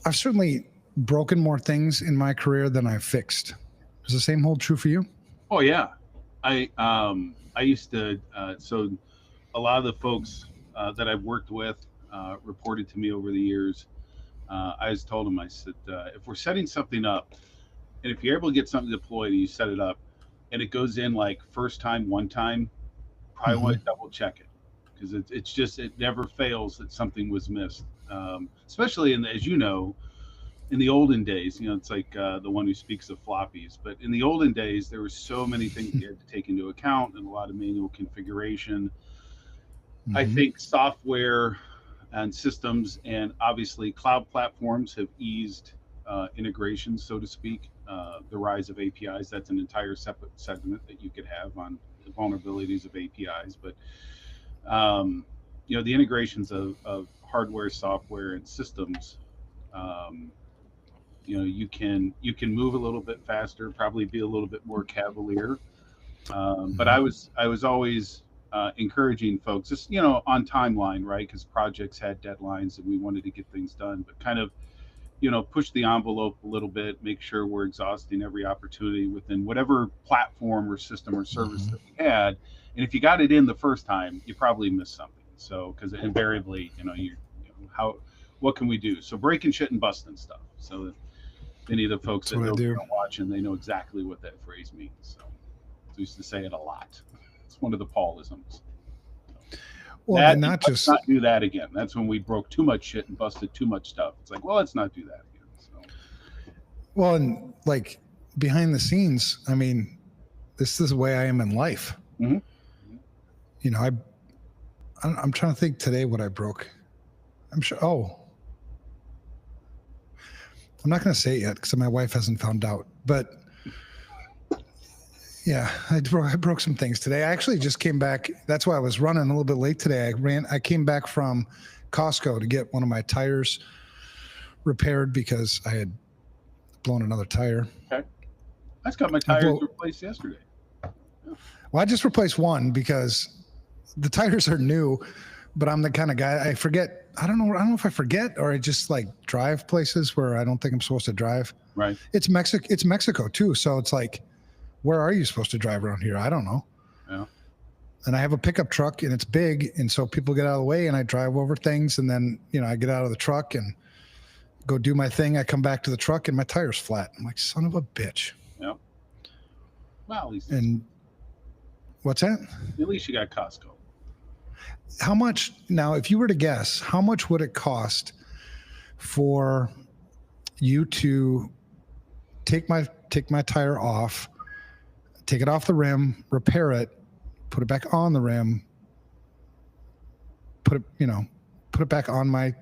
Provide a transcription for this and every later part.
I've certainly broken more things in my career than I've fixed. Does the same hold true for you? Oh yeah, I used to so a lot of the folks that I've worked with reported to me over the years. I just told them, I said, if we're setting something up, and if you're able to get something deployed and you set it up, and it goes in like first time, one time, probably Mm-hmm. want to double check it because it's just it never fails that something was missed. Especially as you know, in the olden days, it's like the one who speaks of floppies. But in the olden days, there were so many things you had to take into account and a lot of manual configuration. I Mm-hmm. think software and systems and obviously cloud platforms have eased integration, so to speak. The rise of APIs, that's an entire separate segment that you could have on the vulnerabilities of APIs. But, um, the integrations of hardware, software, and systems, um, you can move a little bit faster, probably be a little bit more cavalier. But Mm-hmm. I was always encouraging folks, just on timeline, right? Because projects had deadlines and we wanted to get things done, but kind of push the envelope a little bit, make sure we're exhausting every opportunity within whatever platform or system or service Mm-hmm. that we had. And if you got it in the first time, you probably missed something. So because invariably, how what can we do? So breaking shit and busting stuff. So any of the folks That's that what I know me do. are watching, they know exactly what that phrase means. So I used to say it a lot. It's one of the Paulisms. So Well, that and and not let's just not do that again. That's when we broke too much shit and busted too much stuff. It's like, well, let's not do that again. So well, and like behind the scenes. I mean, this is the way I am in life. mm-hmm. You know, I'm trying to think today what I broke. I'm sure. Oh, I'm not going to say it yet because my wife hasn't found out. But yeah, I broke some things today. I actually just came back. That's why I was running a little bit late today. I came back from Costco to get one of my tires repaired because I had blown another tire. Okay, I just got my I tires blow. replaced yesterday. Yeah. Well, I just replaced one because the tires are new, but I'm the kind of guy I forget. I don't know if I forget or I just like drive places where I don't think I'm supposed to drive. Right. It's Mexico too, so it's like, where are you supposed to drive around here? I don't know. Yeah. And I have a pickup truck and it's big, and so people get out of the way and I drive over things, and then I get out of the truck and go do my thing. I come back to the truck and my tire's flat. I'm like, son of a bitch. Yeah. Well, And what's that? at least you got Costco. How much now? If you were to guess, how much would it cost for you to take my tire off, take it off the rim, repair it, put it back on the rim, put it back on my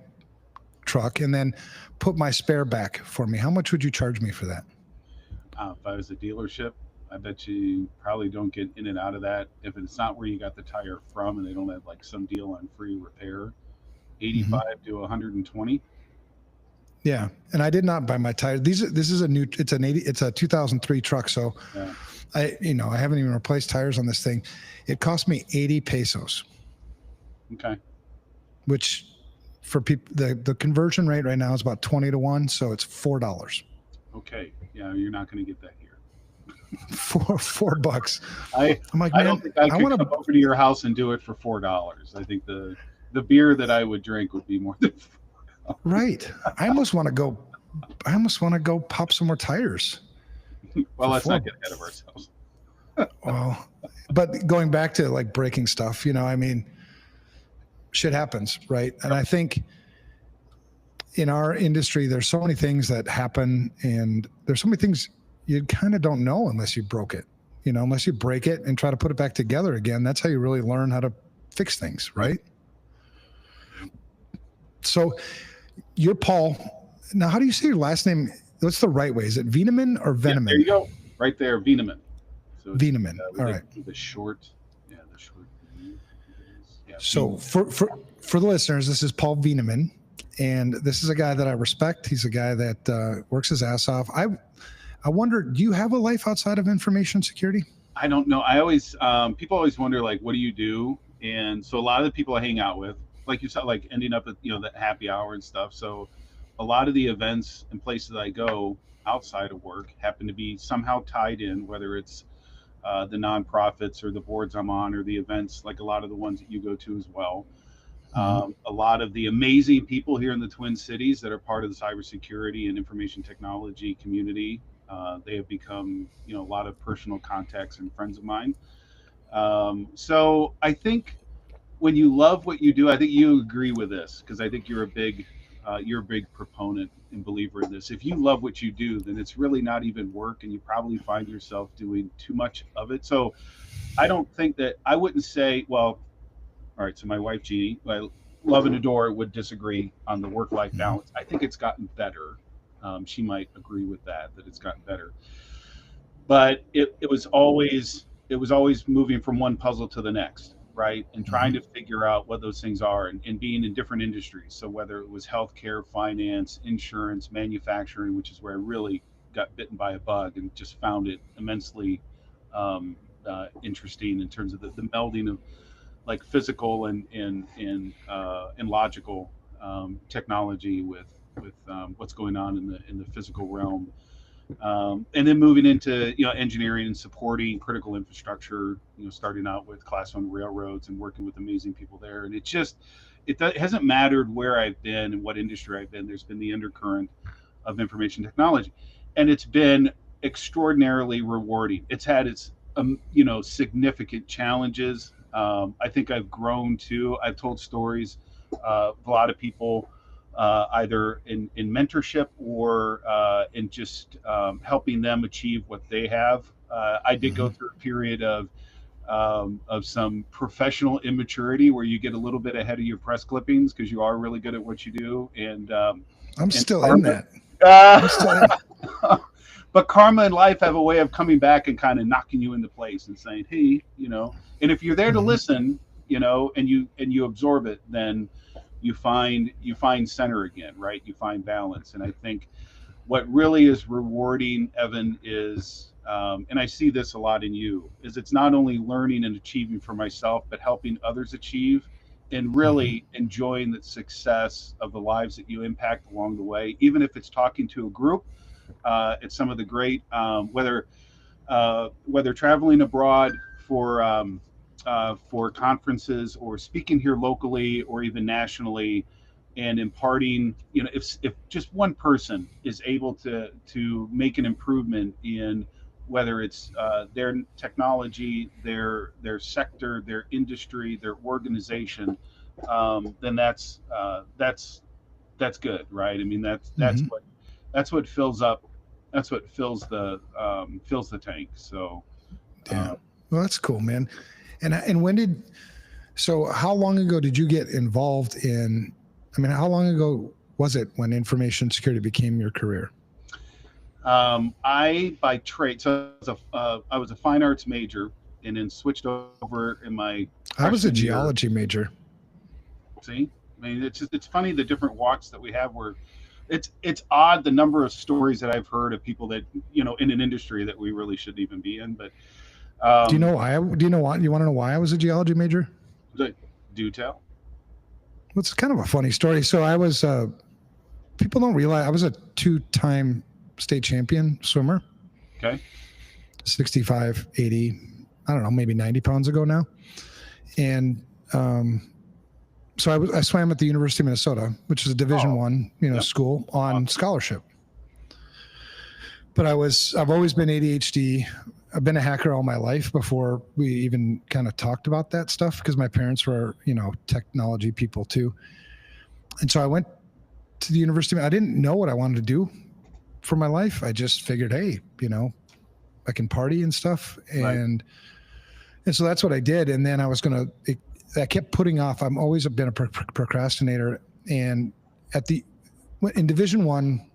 truck, and then put my spare back for me? How much would you charge me for that? If I was a dealership, I bet you probably don't get in and out of that. If it's not where you got the tire from and they don't have like some deal on free repair, Mm-hmm. 85 to 120. Yeah, and I did not buy my tire. This is a new. It's a 2003 truck, so Yeah. I haven't even replaced tires on this thing. It cost me 80 pesos, Okay. which for people the conversion rate right now is about 20 to 1, so it's $4. Okay. Yeah, you're not going to get that here. $4. I I'm like, I don't man, think I I could want come to. over to your house and do it for $4. I think the beer that I would drink would be more than Right. I almost want to go pop some more tires well, for let's four. not get ahead of ourselves. Well, but going back to like breaking stuff, I mean, shit happens, right? And Yep. I think in our industry, there's so many things that happen, and there's so many things you kind of don't know unless you broke it. Unless you break it and try to put it back together again. That's how you really learn how to fix things, Right. right? So you're Paul. Now, how do you say your last name? What's the right way? Is it Veneman or Yeah, there Veneman? you go. Right there, Veneman. So it's Veneman. with All the, right. with the short, yeah, the short V, I think it is. Yeah, So Veneman. for the listeners, this is Paul Veneman, and this is a guy that I respect. He's a guy that works his ass off. I wonder, do you have a life outside of information security? I don't know. I always people always wonder like, what do you do? And so a lot of the people I hang out with, like you said, like ending up at the happy hour and stuff. So a lot of the events and places I go outside of work happen to be somehow tied in, whether it's the nonprofits or the boards I'm on or the events, like a lot of the ones that you go to as well. A lot of the amazing people here in the Twin Cities that are part of the cybersecurity and information technology community, they have become, a lot of personal contacts and friends of mine. So I think when you love what you do, I think you agree with this because I think you're a big proponent and believer in this. If you love what you do, then it's really not even work, and you probably find yourself doing too much of it. So I don't think that I wouldn't say, well, all right. So my wife Jeannie, who I love and adore, would disagree on the work-life balance. I think it's gotten better. She might agree with that it's gotten better. But it was always moving from one puzzle to the next, right? And trying to figure out what those things are and being in different industries. So whether it was healthcare, finance, insurance, manufacturing, which is where I really got bitten by a bug and just found it immensely interesting in terms of the melding of like physical and logical technology with what's going on in the physical realm, and then moving into engineering and supporting critical infrastructure. Starting out with Class 1 railroads and working with amazing people there. And it hasn't mattered where I've been and what industry I've been. There's been the undercurrent of information technology, and it's been extraordinarily rewarding. It's had its significant challenges. I think I've grown too. I've told stories of a lot of people, either in mentorship or in just helping them achieve what they have. I did go through a period of some professional immaturity where you get a little bit ahead of your press clippings because you are really good at what you do. And I'm still in that. I'm still in. But karma and life have a way of coming back and kind of knocking you into place and saying, hey, and if you're there to listen, and you absorb it, then you find center again, right? You find balance. And I think what really is rewarding, Evan, is, and I see this a lot in you, is it's not only learning and achieving for myself, but helping others achieve and really enjoying the success of the lives that you impact along the way, even if it's talking to a group. It's some of the great, whether traveling abroad for conferences or speaking here locally or even nationally, and imparting, if just one person is able to make an improvement in whether it's their technology, their sector, their industry, their organization, then that's good, right? I mean, that's what fills up. That's what fills the tank. So, yeah. Well, that's cool, man. And so how long ago did you get involved in? I mean, how long ago was it when information security became your career? I by trade, so I was a fine arts major, and then switched over in my. I was a geology major. See, I mean, it's funny the different walks that we have where. It's odd the number of stories that I've heard of people that in an industry that we really shouldn't even be in. But do you know why? Do you know why? You want to know why I was a geology major? Do tell. Well, it's kind of a funny story. So I was. People don't realize I was a 2-time state champion swimmer. Okay. 65, 80, I don't know, maybe 90 pounds ago now, and. So I swam at the University of Minnesota, which is a Division I, school on scholarship. But I've always been ADHD. I've been a hacker all my life before we even kind of talked about that stuff because my parents were, technology people too. And so I went to the university. I didn't know what I wanted to do for my life. I just figured, hey, I can party and stuff. And so that's what I did. And then I kept putting off. I've always been a procrastinator. And in Division I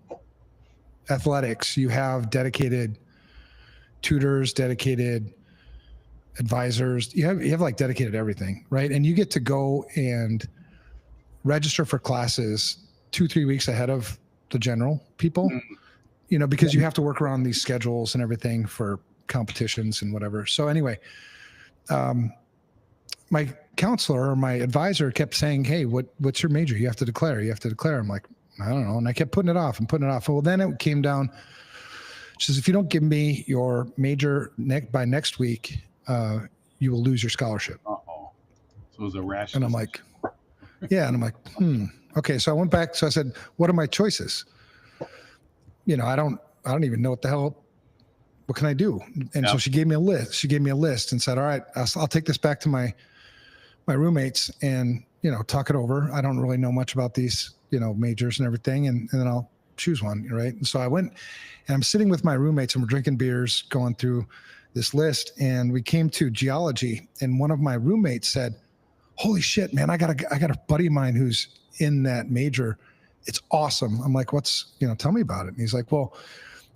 athletics, you have dedicated tutors, dedicated advisors. You have like dedicated everything, right? And you get to go and register for classes 2-3 weeks ahead of the general people, because you have to work around these schedules and everything for competitions and whatever. So anyway, my counselor or my advisor kept saying, hey, what's your major? You have to declare. I'm like, I don't know. And I kept putting it off and putting it off. Well, then it came down. She says, if you don't give me your major by next week, you will lose your scholarship. Uh-oh. So it was a rash. And I'm like, yeah. And I'm like, okay. So I went back. So I said, what are my choices? You know, I don't even know what the hell, what can I do? And so she gave me a list. She gave me a list and said, all right, I'll take this back to my roommates and, you know, talk it over. I don't really know much about these, you know, majors and everything. And then I'll choose one. Right. And so I went and I'm sitting with my roommates and we're drinking beers, going through this list. And we came to geology. And one of my roommates said, holy shit, man, I got a buddy of mine who's in that major. It's awesome. I'm like, tell me about it. And he's like, well,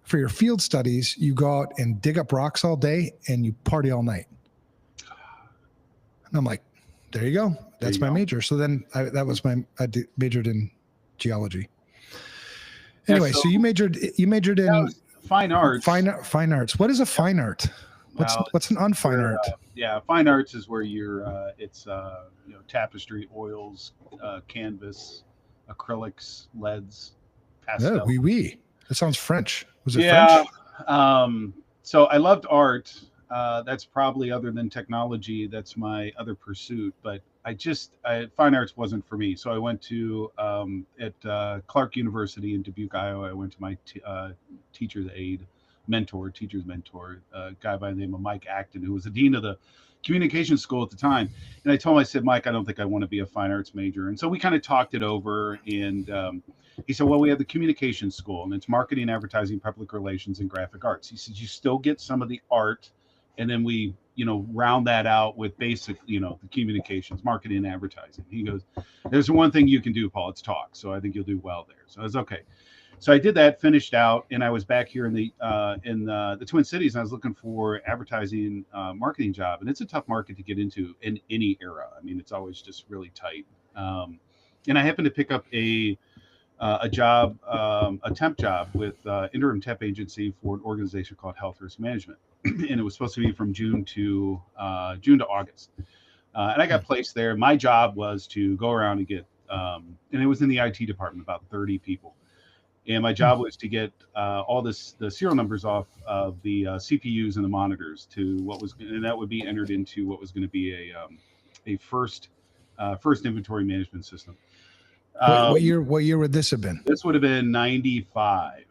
for your field studies, you go out and dig up rocks all day and you party all night. And I'm like, there you go. That's my major. So then I majored in geology. Anyway, so you majored in fine arts. Fine arts. What is a fine art? What's an unfine art? Fine arts is where you're. It's tapestry, oils, canvas, acrylics, leads, pastel. Yeah, oui. That sounds French. Was it French? So I loved art. That's probably, other than technology, that's my other pursuit. But fine arts wasn't for me. So I went to at Clark University in Dubuque, Iowa. I went to my teacher's mentor, a guy by the name of Mike Acton, who was the dean of the communication school at the time. And I told him, I said, Mike, I don't think I want to be a fine arts major. And so we kind of talked it over. And he said, well, we have the communication school, and it's marketing, advertising, public relations, and graphic arts. He said, you still get some of the art, and then we, round that out with basic, the communications, marketing, and advertising. He goes, there's one thing you can do, Paul, it's talk. So I think you'll do well there. So I was okay. So I did that, finished out, and I was back here in the Twin Cities, and I was looking for advertising marketing job, and it's a tough market to get into in any era. I mean, it's always just really tight. And I happened to pick up a job, a temp job with interim temp agency for an organization called Health Risk Management, and it was supposed to be from June to August. And I got placed there. My job was to go around and get, and it was in the IT department, about 30 people. And my job was to get all the serial numbers off of the CPUs and the monitors to and that would be entered into what was going to be a first inventory management system. What year would this have been? This would have been 95.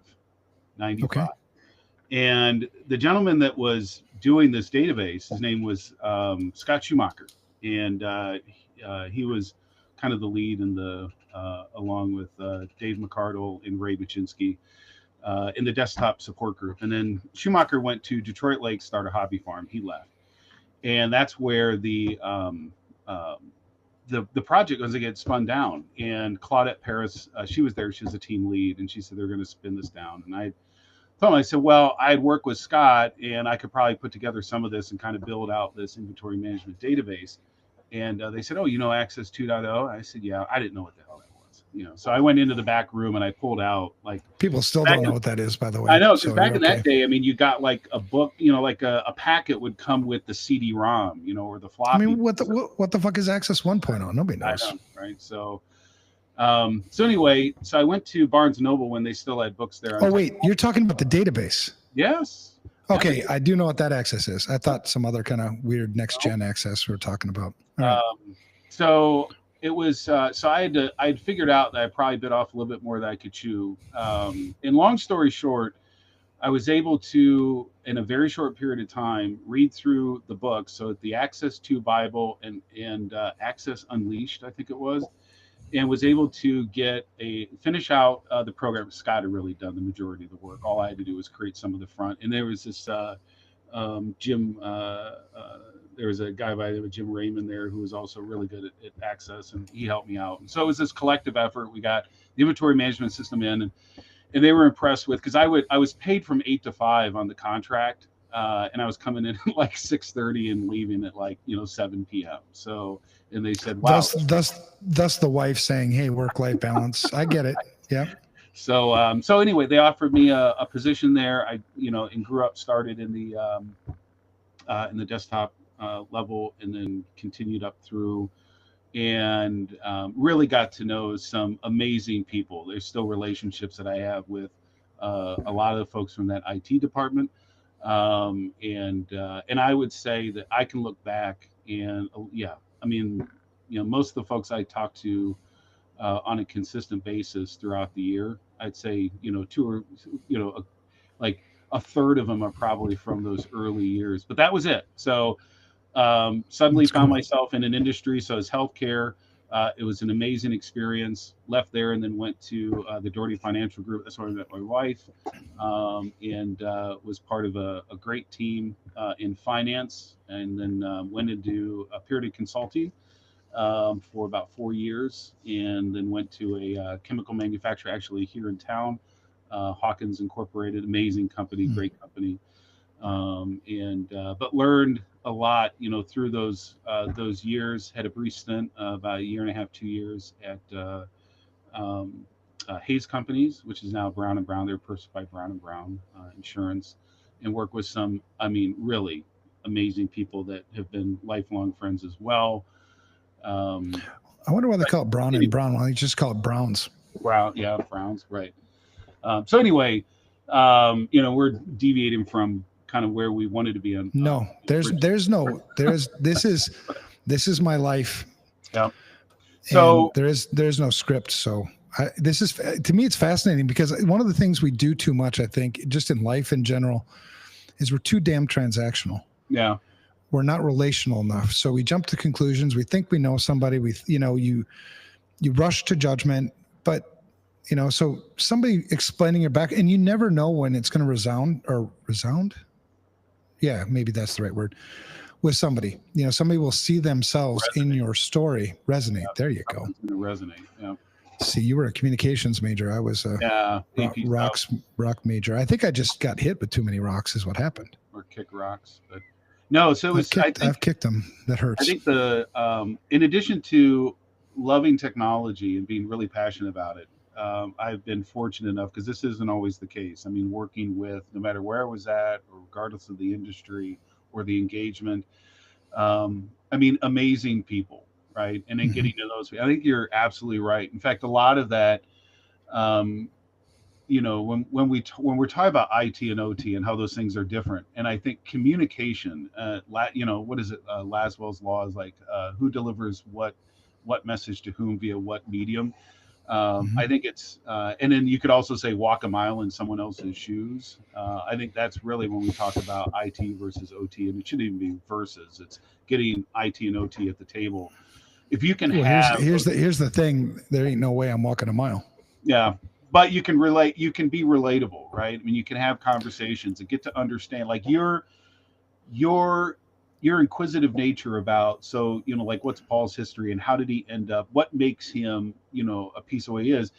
Okay. And the gentleman that was doing this database, his name was Scott Schumacher, and he was kind of the lead in along with Dave McCardle and Ray Baczynski in the desktop support group. And then Schumacher went to Detroit Lake, start a hobby farm. He left, and that's where the project was to get spun down. And Claudette Paris, she was there. She was a team lead, and she said they're going to spin this down. And I told him, I said, well, I'd work with Scott, and I could probably put together some of this and kind of build out this inventory management database. And they said, oh, Access 2.0? I said, yeah. I didn't know what the hell that was. So I went into the back room and I pulled out, like, people still don't know what that is, by the way. I know, because back in that day, I mean, you got like a book, like a packet would come with the CD-ROM, or the floppy. I mean, what the fuck is Access 1.0? Nobody knows. I know, right? So anyway, so I went to Barnes & Noble when they still had books there. Oh, wait, you're talking about the database? Yes. Okay, I do know what that access is. I thought some other kind of weird next-gen access we were talking about. Right. So it was, so I'd figured out that I probably bit off a little bit more than I could chew. And long story short, I was able to, in a very short period of time, read through the books. So the Access 2 Bible and Access Unleashed, I think it was, and was able to finish out the program. Scott had really done the majority of the work. All I had to do was create some of the front. And there was this Jim, there was a guy by the name of Jim Raymond there who was also really good at Access, and he helped me out. And so it was this collective effort. We got the inventory management system in, and they were impressed with, because I was paid from 8 to 5 on the contract, and I was coming in at like 6:30 and leaving at like 7 p.m. So, and they said, wow. Thus the wife saying, hey, work-life balance. I get it. Yeah. So anyway, they offered me a position there. I and started in the desktop level, and then continued up through and really got to know some amazing people. There's still relationships that I have with a lot of the folks from that IT department, and I would say that I can look back and yeah, I mean, most of the folks I talk to on a consistent basis throughout the year, I'd say two or like a third of them are probably from those early years. But that was it. So suddenly That's found cool. myself in an industry. So as healthcare, it was an amazing experience. Left there and then went to the Doherty Financial Group. That's where I met my wife, and was part of a great team in finance. And then went into Purity Consulting for about 4 years, and then went to a chemical manufacturer actually here in town, Hawkins Incorporated. Amazing company, Mm. great company, and but learned a lot, through those years. Had a brief stint, about a year and a half, 2 years at um, Hayes Companies, which is now Brown and Brown. They're purchased by Brown and Brown Insurance, and work with some, I mean, really amazing people that have been lifelong friends as well. Um, I wonder why they call it Brown and Brown. Why don't you just call it Browns? Brown, yeah, Browns, right. So anyway, we're deviating from kind of where we wanted to be on. No, there's this is my life. Yeah. So So there's no script. So this is, to me, it's fascinating because one of the things we do too much, I think, just in life in general, is we're too damn transactional. yeah, We're not relational enough. So we jump to conclusions. We think we know somebody. You rush to judgment, but so somebody explaining your back, and you never know when it's going to resound. Yeah, maybe that's the right word. With somebody, somebody will see themselves in your story resonate. There you go. it's going to resonate. Yeah, See, you were a communications major. I was a AP rock major. I think I just got hit with too many rocks is what happened. or kick rocks, but no. So it was. I've kicked them. That hurts. I think in addition to loving technology and being really passionate about it, I've been fortunate enough, because this isn't always the case. I mean, working with, no matter where I was at, or regardless of the industry or the engagement, I mean, amazing people, right? And then Mhm. getting to those, I think you're absolutely right. In fact, a lot of that, um, when we're talking about IT and OT and how those things are different, and I think communication, what is it? Laswell's law is like, who delivers what message to whom via what medium. I think it's, and then you could also say walk a mile in someone else's shoes. I think that's really when we talk about IT versus OT, and it shouldn't even be versus. It's getting IT and OT at the table. If you can Well, have, here's the thing. There ain't no way I'm walking a mile. yeah, but you can relate. You can be relatable, right? I mean, you can have conversations and get to understand, like your inquisitive nature about, so like, what's Paul's history and how did he end up, what makes him a piece of what he is.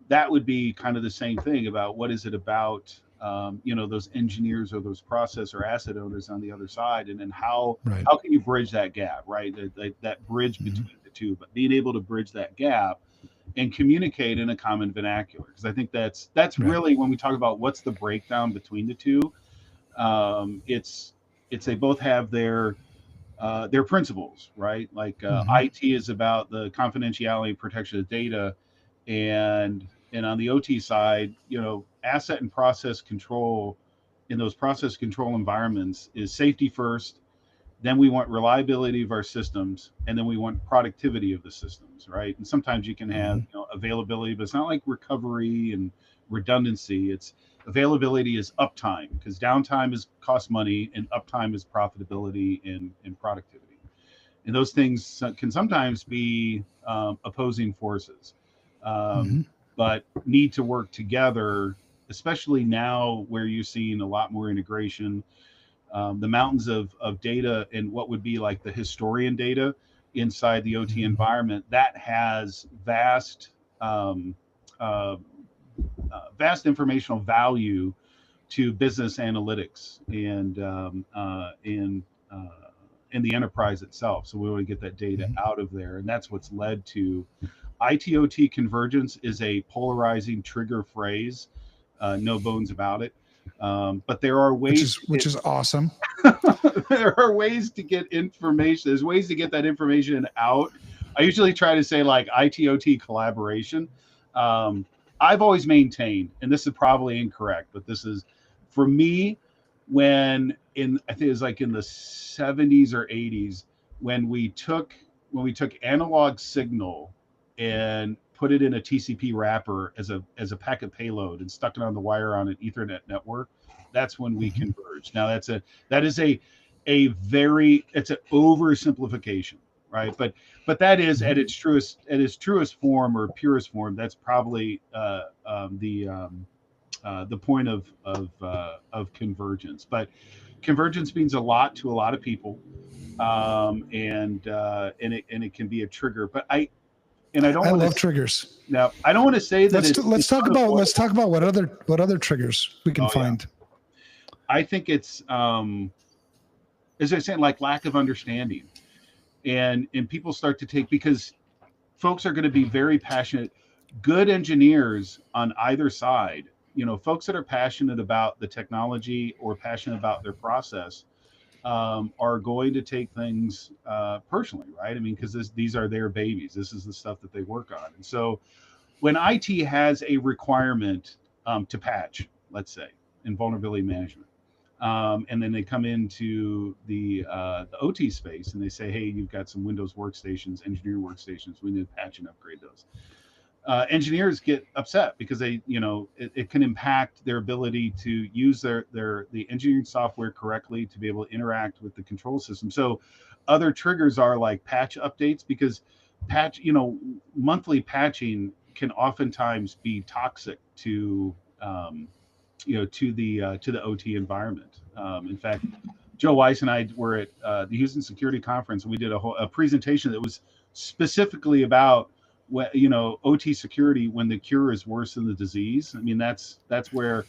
That would be kind of the same thing about what is it about those engineers or those process or asset owners on the other side, and then how Right. how can you bridge that gap, right? That bridge between the two, but being able to bridge that gap and communicate in a common vernacular, because I think that's Right. really when we talk about what's the breakdown between the two. It's they both have their principles, right? Like IT is about the confidentiality and protection of data, and on the OT side, asset and process control in those process control environments is safety first. Then we want reliability of our systems, and then we want productivity of the systems, right? And sometimes you can have availability, but it's not like recovery and redundancy. It's availability is uptime, because downtime is cost money and uptime is profitability and productivity. And those things can sometimes be opposing forces, but need to work together, especially now where you're seeing a lot more integration. The mountains of data and what would be like the historian data inside the OT environment, that has um, uh, vast informational value to business analytics and in the enterprise itself. So we want to get that data out of there, and that's what's led to ITOT convergence is a polarizing trigger phrase, no bones about it. But there are ways, which is awesome. there are ways to get information. There's ways to get that information out. I usually try to say like ITOT collaboration. I've always maintained, and this is probably incorrect, but this is for me when I think it was like in the 70s or 80s when we took analog signal and put it in a TCP wrapper as a packet payload and stuck it on the wire on an Ethernet network. That's when we converged. Now it's an oversimplification, right? But that is at its truest form or purest form. That's probably the point of convergence. But convergence means a lot to a lot of people, and it can be a trigger. But I love triggers. Now I don't want to say that. Let's talk about what other triggers we can find. Yeah. I think it's as I said, like lack of understanding, and people start to take, because folks are going to be very passionate, good engineers on either side. Folks that are passionate about the technology or passionate about their process are going to take things personally, right? I mean, because these are their babies. This is the stuff that they work on. And so when IT has a requirement to patch, let's say, in vulnerability management, and then they come into the OT space and they say, hey, you've got some Windows workstations, engineering workstations, we need to patch and upgrade those. Engineers get upset because it can impact their ability to use the engineering software correctly to be able to interact with the control system. So other triggers are like patch updates, because monthly patching can oftentimes be toxic to the OT environment. In fact, Joe Weiss and I were at the Houston Security Conference, and we did a presentation that was specifically about OT security when the cure is worse than the disease. I mean, that's where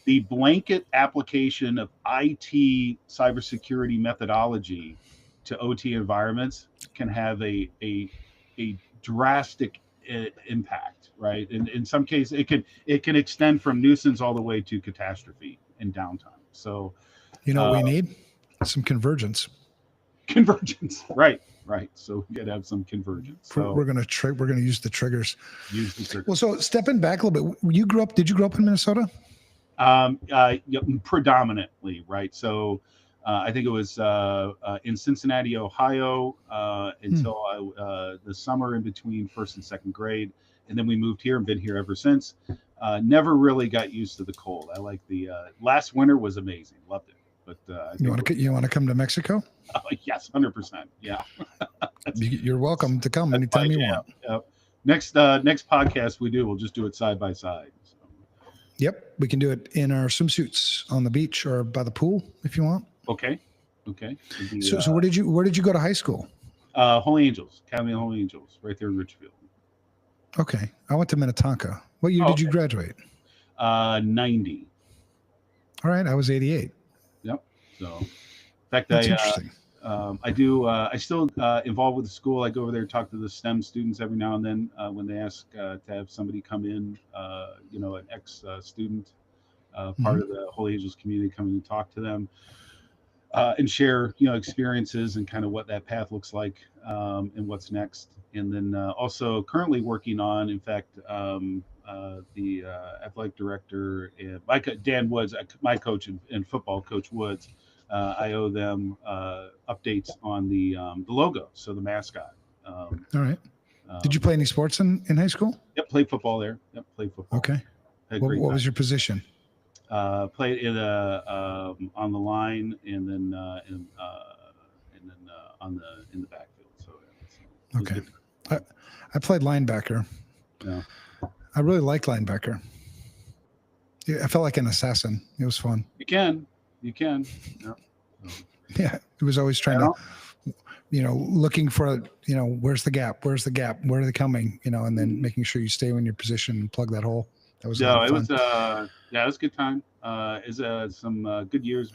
the blanket application of IT cybersecurity methodology to OT environments can have a drastic impact, right? In some cases, it can extend from nuisance all the way to catastrophe and downtime. So, what we need? Some convergence. Convergence, right. So we got to have some convergence. So we're gonna use the triggers. Well, so stepping back a little bit, did you grow up in Minnesota? Predominantly, right? So I think it was in Cincinnati, Ohio, until the summer in between first and second grade, and then we moved here and been here ever since. Never really got used to the cold. I like the last winter was amazing, loved it. But you want to come to Mexico? Yes, 100%. Yeah, you're welcome to come anytime you want. Next podcast we do, we'll just do it side by side. So. Yep, we can do it in our swimsuits on the beach or by the pool if you want. Okay. So where did you go to high school? Holy Angels, Academy of Holy Angels, right there in Richfield. Okay, I went to Minnetonka. What year did you graduate? 90. All right, I was 88. Yep. So, in fact, that's interesting. I still involved with the school. I go over there and talk to the STEM students every now and then when they ask to have somebody come in, an ex-student, part of the Holy Angels community, come in and talk to them and share, experiences and kind of what that path looks like and what's next. And then also currently working on, in fact, the athletic director, Dan Woods, my coach in football, Coach Woods. I owe them updates on the logo, so the mascot. All right. Did you play any sports in high school? Yep, played football there. Yep, played football. Okay. What was your position? Played in on the line, and then in the backfield. So okay. I played linebacker. Yeah. I really like linebacker. I felt like an assassin. It was fun. You can. Yeah. Yeah. It was always trying to, looking for, where's the gap? Where are they coming? And then making sure you stay in your position and plug that hole. That was it was a good time. It was some good years.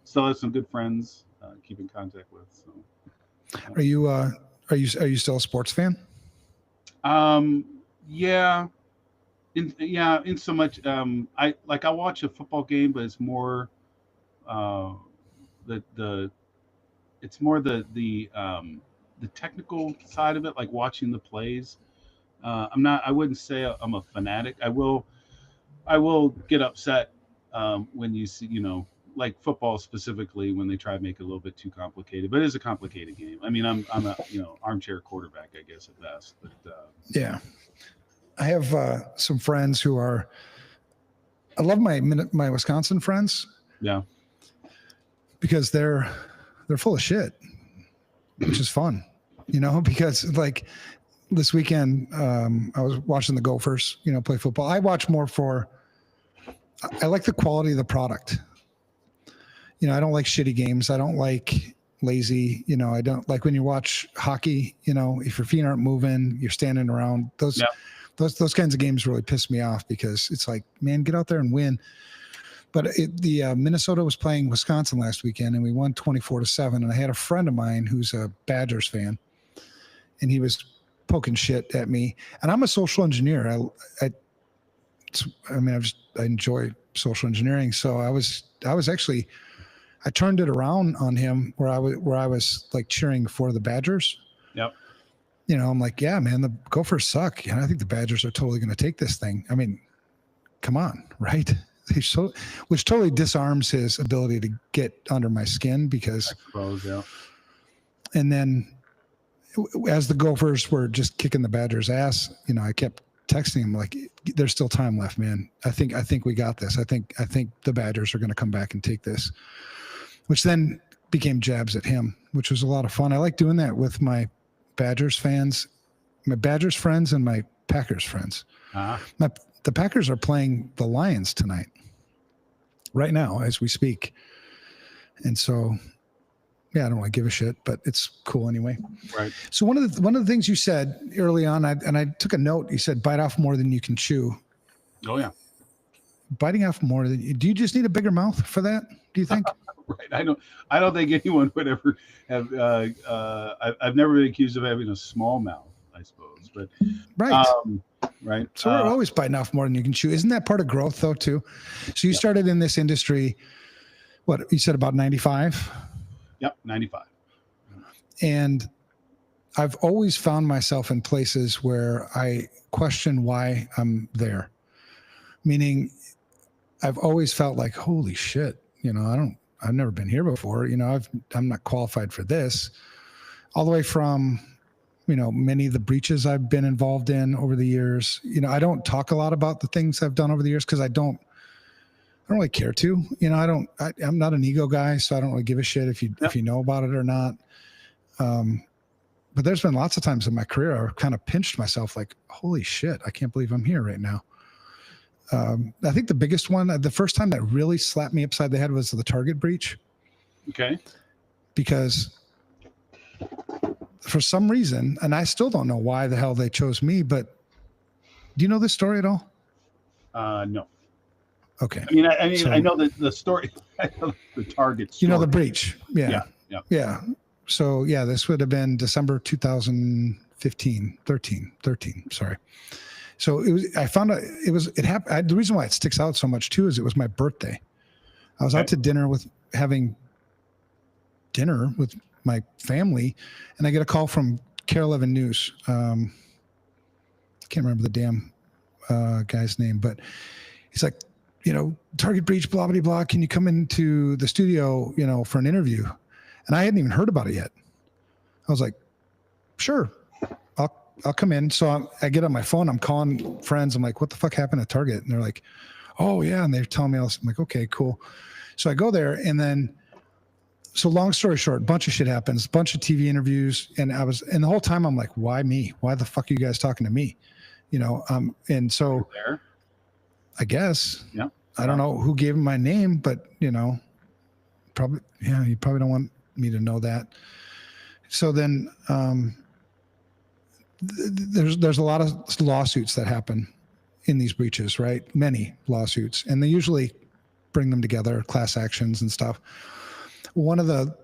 Still have some good friends. Keep in contact with. So. Are you still a sports fan? Yeah. In so much, I watch a football game, but it's more it's more the the technical side of it, like watching the plays. I wouldn't say I'm a fanatic. I will get upset when you see, like football specifically, when they try to make it a little bit too complicated. But it is a complicated game. I mean, I'm a armchair quarterback, I guess, at best. But Yeah, I have some friends who are. I love my Wisconsin friends. Yeah, because they're full of shit, which is fun, because like this weekend, I was watching the Gophers, play football. I watch more I like the quality of the product. I don't like shitty games. I don't like lazy, I don't like when you watch hockey, if your feet aren't moving, you're standing around. Those kinds of games really piss me off because it's like, man, get out there and win. But Minnesota was playing Wisconsin last weekend, and we won 24-7. And I had a friend of mine who's a Badgers fan, and he was poking shit at me. And I'm a social engineer. I enjoy social engineering. So I was actually, I turned it around on him where I was like cheering for the Badgers. Yep. I'm like, yeah, man, the Gophers suck. I think the Badgers are totally going to take this thing. I mean, come on, right? Which totally disarms his ability to get under my skin because. I suppose, yeah. And then, as the Gophers were just kicking the Badgers' ass, I kept texting him like, "There's still time left, man. I think we got this. I think the Badgers are going to come back and take this," which then became jabs at him, which was a lot of fun. I like doing that with my Badgers fans, my Badgers friends, and my Packers friends. The Packers are playing the Lions tonight, right now as we speak, and so. Yeah, I don't want to give a shit, but it's cool anyway. Right. So one of the things you said early on, I took a note. You said, "Bite off more than you can chew." Oh yeah. Biting off more than. Do you just need a bigger mouth for that? Do you think? Right. I don't think anyone would ever have. I've never been accused of having a small mouth, I suppose, but right. Right. So we're always biting off more than you can chew. Isn't that part of growth though too? So you started in this industry. What you said about 95? Yep, 95. And I've always found myself in places where I question why I'm there. Meaning I've always felt like, holy shit, I've never been here before. I'm not qualified for this. All the way from, many of the breaches I've been involved in over the years. I don't talk a lot about the things I've done over the years because I don't really care to. I'm not an ego guy, so I don't really give a shit if you know about it or not. But there's been lots of times in my career I've kind of pinched myself like, holy shit, I can't believe I'm here right now. I think the biggest one, the first time that really slapped me upside the head was the Target breach. Okay. Because for some reason, and I still don't know why the hell they chose me, but do you know this story at all? No. Okay. I know the story. I know the Target story. The breach. Yeah. Yeah. So this would have been December 2015, 13. Sorry. So it happened. The reason why it sticks out so much too is it was my birthday. I was out to having dinner with my family, and I get a call from KARE 11 News. I can't remember the damn guy's name, but he's like, Target breach, blah, blah, blah. Can you come into the studio, for an interview? And I hadn't even heard about it yet. I was like, sure, I'll come in. So I get on my phone. I'm calling friends. I'm like, what the fuck happened at Target? And they're like, oh yeah. And they're telling me all this. I'm like, okay, cool. So I go there, and then, so long story short, a bunch of shit happens, a bunch of TV interviews. And the whole time I'm like, why me? Why the fuck are you guys talking to me? And so there. I guess, yeah. I don't know who gave him my name, but probably, you probably don't want me to know that. So then, there's a lot of lawsuits that happen in these breaches, right? Many lawsuits, and they usually bring them together, class actions and stuff. One of the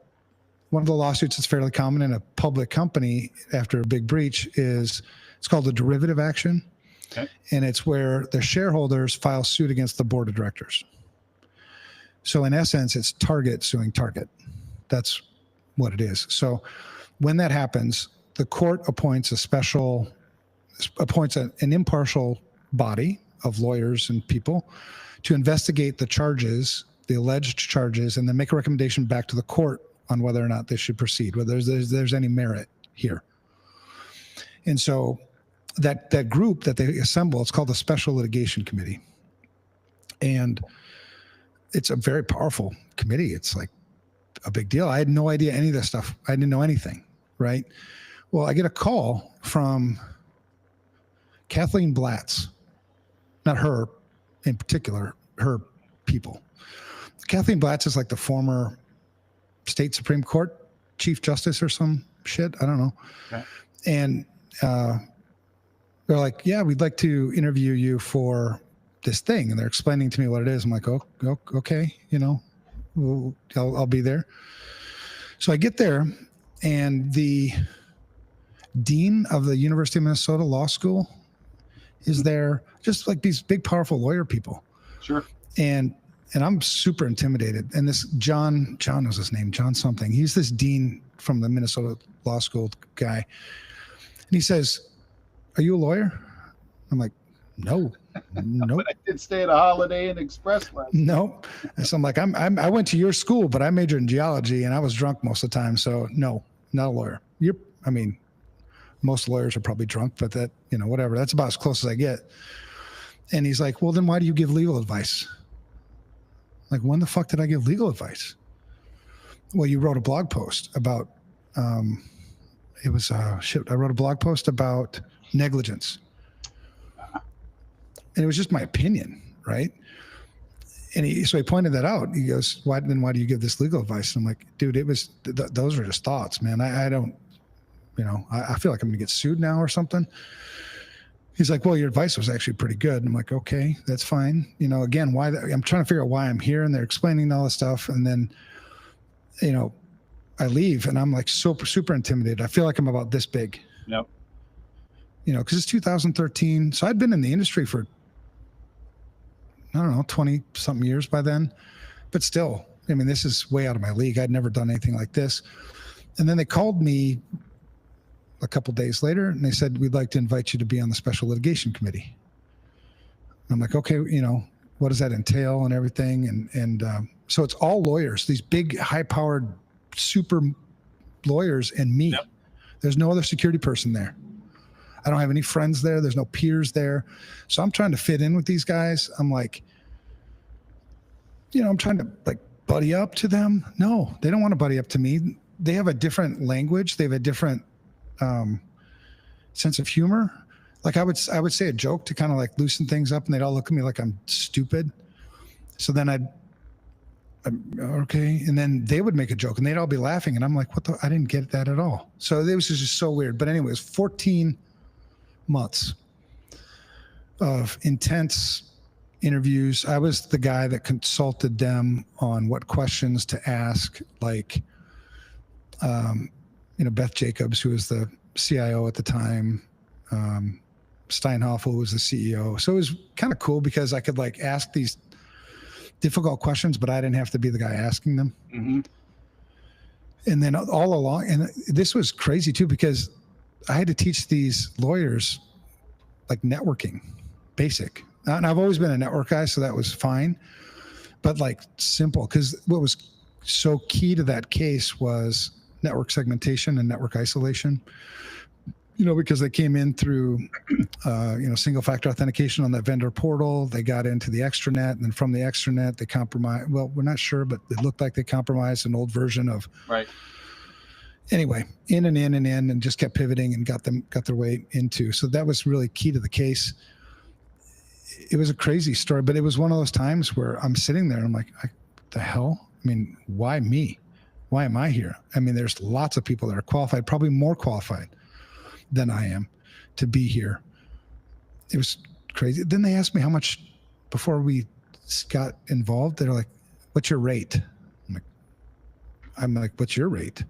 lawsuits that's fairly common in a public company after a big breach it's called a derivative action. Okay. And it's where the shareholders file suit against the board of directors. So in essence, it's Target suing Target. That's what it is. So when that happens, the court appoints an impartial body of lawyers and people to investigate the charges, the alleged charges, and then make a recommendation back to the court on whether or not they should proceed, whether there's any merit here. And so that group that they assemble, it's called the Special Litigation Committee. And it's a very powerful committee. It's like a big deal. I had no idea any of this stuff. I didn't know anything, right? Well, I get a call from Kathleen Blatz, not her in particular, her people. Kathleen Blatz is like the former state Supreme Court Chief Justice or some shit. I don't know. Okay. And they're like, yeah, we'd like to interview you for this thing. And they're explaining to me what it is. I'm like, oh okay, I'll be there. So I get there, and the dean of the University of Minnesota Law School is there, just like these big, powerful lawyer people. Sure. And I'm super intimidated. And this John was his name, John something. He's this dean from the Minnesota Law School guy. And he says, are you a lawyer? I'm like, no. But I did stay at a Holiday Inn Express last night. Nope. So I'm like, I went to your school, but I majored in geology and I was drunk most of the time. So no, not a lawyer. Most lawyers are probably drunk, but that, whatever. That's about as close as I get. And he's like, well, then why do you give legal advice? Like, when the fuck did I give legal advice? Well, you wrote a blog post about, I wrote a blog post about negligence. And it was just my opinion, right? And so he pointed that out. He goes, why do you give this legal advice? And I'm like, dude, it was, those are just thoughts, man. I don't, I feel like I'm gonna get sued now or something. He's like, well, your advice was actually pretty good. And I'm like, okay, that's fine. Again, why I'm trying to figure out why I'm here, and they're explaining all this stuff. And then, I leave and I'm like super, super intimidated. I feel like I'm about this big. Yep. Because it's 2013. So I'd been in the industry for, I don't know, 20 something years by then, but still, this is way out of my league. I'd never done anything like this. And then they called me a couple days later and they said, we'd like to invite you to be on the Special Litigation Committee. I'm like, okay, what does that entail and everything? And so it's all lawyers, these big, high powered, super lawyers and me. Yep. There's no other security person there. I don't have any friends there. There's no peers there. So I'm trying to fit in with these guys. I'm like, I'm trying to like buddy up to them. No, they don't want to buddy up to me. They have a different language. They have a different sense of humor. Like I would say a joke to kind of like loosen things up, and they'd all look at me like I'm stupid. So then I'm okay. And then they would make a joke and they'd all be laughing. And I'm like, I didn't get that at all. So it was just so weird. But anyways, 14 months of intense interviews. I was the guy that consulted them on what questions to ask, like, Beth Jacobs, who was the CIO at the time, Steinhoffel was the CEO. So it was kind of cool because I could like ask these difficult questions, but I didn't have to be the guy asking them. Mm-hmm. And then all along, and this was crazy too, because I had to teach these lawyers like networking, basic. And I've always been a network guy, so that was fine. But like simple, because what was so key to that case was network segmentation and network isolation. Because they came in through, single factor authentication on that vendor portal. They got into the extranet, and then from the extranet, they compromised. Well, we're not sure, but it looked like they compromised an old version of. Right. Anyway, in, and just kept pivoting and got their way into. So that was really key to the case. It was a crazy story, but it was one of those times where I'm sitting there and I'm like, what the hell? Why me? Why am I here? There's lots of people that are qualified, probably more qualified than I am to be here. It was crazy. Then they asked me how much before we got involved. They're like, what's your rate? I'm like, what's your rate?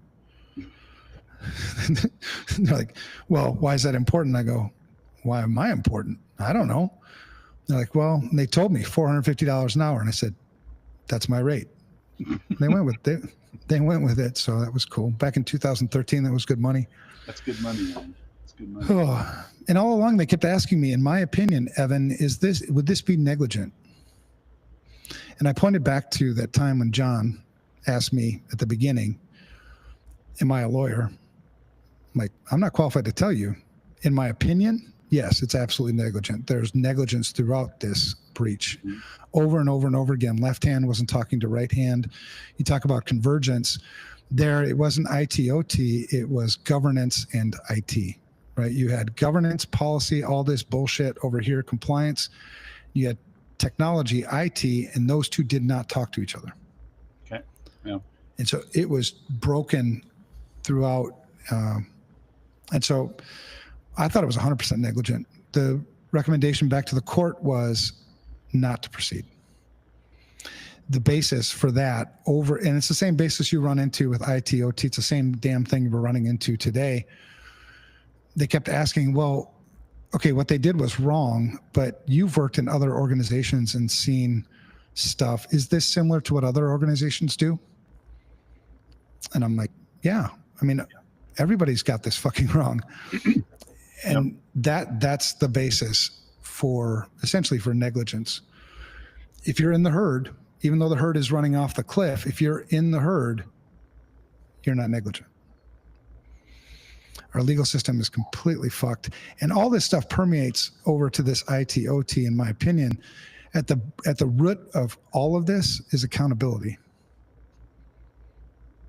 They're like, well, why is that important? I go, why am I important? I don't know. They're like, well, they told me $450 an hour. And I said, that's my rate. They went with they went with it, so that was cool. Back in 2013, that was good money. That's good money, man. That's good money. Oh, and all along they kept asking me, in my opinion, Evan, would this be negligent? And I pointed back to that time when John asked me at the beginning, am I a lawyer? I'm like, I'm not qualified to tell you. In my opinion, yes, it's absolutely negligent. There's negligence throughout this breach. Mhm. Over and over and over again. Left hand wasn't talking to right hand. You talk about convergence. There, it wasn't IT/OT, it was governance and IT, right? You had governance, policy, all this bullshit over here, compliance. You had technology, IT, and those two did not talk to each other. Okay. Yeah. And so it was broken throughout. And so I thought it was 100% negligent. The recommendation back to the court was not to proceed. The basis for that and it's the same basis you run into with IT/OT. It's the same damn thing we're running into today. They kept asking, well, okay, what they did was wrong, but you've worked in other organizations and seen stuff. Is this similar to what other organizations do? And I'm like, yeah. I mean, everybody's got this fucking wrong. And that's the basis for essentially for negligence. If you're in the herd, even though the herd is running off the cliff, if you're in the herd, you're not negligent. Our legal system is completely fucked. And all this stuff permeates over to this IT/OT, in my opinion. At the root of all of this is accountability.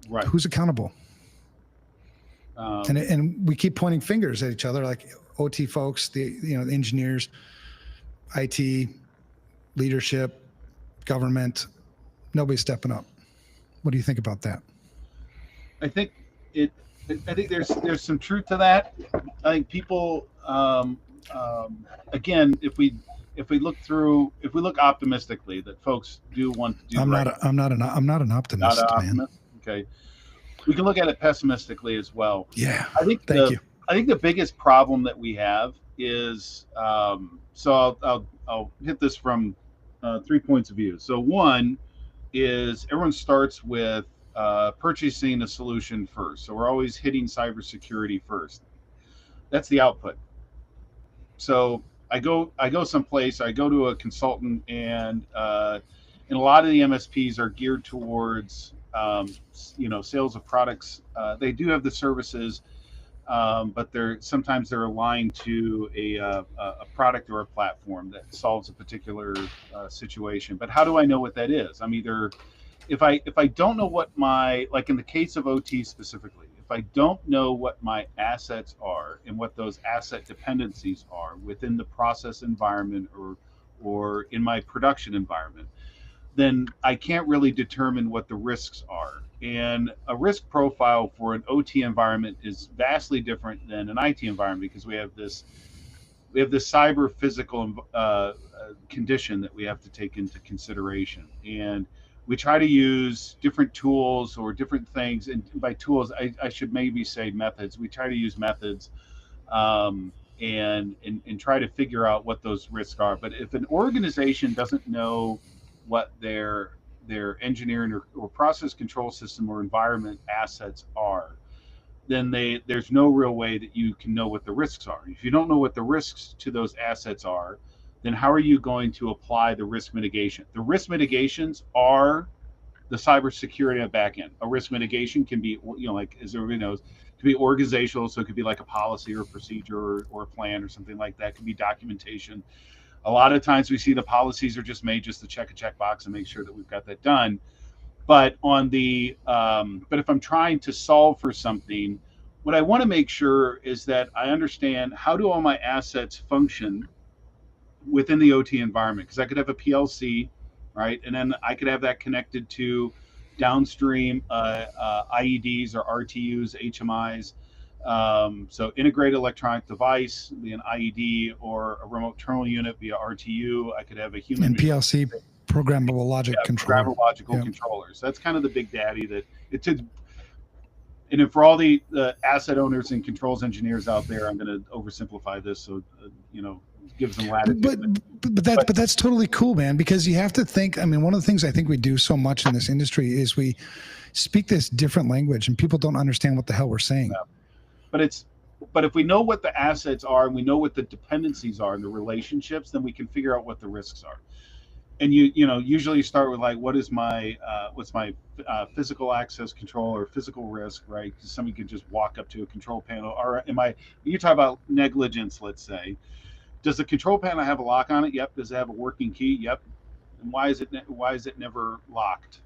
Right. Who's accountable? And we keep pointing fingers at each other, like OT folks, the engineers, IT, leadership, government. Nobody's stepping up. What do you think about that? I think there's some truth to that. I think people, again, if we look optimistically, that folks do want to do. I'm not an optimist, man. Okay, we can look at it pessimistically as well. Yeah. I think the biggest problem that we have is so I'll hit this from 3 points of view. So one is everyone starts with purchasing a solution first. So we're always hitting cybersecurity first. That's the output. So I go someplace, I go to a consultant, and a lot of the MSPs are geared towards sales of products. They do have the services, but sometimes they're aligned to a product or a platform that solves a particular situation. But how do I know what that is? I'm either if I don't know what like in the case of OT specifically, if I don't know what my assets are and what those asset dependencies are within the process environment or in my production environment, then I can't really determine what the risks are. And a risk profile for an OT environment is vastly different than an IT environment, because we have this cyber physical condition that we have to take into consideration. And we try to use different tools or different things. And by tools, I should maybe say methods. We try to use methods and try to figure out what those risks are. But if an organization doesn't know what their engineering or process control system or environment assets are, then there's no real way that you can know what the risks are. If you don't know what the risks to those assets are, then how are you going to apply the risk mitigation? The risk mitigations are the cybersecurity at back end. A risk mitigation can be, like as everybody knows, it can be organizational, so it could be like a policy or a procedure or a plan or something like that. It could be documentation. A lot of times we see the policies are just made just to check a checkbox and make sure that we've got that done. But but if I'm trying to solve for something, what I want to make sure is that I understand how do all my assets function within the OT environment, because I could have a PLC, right? And then I could have that connected to downstream IEDs or RTUs, HMIs. So integrated electronic device, be an IED or a remote terminal unit via RTU. I could have a human and PLC, programmable logic controller. Programmable logical controllers. That's kind of the big daddy that it took. And if for all the asset owners and controls engineers out there, I'm going to oversimplify this, so gives them latitude. But that's totally cool, man, because you have to think, I mean, one of the things I think we do so much in this industry is we speak this different language and people don't understand what the hell we're saying. Yeah. But if we know what the assets are and we know what the dependencies are and the relationships, then we can figure out what the risks are. And usually you start with like, what's my physical access control or physical risk, right? Because somebody could just walk up to a control panel. Or you talk about negligence, let's say. Does the control panel have a lock on it? Yep. Does it have a working key? Yep. And why is it never locked?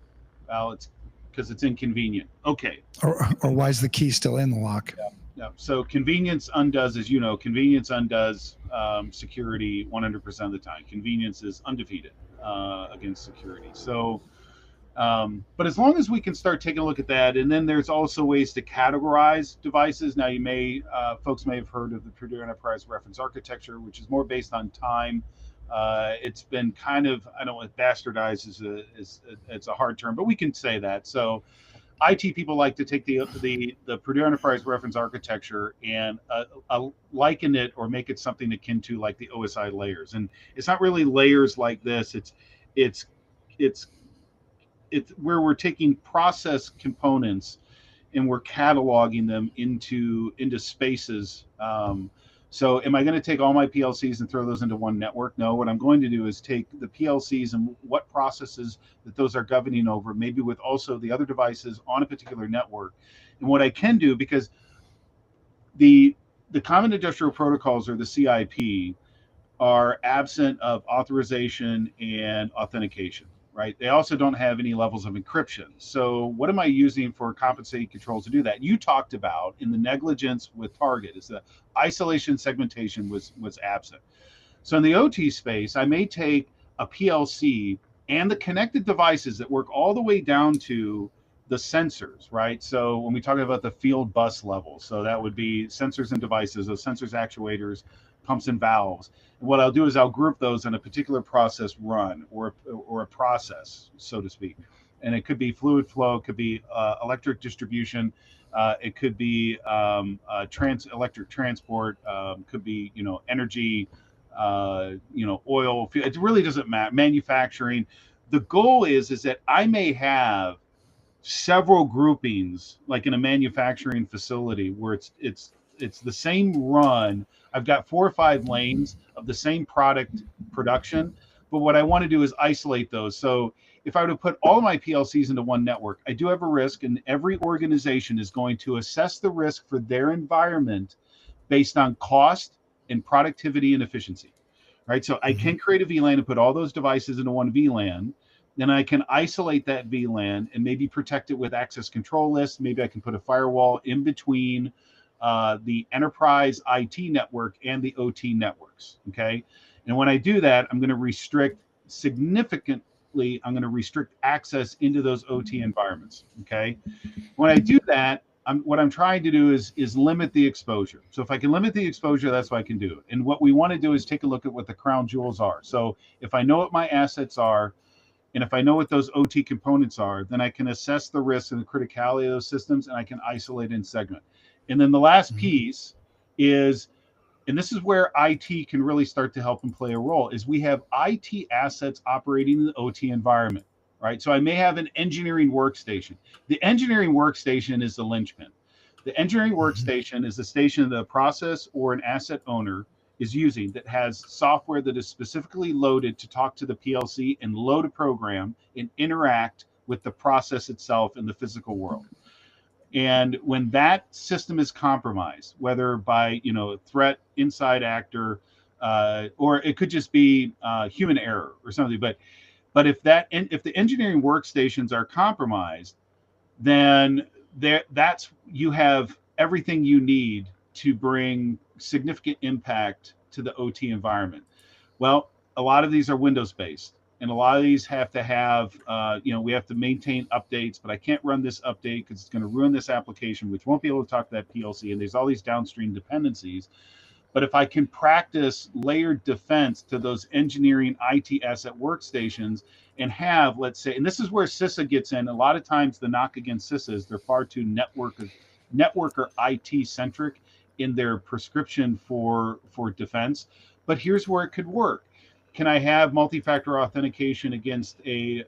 Well, it's because it's inconvenient. Okay. Or why is the key still in the lock? Yeah. So convenience undoes security 100% of the time. Convenience is undefeated against security. So, but as long as we can start taking a look at that, and then there's also ways to categorize devices. Now, folks may have heard of the Purdue Enterprise Reference Architecture, which is more based on time. It's been kind of, I don't know, bastardized it's a hard term, but we can say that. So IT people like to take the Purdue Enterprise Reference Architecture and liken it or make it something akin to like the OSI layers. And it's not really layers like this. It's where we're taking process components and we're cataloging them into spaces. So am I going to take all my PLCs and throw those into one network? No, what I'm going to do is take the PLCs and what processes that those are governing over, maybe with also the other devices on a particular network. And what I can do, because the Common Industrial Protocols, or the CIP, are absent of authorization and authentication, right? They also don't have any levels of encryption. So what am I using for compensating controls to do that? You talked about in the negligence with Target is the isolation segmentation was absent. So in the OT space, I may take a PLC and the connected devices that work all the way down to the sensors, right? So when we talk about the field bus level, so that would be sensors and devices, those sensors, actuators, pumps and valves. And what I'll do is I'll group those in a particular process run or a process, so to speak. And it could be fluid flow, it could be electric distribution, it could be electric transport, could be energy, oil. It really doesn't matter. Manufacturing. The goal is that I may have several groupings, like in a manufacturing facility, where it's the same run. I've got 4 or 5 lanes of the same product production, but what I want to do is isolate those. So if I were to put all of my PLCs into one network, I do have a risk, and every organization is going to assess the risk for their environment based on cost and productivity and efficiency, right? So I can create a VLAN and put all those devices into one VLAN. Then I can isolate that VLAN and maybe protect it with access control lists. Maybe I can put a firewall in between the enterprise IT network and the OT networks, okay? And when I do that, I'm going to restrict access into those OT environments, okay? When I do that, what I'm trying to do is limit the exposure. So if I can limit the exposure, that's what I can do. And what we want to do is take a look at what the crown jewels are. So if I know what my assets are, and if I know what those OT components are, then I can assess the risk and the criticality of those systems, and I can isolate and segment. And then the last piece is, and this is where IT can really start to help and play a role, is we have IT assets operating in the OT environment, right? So I may have an engineering workstation. The engineering workstation is the linchpin. The engineering workstation is the station the process or an asset owner is using that has software that is specifically loaded to talk to the PLC and load a program and interact with the process itself in the physical world. And when that system is compromised, whether by threat, inside actor, or it could just be human error or something, but if the engineering workstations are compromised, then you have everything you need to bring significant impact to the OT environment. Well, a lot of these are Windows based, and a lot of these have to have, we have to maintain updates, but I can't run this update because it's going to ruin this application, which won't be able to talk to that PLC. And there's all these downstream dependencies. But if I can practice layered defense to those engineering IT asset workstations and have, let's say, and this is where CISA gets in. A lot of times the knock against CISA is they're far too network or IT centric in their prescription for defense. But here's where it could work. Can I have multi-factor authentication against a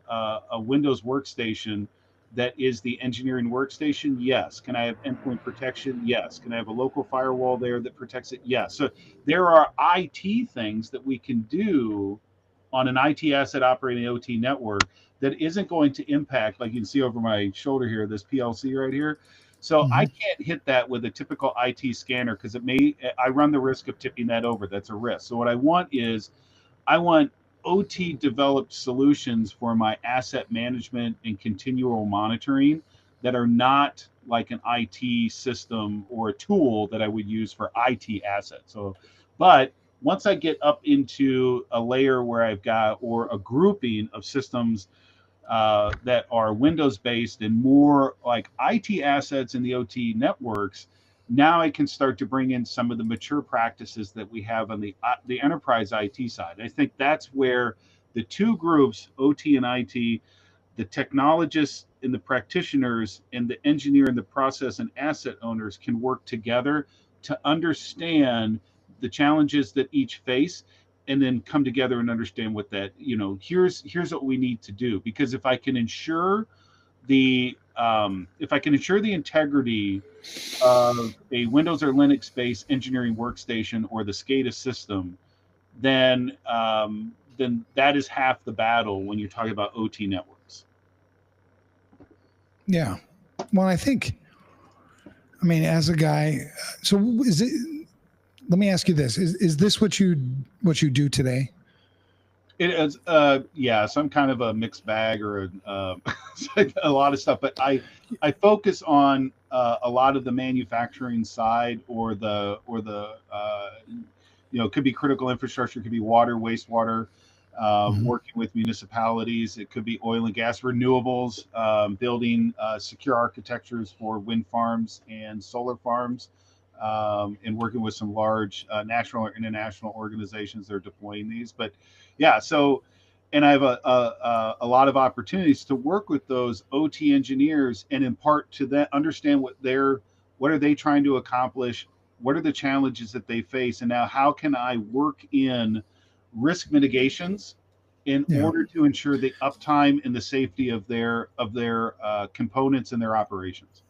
Windows workstation that is the engineering workstation? Yes. Can I have endpoint protection? Yes. Can I have a local firewall there that protects it? Yes. So there are IT things that we can do on an IT asset operating OT network that isn't going to impact, like you can see over my shoulder here, this PLC right here. So I Mhm. can't hit that with a typical IT scanner because I run the risk of tipping that over. That's a risk. So what I want OT developed solutions for my asset management and continual monitoring that are not like an IT system or a tool that I would use for IT assets. So, but once I get up into a layer where I've got, or a grouping of systems that are Windows based and more like IT assets in the OT networks, now I can start to bring in some of the mature practices that we have on the enterprise IT side. I think that's where the two groups, OT and IT, the technologists and the practitioners and the engineer and the process and asset owners can work together to understand the challenges that each face and then come together and understand what that, here's what we need to do. Because if I can ensure the integrity of a Windows or Linux based engineering workstation or the SCADA system, then that is half the battle when you're talking about OT networks. Yeah. Well, I mean, as a guy, so is it, let me ask you this. Is this what you do today? It is, yeah, some kind of a mixed bag or a lot of stuff. But I focus on a lot of the manufacturing side or the, it could be critical infrastructure, it could be water, wastewater, Mhm. working with municipalities. It could be oil and gas, renewables, building secure architectures for wind farms and solar farms, and working with some large national or international organizations that are deploying these. But yeah, so and I have a lot of opportunities to work with those OT engineers and impart to them, understand what are they trying to accomplish, what are the challenges that they face, and now how can I work in risk mitigations in Yeah. order to ensure the uptime and the safety of their components and their operations.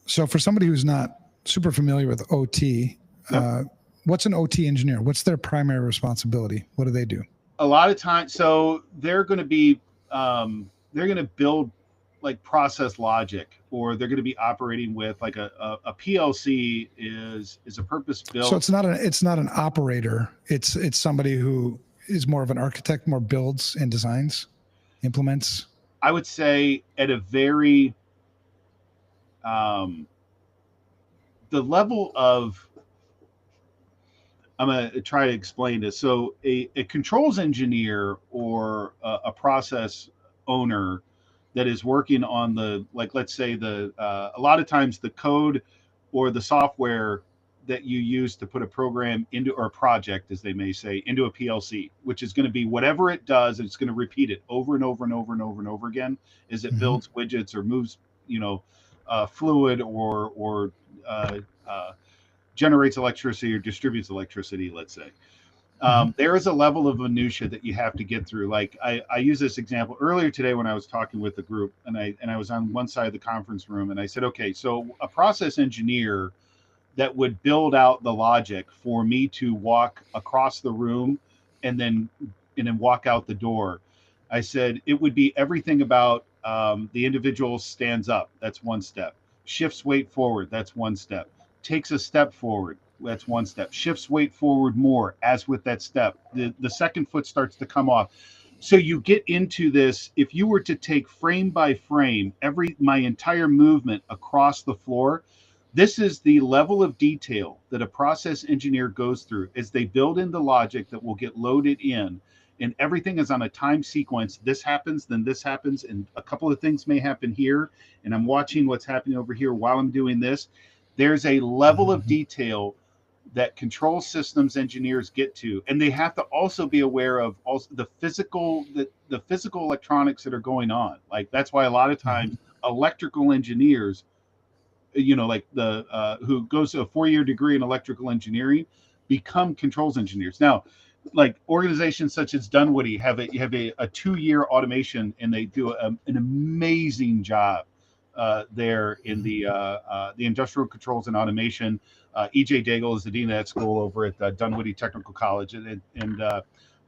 So for somebody who's not super familiar with OT, Yep. what's an OT engineer? What's their primary responsibility? What do they do? A lot of times, so they're going to build like process logic, or they're going to be operating with like a PLC is a purpose So built. it's not an operator. It's somebody who is more of an architect, more builds and designs, implements. I would say at a very um, the level of, I'm going to try to explain this. So a controls engineer or a process owner that is working on the, like, let's say a lot of times the code or the software that you use to put a program into, or a project, as they may say, into a PLC, which is going to be whatever it does, it's going to repeat it over and over and over and over and over again as it Mhm. builds widgets or moves, fluid or uh, uh, generates electricity or distributes electricity, let's say. Mhm. There is a level of minutia that you have to get through. Like I use this example earlier today when I was talking with the group, and I was on one side of the conference room, and I said, okay, so a process engineer that would build out the logic for me to walk across the room and then walk out the door. I said it would be everything about the individual stands up. That's one step. Shifts weight forward. That's one step. Takes a step forward. That's one step. Shifts weight forward more. As with that step, the second foot starts to come off. So you get into this. If you were to take frame by frame my entire movement across the floor, this is the level of detail that a process engineer goes through as they build in the logic that will get loaded in. And everything is on a time sequence. This happens, then this happens, and a couple of things may happen here. And I'm watching what's happening over here while I'm doing this. There's a level of Mhm. detail that control systems engineers get to, and they have to also be aware of also the physical electronics that are going on. Like that's why a lot of times Mhm. electrical engineers, like the who goes to a 4-year degree in electrical engineering, become controls engineers. Now, like organizations such as Dunwoody have a 2-year automation, and they do an amazing job there in the industrial controls and automation. EJ Daigle is the dean of that school over at Dunwoody Technical College, and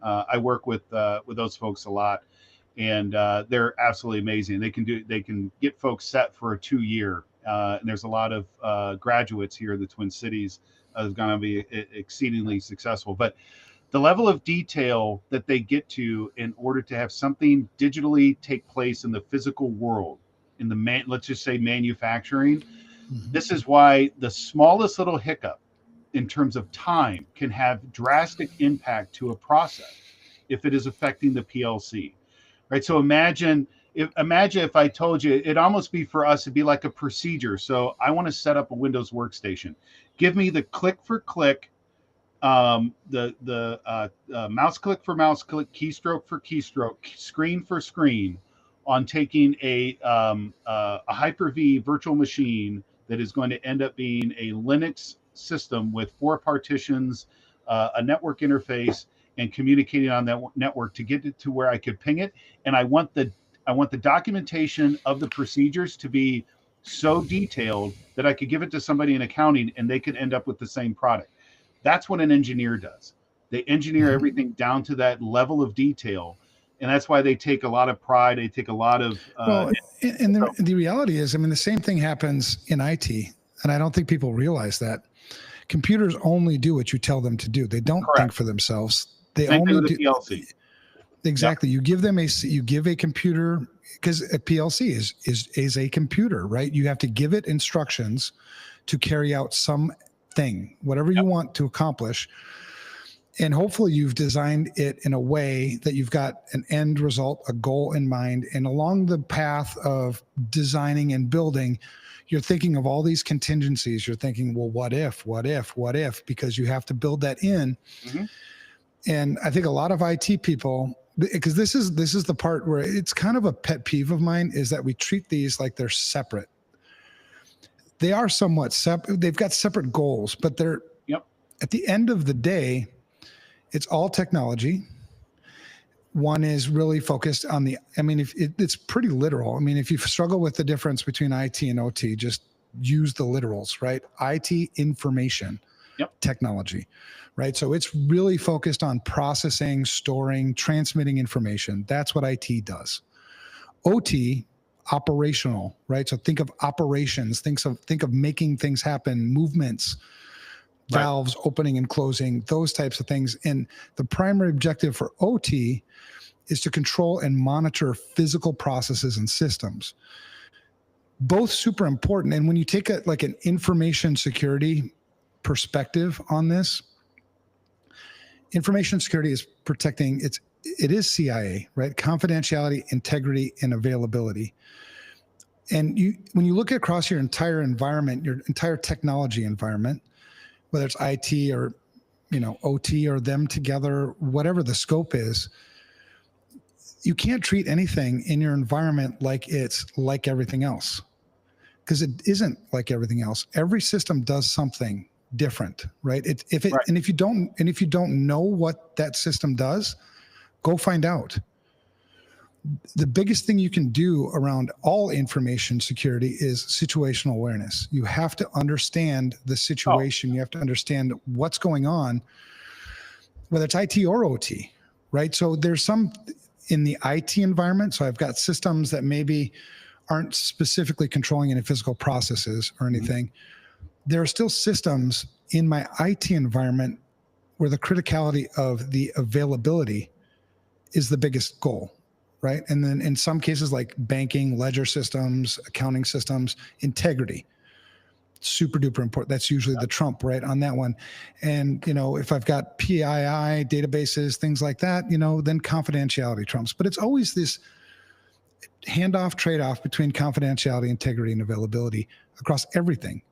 I work with those folks a lot, and they're absolutely amazing. They can get folks set for a 2-year, and there's a lot of graduates here in the Twin Cities is going to be exceedingly successful. But the level of detail that they get to in order to have something digitally take place in the physical world, in the let's just say manufacturing, this is why the smallest little hiccup in terms of time can have drastic impact to a process if it is affecting the PLC, right? So imagine if I told you, it'd almost be for us, it'd be like a procedure. So I want to set up a Windows workstation. Give me the click for click, the mouse click for mouse click, keystroke for keystroke, screen for screen on taking a Hyper-V virtual machine that is going to end up being a Linux system with 4 partitions, a network interface, and communicating on that network to get it to where I could ping it. And I want the documentation of the procedures to be so detailed that I could give it to somebody in accounting and they could end up with the same product. That's what an engineer does. They engineer everything down to that level of detail. And that's why they take a lot of pride. They take a lot of... and the reality is, I mean, the same thing happens in IT. And I don't think people realize that. Computers only do what you tell them to do. They don't think for themselves. They Same only do PLC. Exactly. Yep. You give a computer, because a PLC is a computer, right? You have to give it instructions to carry out something, whatever you want to accomplish. And hopefully you've designed it in a way that you've got an end result, a goal in mind. And along the path of designing and building, you're thinking of all these contingencies. You're thinking, well, what if, because you have to build that in. Mm-hmm. And I think a lot of IT people, because this is the part where it's kind of a pet peeve of mine, is that we treat these like they're separate. They are somewhat separate. They've got separate goals, but they're at the end of the day, it's all technology. One is really focused on it's pretty literal. I mean, if you struggle with the difference between IT and OT, just use the literals, right? IT, information technology, right? So it's really focused on processing, storing, transmitting information. That's what IT does. OT, operational, right? So think of operations, think of making things happen, movements, valves, opening and closing, those types of things. And the primary objective for OT is to control and monitor physical processes and systems. Both super important. And when you take an information security perspective on this, information security is protecting it is CIA, right? Confidentiality, integrity, and availability. And when you look across your entire environment, your entire technology environment, whether it's IT or, OT or them together, whatever the scope is, you can't treat anything in your environment like it's like everything else, because it isn't like everything else. Every system does something different, right? And if you don't know what that system does, go find out. The biggest thing you can do around all information security is situational awareness. You have to understand the situation. You have to understand what's going on, whether it's IT or OT, right? So there's some in the IT environment. So I've got systems that maybe aren't specifically controlling any physical processes or anything. Mm-hmm. There are still systems in my IT environment where the criticality of the availability is the biggest goal. Right. And then in some cases like banking, ledger systems, accounting systems, integrity, super duper important. That's usually the trump, right, on that one. And, if I've got PII databases, things like that, then confidentiality trumps. But it's always this handoff, trade-off between confidentiality, integrity, and availability across everything,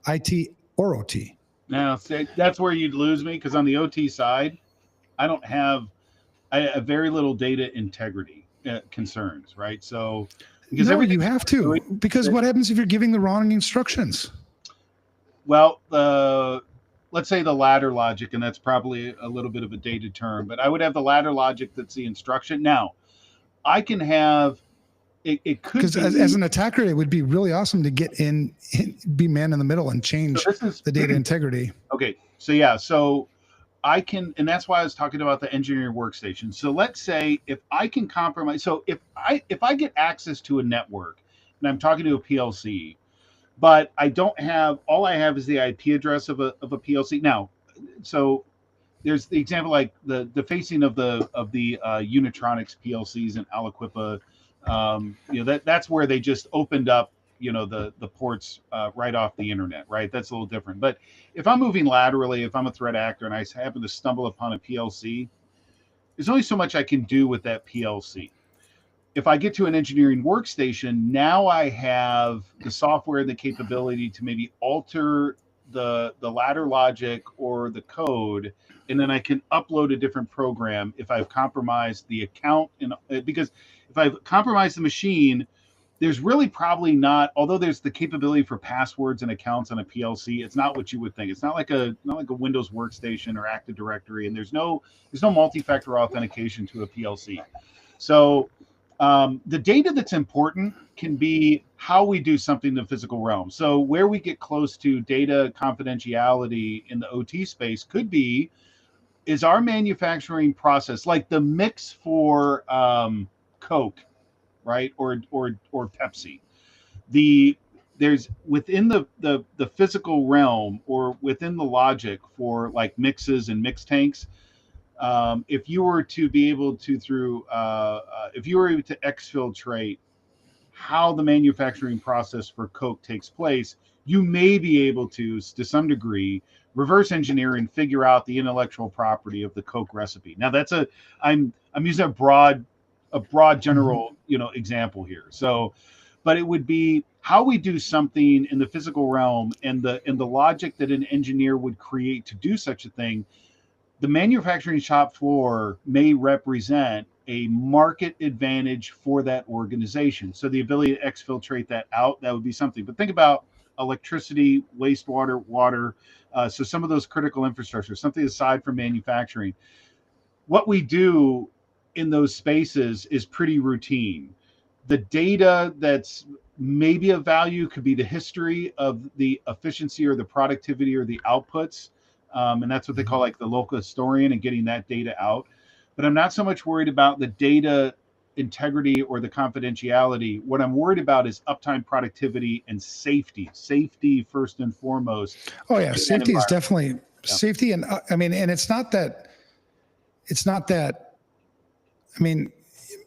IT or OT. Now, that's where you'd lose me, because on the OT side, I have very little data integrity concerns, right? So because you have to, because what happens if you're giving the wrong instructions? Well, let's say the ladder logic, and that's probably a little bit of a dated term, but I would have the ladder logic that's the instruction. Now, I can have it could Because be as an attacker, it would be really awesome to get be man in the middle and change so this is the data integrity. okay. So yeah, so I can, and that's why I was talking about the engineering workstation. So let's say if I can compromise, so if I get access to a network and I'm talking to a PLC, but I don't have, all I have is the IP address of a PLC. Now, so there's the example like the facing of the Unitronics PLCs and Aliquippa. That's where they just opened up the ports right off the internet, right? That's a little different. But if I'm moving laterally, if I'm a threat actor and I happen to stumble upon a PLC, there's only so much I can do with that PLC. If I get to an engineering workstation, now I have the software and the capability to maybe alter the ladder logic or the code, and then I can upload a different program if I've compromised the account. Because if I've compromised the machine, there's really probably not, although there's the capability for passwords and accounts on a PLC, it's not what you would think. It's not like a Windows workstation or Active Directory, and there's no multi-factor authentication to a PLC. So the data that's important can be how we do something in the physical realm. So where we get close to data confidentiality in the OT space could be, is our manufacturing process, like the mix for Coke, right? Or Pepsi. There's within the physical realm or within the logic for like mixes and mix tanks, if you were to be able to if you were able to exfiltrate how the manufacturing process for Coke takes place, you may be able to some degree, reverse engineer and figure out the intellectual property of the Coke recipe. Now I'm using a broad general, example here. So, but it would be how we do something in the physical realm and the logic that an engineer would create to do such a thing. The manufacturing shop floor may represent a market advantage for that organization. So the ability to exfiltrate that out, that would be something. But think about electricity, wastewater, water. So some of those critical infrastructure, something aside from manufacturing. What we do in those spaces is pretty routine. The data that's maybe of value could be the history of the efficiency or the productivity or the outputs. And that's what they call like the local historian and getting that data out. But I'm not so much worried about the data integrity or the confidentiality. What I'm worried about is uptime, productivity, and safety. Safety first and foremost. Oh yeah, safety is definitely safety, and I mean, and it's not that. I mean,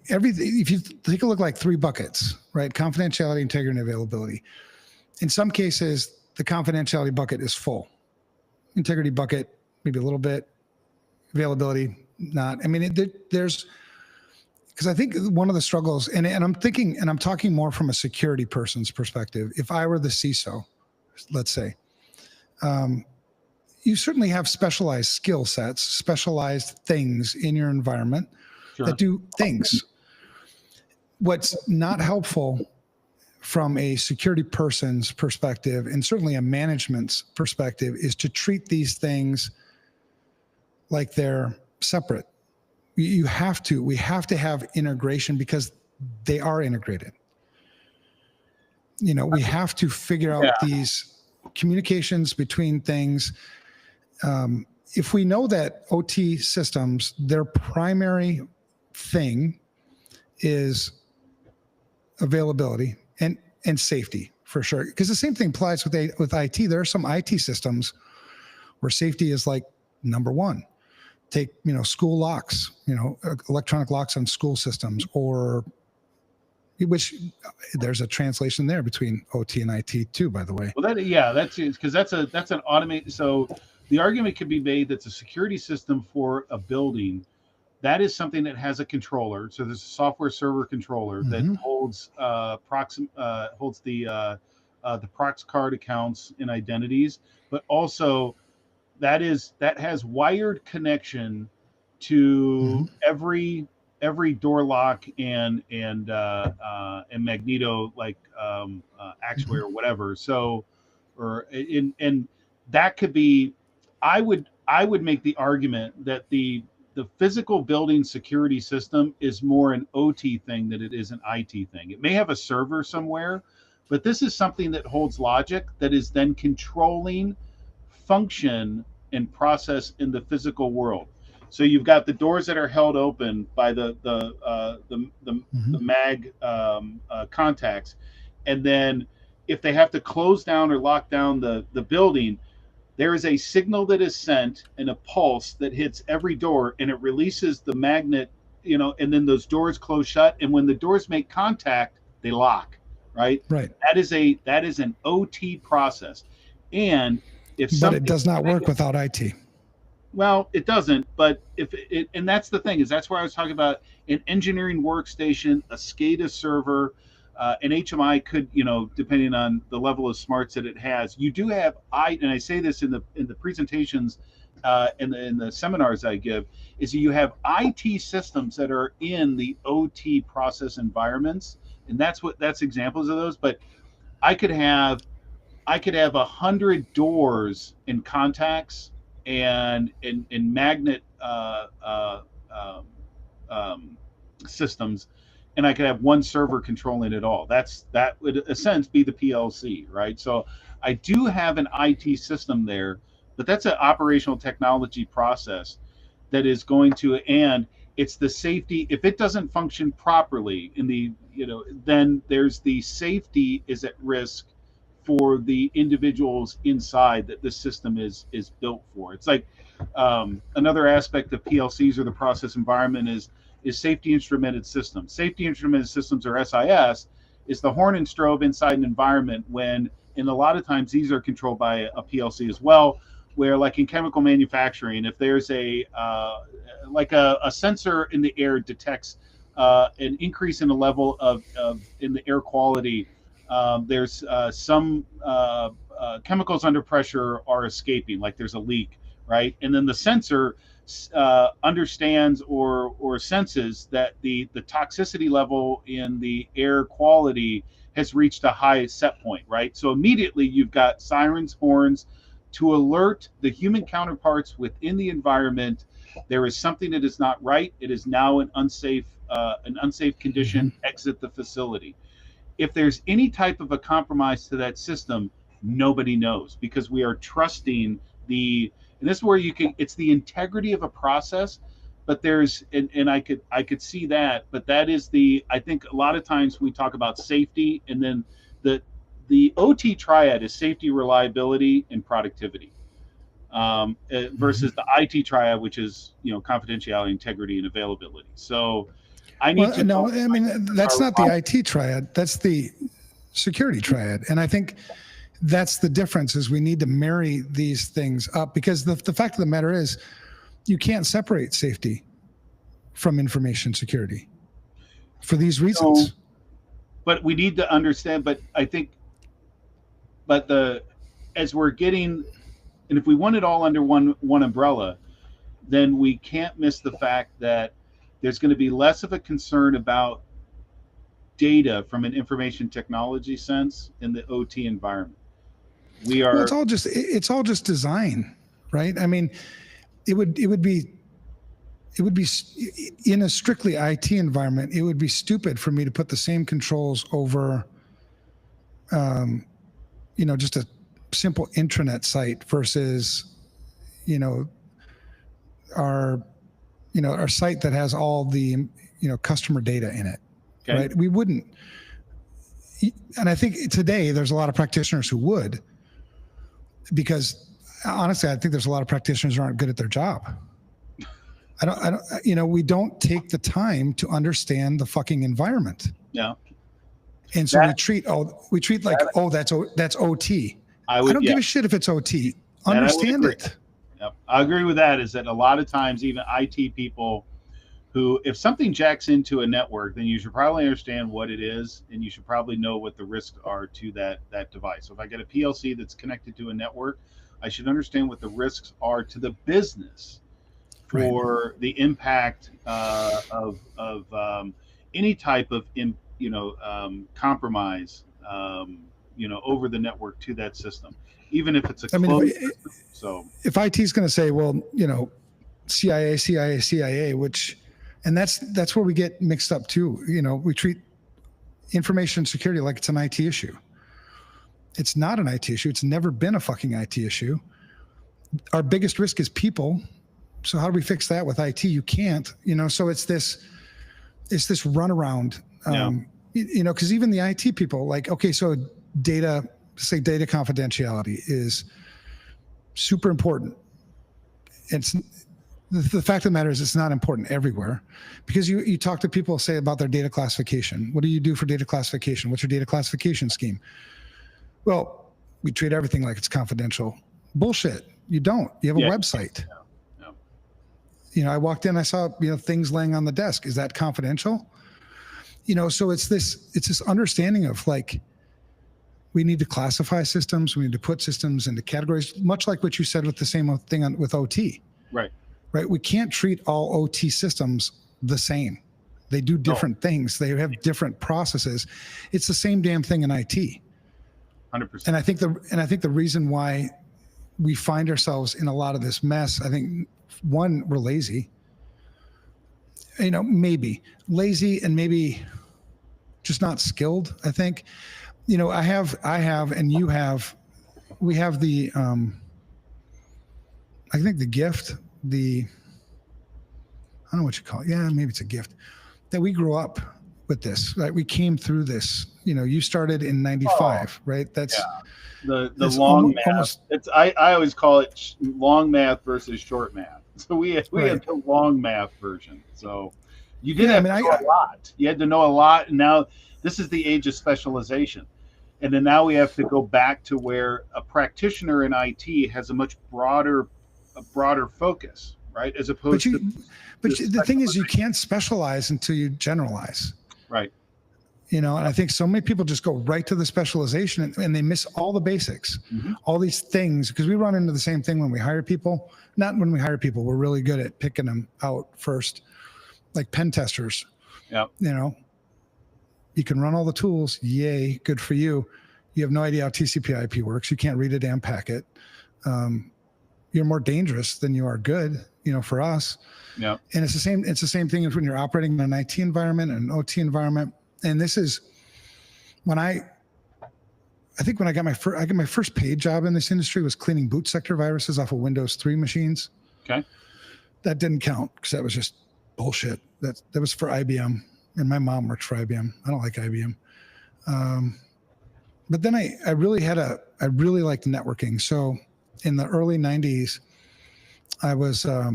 everything. If you take a look, like 3 buckets, right? Confidentiality, integrity, and availability. In some cases, the confidentiality bucket is full. Integrity bucket, maybe a little bit. Availability, not. I mean, there's, because I think one of the struggles, and I'm thinking, and I'm talking more from a security person's perspective. If I were the CISO, let's say, you certainly have specialized skill sets, specialized things in your environment that do things. What's not helpful from a security person's perspective, and certainly a management's perspective, is to treat these things like they're separate. We have to have integration because they are integrated. We have to figure out these communications between things. If we know that OT systems, their primary thing is availability and safety, for sure. Because the same thing applies with IT. There are some IT systems where safety is like number one. Take, school locks, electronic locks on school systems, or which there's a translation there between OT and IT too, by the way. Well, that's because that's an automated. So the argument could be made that the security system for a building, that is something that has a controller. So there's a software server controller that holds the prox card accounts and identities, but also that has wired connection to every door lock and magneto like actuator or whatever. So and that could be, I would make the argument that the physical building security system is more an OT thing than it is an IT thing. It may have a server somewhere, but this is something that holds logic that is then controlling function and process in the physical world. So you've got the doors that are held open by the mag contacts, and then if they have to close down or lock down the building, there is a signal that is sent and a pulse that hits every door, and it releases the magnet, and then those doors close shut. And when the doors make contact, they lock. Right. Right. That is an OT process, and but it does not work without IT. Well, it doesn't. But and that's the thing, is that's where I was talking about an engineering workstation, a SCADA server. An HMI could, depending on the level of smarts that it has, you do have and I say this in the presentations, in the seminars I give, is that you have IT systems that are in the OT process environments, and that's examples of those. But I could have 100 doors and contacts and magnet systems, and I could have one server controlling it all. That would, in a sense, be the PLC, right? So I do have an IT system there, but that's an operational technology process that is going to, and it's the safety. If it doesn't function properly then there's the safety is at risk for the individuals inside that this system is built for. It's like another aspect of PLCs or the process environment is safety instrumented systems. Safety instrumented systems, or SIS, is the horn and strobe inside an environment and a lot of times these are controlled by a PLC as well, where like in chemical manufacturing, if there's a sensor in the air detects an increase in the level of in the air quality, there's some chemicals under pressure are escaping, like there's a leak, right? And then the sensor understands or senses that the toxicity level in the air quality has reached a high set point, right? So immediately you've got sirens, horns to alert the human counterparts within the environment. There is something that is not right. It is now an unsafe condition. Exit the facility. If there's any type of a compromise to that system, nobody knows, because we are trusting and this is where it's the integrity of a process, but there's, and I could see that, but that is I think a lot of times we talk about safety, and then the OT triad is safety, reliability, and productivity, versus the IT triad, which is, confidentiality, integrity, and availability. So I need to know. I mean, that's not the IT triad. That's the security triad. And I think that's the difference, is we need to marry these things up, because the fact of the matter is you can't separate safety from information security for these reasons. So, but we need to understand, but I think, as we're getting, and if we want it all under one umbrella, then we can't miss the fact that there's going to be less of a concern about data from an information technology sense in the OT environment. Well, it's all just design, right? I mean, it would be in a strictly IT environment, it would be stupid for me to put the same controls over, just a simple intranet site versus, our site that has all the, customer data in it, okay. Right? We wouldn't. And I think today there's a lot of practitioners who would, because honestly, I think there's a lot of practitioners who aren't good at their job. We don't take the time to understand the fucking environment. Yeah. And so we treat like, that's OT. I don't give a shit if it's OT. Understand it. Yep. I agree with that, is that a lot of times even IT people who, if something jacks into a network, then you should probably understand what it is, and you should probably know what the risks are to that device. So if I get a PLC that's connected to a network, I should understand what the risks are to the business for the impact of any type of compromise over the network to that system, even if it's a I mean, closed system. So if IT is going to say, well, CIA, and that's where we get mixed up too. We treat information security like it's an IT issue. It's not an IT issue. It's never been a fucking IT issue. Our biggest risk is people. So how do we fix that with IT? You can't, so it's this runaround, because even the IT people, like, okay, so data confidentiality is super important. It's the fact of the matter is it's not important everywhere, because you talk to people, say, about their data classification. What do you do for data classification? What's your data classification scheme? Well, we treat everything like it's confidential. Bullshit. You don't. You have a website. I walked in, I saw, things laying on the desk. Is that confidential? So it's this understanding of, like, we need to classify systems. We need to put systems into categories, much like what you said with the same thing with OT. Right. We can't treat all OT systems the same. They do different things. They have different processes. It's the same damn thing in IT. 100%. And I think the reason why we find ourselves in a lot of this mess, I think, one, we're lazy. Maybe lazy, and maybe just not skilled. I think, I have, and you have, we have the, I think the gift, I don't know what you call it. Yeah, maybe it's a gift that we grew up with this, right? We came through this. You started in '95, right? That's the long math. I always call it long math versus short math. So we had the long math version. So you did have to know a lot. You had to know a lot, and now this is the age of specialization. And then now we have to go back to where a practitioner in IT has a much broader focus, right? As opposed to. But the thing is, you can't specialize until you generalize. Right. And I think so many people just go right to the specialization, and they miss all the basics, all these things, because we run into the same thing when we hire people. Not when we hire people, we're really good at picking them out first, like pen testers. Yeah. You can run all the tools. Yay, good for you. You have no idea how TCP/IP works. You can't read a damn packet. You're more dangerous than you are good, for us. Yeah. And it's the same thing as when you're operating in an IT environment and an OT environment. And this is when I got my first paid job in this industry was cleaning boot sector viruses off of Windows 3 machines. Okay. That didn't count because that was just bullshit. That was for IBM, and my mom worked for IBM. I don't like IBM. But then I really liked networking. So in the early 90s, I was a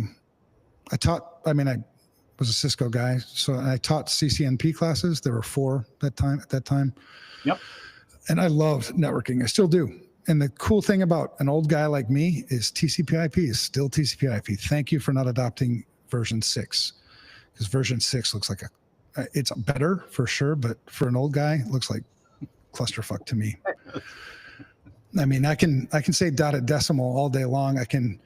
Cisco guy, so I taught CCNP classes. There were 4 at that time. Yep. And I loved networking. I still do. And the cool thing about an old guy like me is TCP/IP is still TCP/IP. Thank you for not adopting version 6, because version 6 looks like it's better for sure, but for an old guy, it looks like clusterfuck to me. I mean, I can say dotted decimal all day long. I can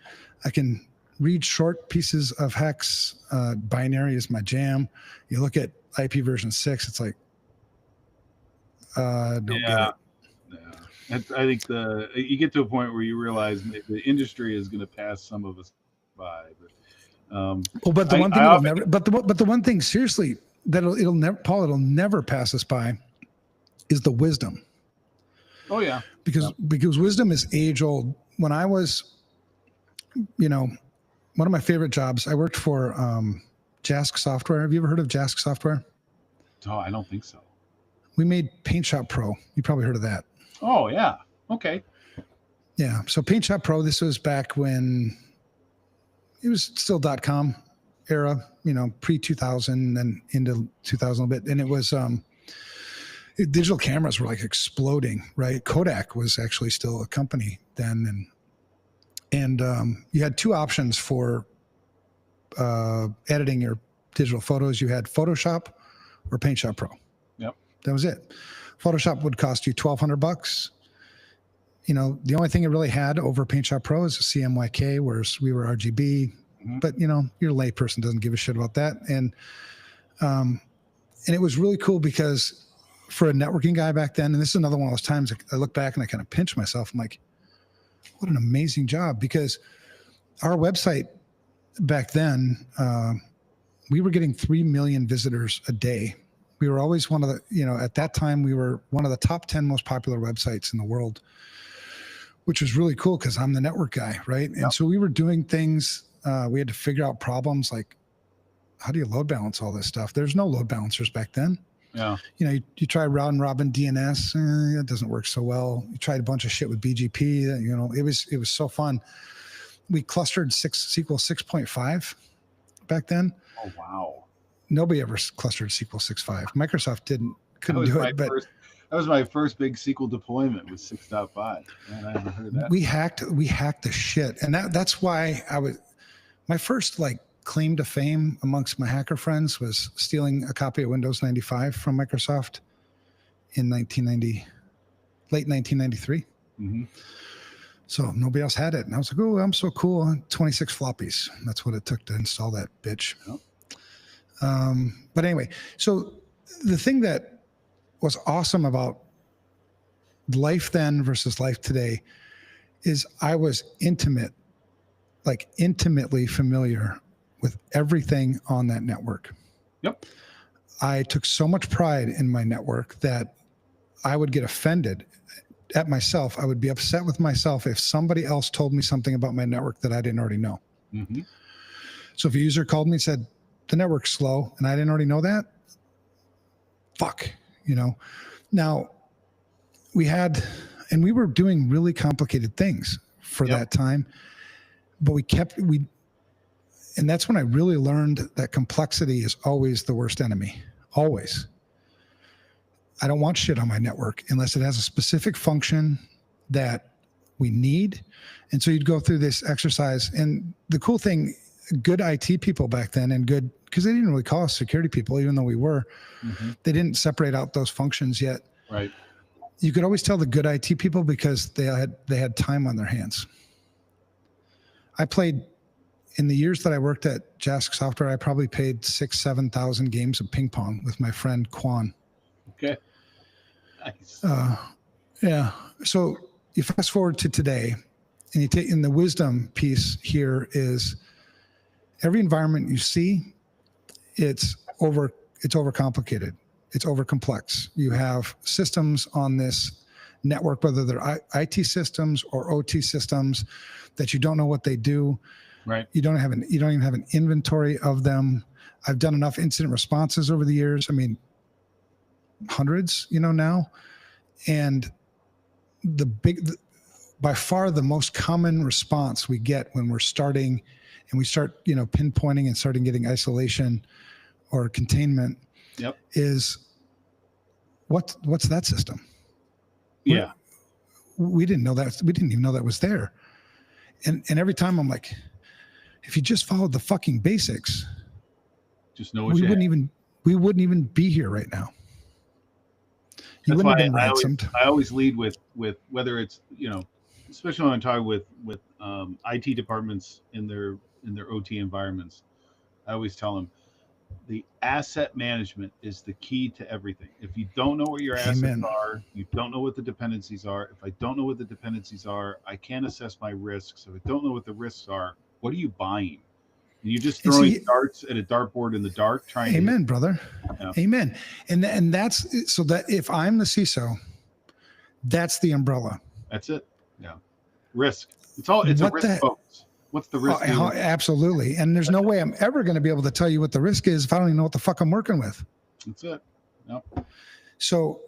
read short pieces of hex. Binary is my jam. You look at IP version 6, it's like, don't get it. Yeah. I think you get to a point where you realize the industry is going to pass some of us by. But the one thing seriously that it'll never pass us by is the wisdom. Oh yeah. Because wisdom is age old. When I was, one of my favorite jobs, I worked for Jask Software. Have you ever heard of Jask Software? Oh, I don't think so. We made PaintShop Pro. You probably heard of that. Oh yeah. Okay. Yeah. So PaintShop Pro, this was back when it was still .com era, pre-2000 and into 2000 a bit. And it was, digital cameras were like exploding, right? Kodak was actually still a company then. And you had 2 options for editing your digital photos. You had Photoshop or PaintShop Pro. Yep. That was it. Photoshop would cost you $1,200. The only thing it really had over PaintShop Pro is a CMYK, whereas we were RGB. Mm-hmm. But your layperson doesn't give a shit about that. And it was really cool because for a networking guy back then, and this is another one of those times I look back and I kind of pinch myself. I'm like, what an amazing job, because our website back then, we were getting 3 million visitors a day. We were always one of the, at that time, we were one of the top 10 most popular websites in the world, which was really cool because I'm the network guy, right? Yep. And so we were doing things, we had to figure out problems like, how do you load balance all this stuff? There's no load balancers back then. Yeah. You try round robin DNS, it doesn't work so well. You tried a bunch of shit with BGP, it was so fun. We clustered SQL 6.5 back then. Oh, wow. Nobody ever clustered SQL 6.5. Microsoft couldn't do it, but that was my first big SQL deployment with 6.5. Man, I never heard of that. we hacked the shit. And that's why my first claim to fame amongst my hacker friends was stealing a copy of Windows 95 from Microsoft in late 1993. Mm-hmm. So nobody else had it. And I was like, oh, I'm so cool. 26 floppies. That's what it took to install that bitch. Yep. But anyway, so the thing that was awesome about life then versus life today is I was intimately familiar with everything on that network. Yep. I took so much pride in my network that I would get offended at myself. I would be upset with myself if somebody else told me something about my network that I didn't already know. Mm-hmm. So if a user called me and said, the network's slow, and I didn't already know that, fuck, Now, we were doing really complicated things for that time, but and that's when I really learned that complexity is always the worst enemy. Always. I don't want shit on my network unless it has a specific function that we need. And so you'd go through this exercise. And the cool thing, good IT people back then, because they didn't really call us security people, even though we were, they didn't separate out those functions yet. Right. You could always tell the good IT people because they had time on their hands. I played, in the years that I worked at Jask Software, I probably played 7,000 games of ping pong with my friend Quan. Okay. Nice. Yeah. So you fast forward to today, and and the wisdom piece here is every environment you see, it's overcomplicated. It's overcomplex. You have systems on this network, whether they're IT systems or OT systems, that you don't know what they do. Right. You don't even have an inventory of them. I've done enough incident responses over the years. I mean, hundreds, now. And by far the most common response we get when we're starting and we start, pinpointing and starting getting isolation or containment is what's that system? Yeah. We didn't know that. We didn't even know that was there. And every time I'm like, if you just followed the fucking basics, just know what we wouldn't even be here right now. You wouldn't have been ransomed. I always lead with whether it's, especially when I'm talking with IT departments in their OT environments, I always tell them the asset management is the key to everything. If you don't know what your assets are, you don't know what the dependencies are. If I don't know what the dependencies are, I can't assess my risks. If I don't know what the risks are, what are you buying? You're just throwing darts at a dartboard in the dark trying Amen, brother. Yeah. Amen. And that's so that if I'm the CISO, that's the umbrella. That's it. Yeah. Risk. It's a risk focus. What's the risk? Absolutely. And there's no way I'm ever going to be able to tell you what the risk is if I don't even know what the fuck I'm working with. That's it. Yep. So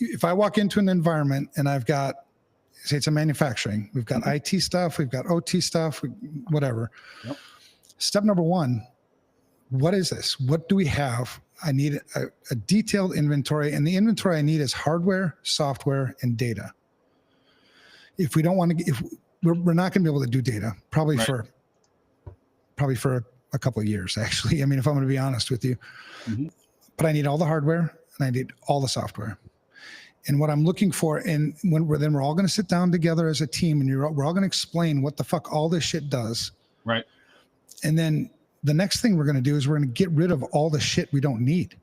if I walk into an environment and I've got, say it's a manufacturing, we've got IT stuff, we've got OT stuff, whatever. Yep. Step number one, what is this? What do we have? I need a detailed inventory, and the inventory I need is hardware, software, and data. If we don't want to, if we're not going to be able to do data, probably for a couple of years, actually. I mean, if I'm going to be honest with you, but I need all the hardware and I need all the software. And what I'm looking for, and then we're all going to sit down together as a team, and we're all going to explain what the fuck all this shit does. Right. And then the next thing we're going to do is we're going to get rid of all the shit we don't need.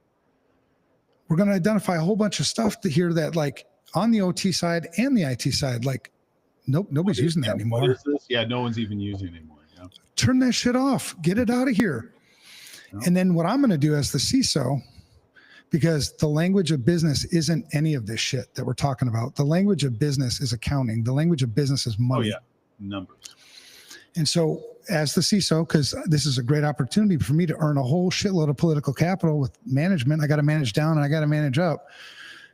we're going to identify a whole bunch of stuff to hear that like on the OT side and the IT side, like nobody's using that anymore. What is this? Yeah, no one's even using it anymore. Yeah. Turn that shit off. Get it out of here. No. And then what I'm going to do as the CISO, because the language of business isn't any of this shit that we're talking about. The language of business is accounting. The language of business is money. Oh, yeah. Numbers. And so as the CISO, because this is a great opportunity for me to earn a whole shitload of political capital with management, I got to manage down and I got to manage up.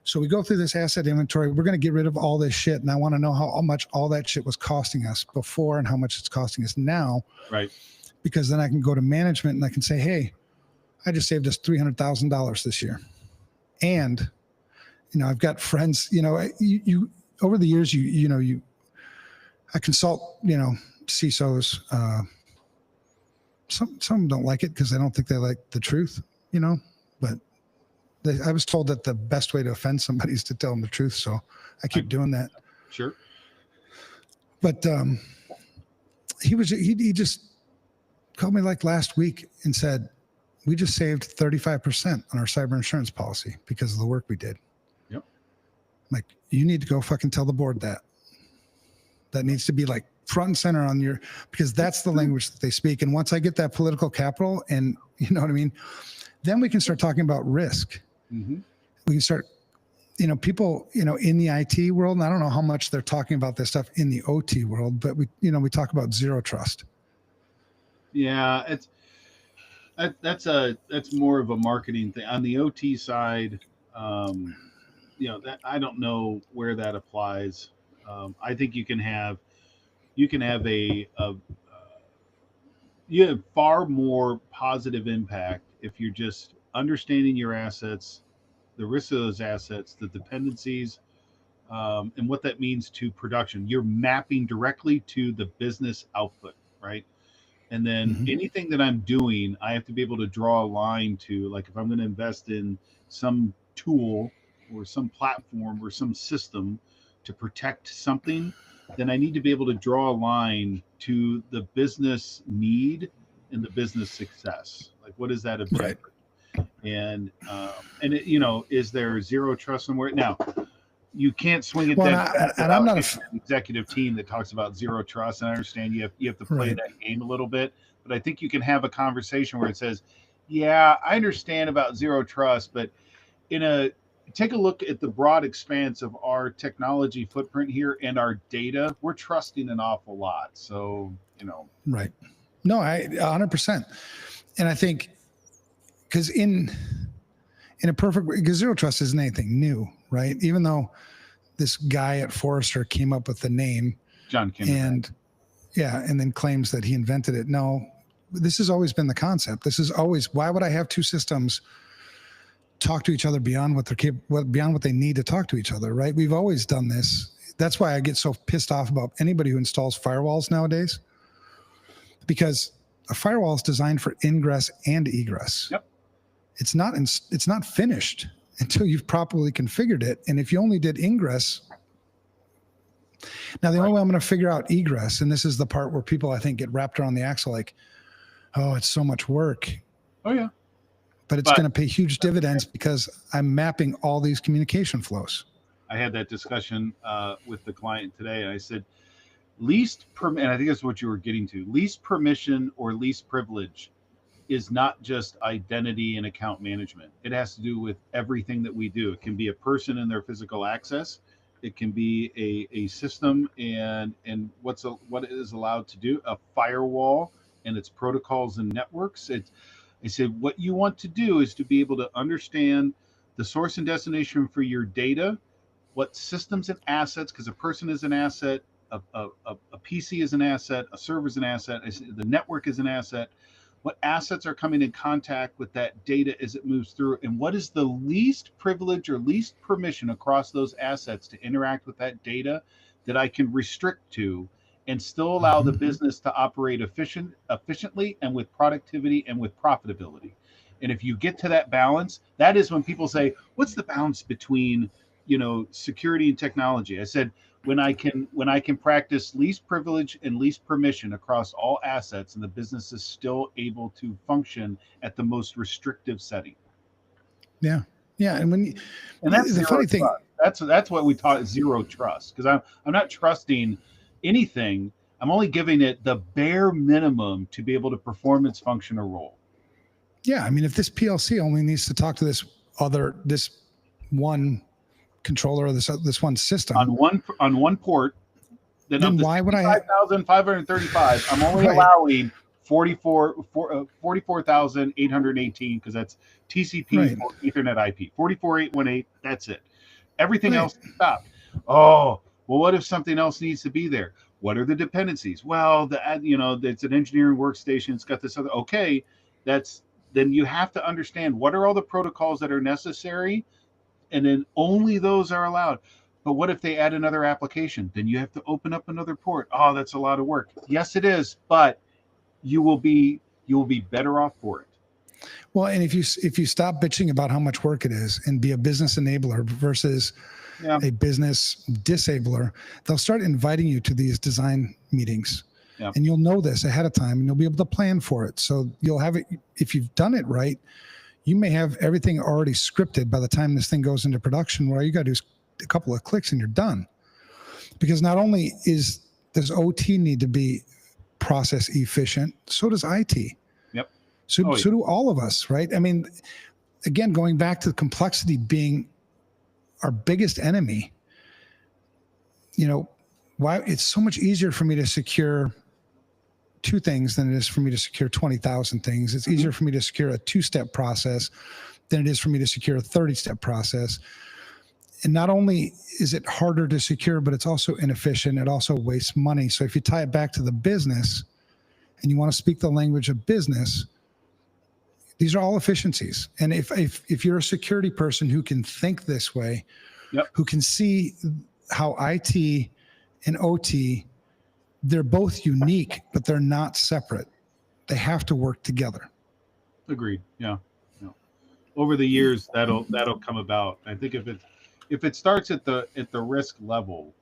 So we go through this asset inventory. We're going to get rid of all this shit. And I want to know how much all that shit was costing us before and how much it's costing us now. Right. Because then I can go to management and I can say, hey, I just saved us $300,000 this year. And, you know, I've got friends, you know, you over the years, I consult, you know, CISOs. Some don't like it because they don't think they like the truth, you know, but I was told that the best way to offend somebody is to tell them the truth. So I keep doing that. Sure. But he just called me like last week and said, we just saved 35% on our cyber insurance policy because of the work we did. Yep. Like, you need to go fucking tell the board that. That needs to be like front and center on your, because that's the language that they speak. And once I get that political capital and you know what I mean, then we can start talking about risk. Mm-hmm. We can start, you know, people, you know, in the IT world, and I don't know how much they're talking about this stuff in the OT world, but we talk about zero trust. Yeah, that's more of a marketing thing. On the OT side, you know, that I don't know where that applies. I think you can have you have far more positive impact if you're just understanding your assets, the risks of those assets, the dependencies, and what that means to production. You're mapping directly to the business output, right? And then anything that I'm doing, I have to be able to draw a line to, like if I'm going to invest in some tool or some platform or some system to protect something, then I need to be able to draw a line to the business need and the business success. Like, what is that objective? Right. And it, you know, is there zero trust somewhere? Now, you can't swing it. Well, and I'm not an executive team that talks about zero trust. And I understand you have to play that game a little bit, but I think you can have a conversation where it says, yeah, I understand about zero trust, but take a look at the broad expanse of our technology footprint here and our data. We're trusting an awful lot. So, you know. Right. No, 100%. And I think because in a perfect way, because zero trust isn't anything new, right? Even though this guy at Forrester came up with the name, John Kinderman, and then claims that he invented it. No, this has always been the concept. This is always, why would I have two systems talk to each other beyond what they need to talk to each other, right? We've always done this. That's why I get so pissed off about anybody who installs firewalls nowadays, because a firewall is designed for ingress and egress. Yep. It's not finished until you've properly configured it. And if you only did ingress, now the only way I'm going to figure out egress, and this is the part where people I think get wrapped around the axle, like, oh, it's so much work. Oh yeah. But it's going to pay huge dividends because I'm mapping all these communication flows. I had that discussion with the client today. I said, and I think that's what you were getting to. Least permission or least privilege is not just identity and account management. It has to do with everything that we do. It can be a person and their physical access. It can be a system and what it is allowed to do. A firewall and its protocols and networks. I said, what you want to do is to be able to understand the source and destination for your data, what systems and assets, because a person is an asset, a PC is an asset, a server is an asset, the network is an asset, what assets are coming in contact with that data as it moves through, and what is the least privilege or least permission across those assets to interact with that data that I can restrict to and still allow the business to operate efficiently and with productivity and with profitability. And if you get to that balance, that is when people say, what's the balance between, you know, security and technology? I said, when I can practice least privilege and least permission across all assets and the business is still able to function at the most restrictive setting. Yeah. Yeah. And And that's the zero funny thing, trust. That's what we taught, zero trust, because I'm not trusting anything. I'm only giving it the bare minimum to be able to perform its function or role. yeah. I mean, if this PLC only needs to talk to this one controller or this one system On one port, then why would I 5,535, I'm only Right. allowing 44,818, because that's TCP Right. for Ethernet IP. 44,818, that's it. Everything Right. else stop. Oh, well, what if something else needs to be there? What are the dependencies? Well, it's an engineering workstation. It's got this other. Okay, then you have to understand what are all the protocols that are necessary, and then only those are allowed. But what if they add another application? Then you have to open up another port. Oh, that's a lot of work. Yes, it is, but you will be better off for it. Well, and if you stop bitching about how much work it is and be a business enabler versus a business disabler, they'll start inviting you to these design meetings. Yeah. And you'll know this ahead of time and you'll be able to plan for it. So you'll have it, if you've done it right, you may have everything already scripted by the time this thing goes into production, where all you got to do is a couple of clicks and you're done. Because not only does OT need to be process efficient, so does IT. Yep. So do all of us, right? I mean, again, going back to the complexity being our biggest enemy, why it's so much easier for me to secure 2 things than it is for me to secure 20,000 things. It's easier for me to secure a 2-step process than it is for me to secure a 30-step process. And not only is it harder to secure, but it's also inefficient. It also wastes money. So if you tie it back to the business and you want to speak the language of business, these are all efficiencies. And if you're a security person who can think this way, who can see how IT and OT, they're both unique, but they're not separate. They have to work together. Agreed. Yeah. Over the years, that'll come about. I think if it starts at the risk level,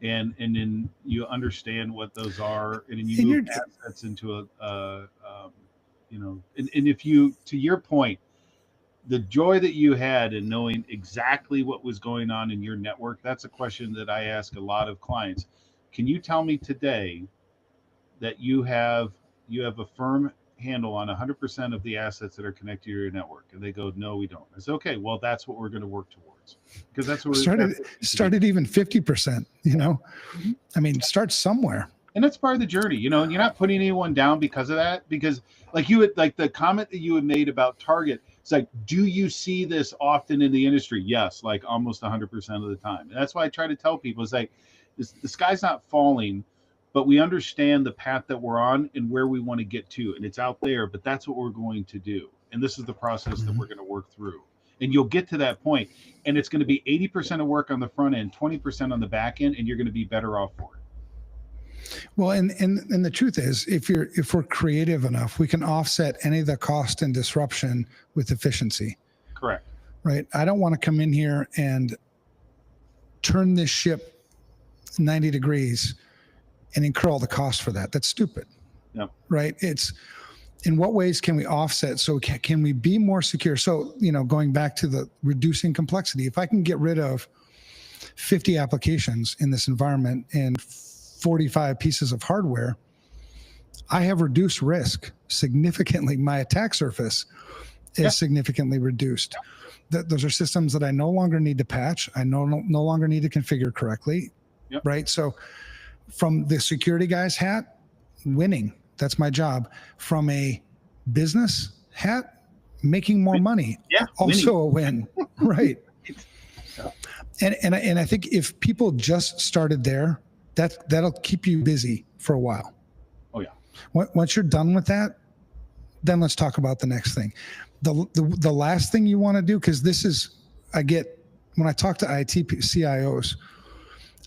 and then you understand what those are, and then you move assets into and if you, to your point, the joy that you had in knowing exactly what was going on in your network, that's a question that I ask a lot of clients. Can you tell me today that you have a firm handle on 100% of the assets that are connected to your network? And they go, no, we don't. I say, okay, well, that's what we're going to work towards, because that's what started even 50%, I mean, start somewhere. And that's part of the journey, and you're not putting anyone down because of that, because like the comment that you had made about Target, it's like, do you see this often in the industry? Yes, like almost 100% of the time. And that's why I try to tell people, it's like, the sky's not falling, but we understand the path that we're on and where we want to get to. And it's out there, but that's what we're going to do. And this is the process that we're going to work through. And you'll get to that point, and it's going to be 80% of work on the front end, 20% on the back end, and you're going to be better off for it. Well, and the truth is, if we're creative enough, we can offset any of the cost and disruption with efficiency. Correct. Right. I don't want to come in here and turn this ship 90 degrees and incur all the cost for that. That's stupid. Yep. Right. It's, in what ways can we offset? So can we be more secure? So, going back to the reducing complexity, if I can get rid of 50 applications in this environment and 45 pieces of hardware, I have reduced risk significantly. My attack surface is significantly reduced. Those are systems that I no longer need to patch. I no longer need to configure correctly. Yep. Right. So from the security guy's hat, winning, that's my job. From a business hat, making more money, also a win. Right. And I think if people just started there, that'll keep you busy for a while. Oh yeah. Once you're done with that, then let's talk about the next thing. The last thing you want to do, because this is, when I talk to IT CIOs,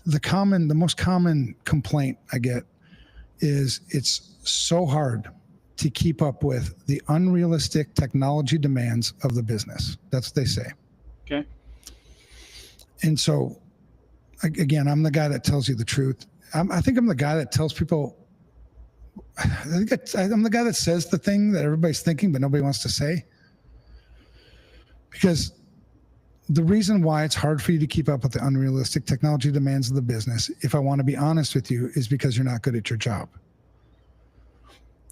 the most common complaint I get is it's so hard to keep up with the unrealistic technology demands of the business. That's what they say. Okay. And so, again, I'm the guy that tells you the truth. I think I'm the guy that tells people, I'm the guy that says the thing that everybody's thinking, but nobody wants to say. Because the reason why it's hard for you to keep up with the unrealistic technology demands of the business, if I want to be honest with you, is because you're not good at your job.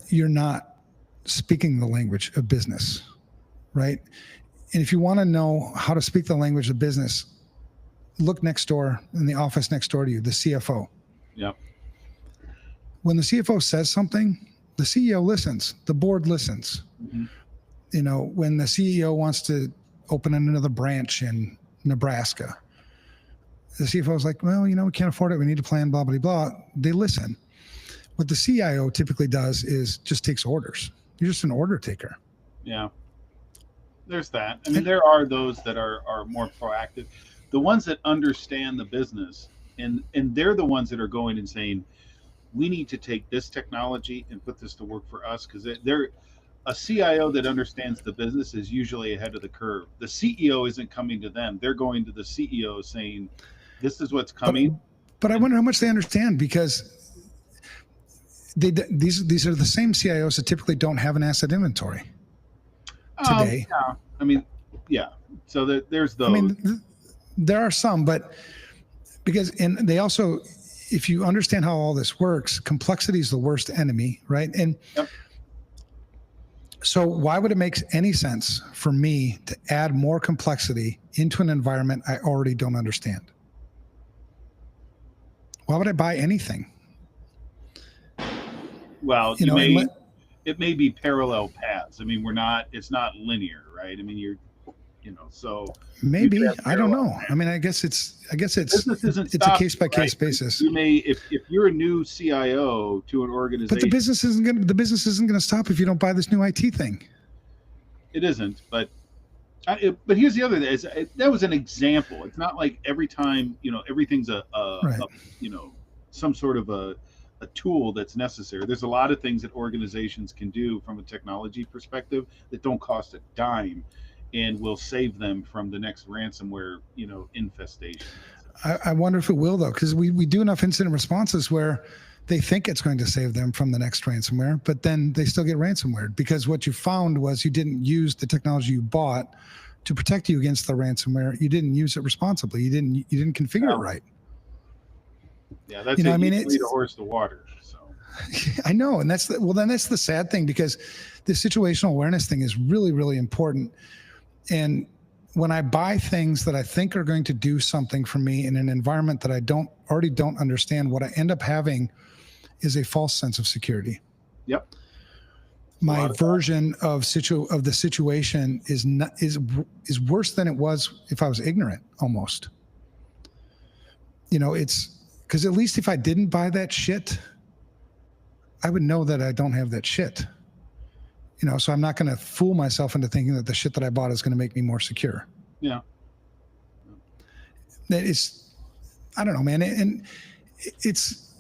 You're not speaking the language of business, right? And if you want to know how to speak the language of business, look next door in the office next door to you, the CFO. Yep. When the CFO says something, the CEO listens, the board listens. Mm-hmm. You know, when the CEO wants to open another branch in Nebraska, the CFO is like, well, you know, we can't afford it. We need to plan, blah, blah, blah. They listen. What the CIO typically does is just takes orders. You're just an order taker. Yeah. There's that. I mean, there are those that are more proactive. The ones that understand the business, and they're the ones that are going and saying, we need to take this technology and put this to work for us, because they're a CIO that understands the business is usually ahead of the curve. The CEO isn't coming to them. They're going to the CEO saying, this is what's coming. But I wonder how much they understand, because these are the same CIOs that typically don't have an asset inventory today. Yeah. I mean, yeah. So there's those. I mean, there are some, but and they also, if you understand how all this works, complexity is the worst enemy, right? And yep. So why would it make any sense for me to add more complexity into an environment I already don't understand? Why would I buy anything? Well, it may be parallel paths. I mean, it's not linear, right? I mean, so maybe, I don't know. I mean, I guess it's a case by case basis. You may, if you're a new CIO to an organization, but the business isn't going to stop if you don't buy this new IT thing. It isn't, but here's the other thing. That was an example. It's not like every time, everything's right. some sort of a tool that's necessary. There's a lot of things that organizations can do from a technology perspective that don't cost a dime and will save them from the next ransomware, infestation. I wonder if it will, though, because we do enough incident responses where they think it's going to save them from the next ransomware, but then they still get ransomware because what you found was you didn't use the technology you bought to protect you against the ransomware. You didn't use it responsibly. You didn't configure it right. Yeah, that's lead a horse to water. So I know, and that's the sad thing, because the situational awareness thing is really, really important. And when I buy things that I think are going to do something for me in an environment that I already don't understand, what I end up having is a false sense of security. Yep. My version of the situation is worse than it was if I was ignorant, almost. It's because at least if I didn't buy that shit, I would know that I don't have that shit. So I'm not going to fool myself into thinking that the shit that I bought is going to make me more secure. Yeah. I don't know, man. And it's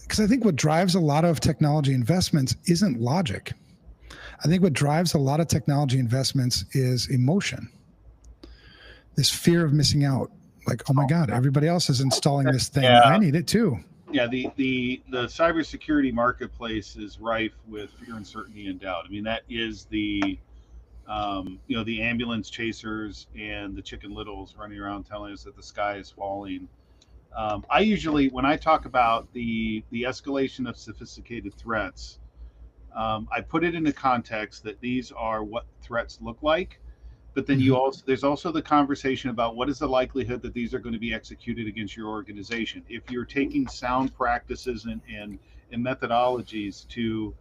because I think what drives a lot of technology investments isn't logic. I think what drives a lot of technology investments is emotion. This fear of missing out. Like, oh my God, everybody else is installing this thing. Yeah. I need it too. Yeah, the cybersecurity marketplace is rife with fear, uncertainty, and doubt. I mean, that is the ambulance chasers and the Chicken Littles running around telling us that the sky is falling. I usually, when I talk about the escalation of sophisticated threats, I put it into context that these are what threats look like. But then there's also the conversation about what is the likelihood that these are going to be executed against your organization. If you're taking sound practices and methodologies to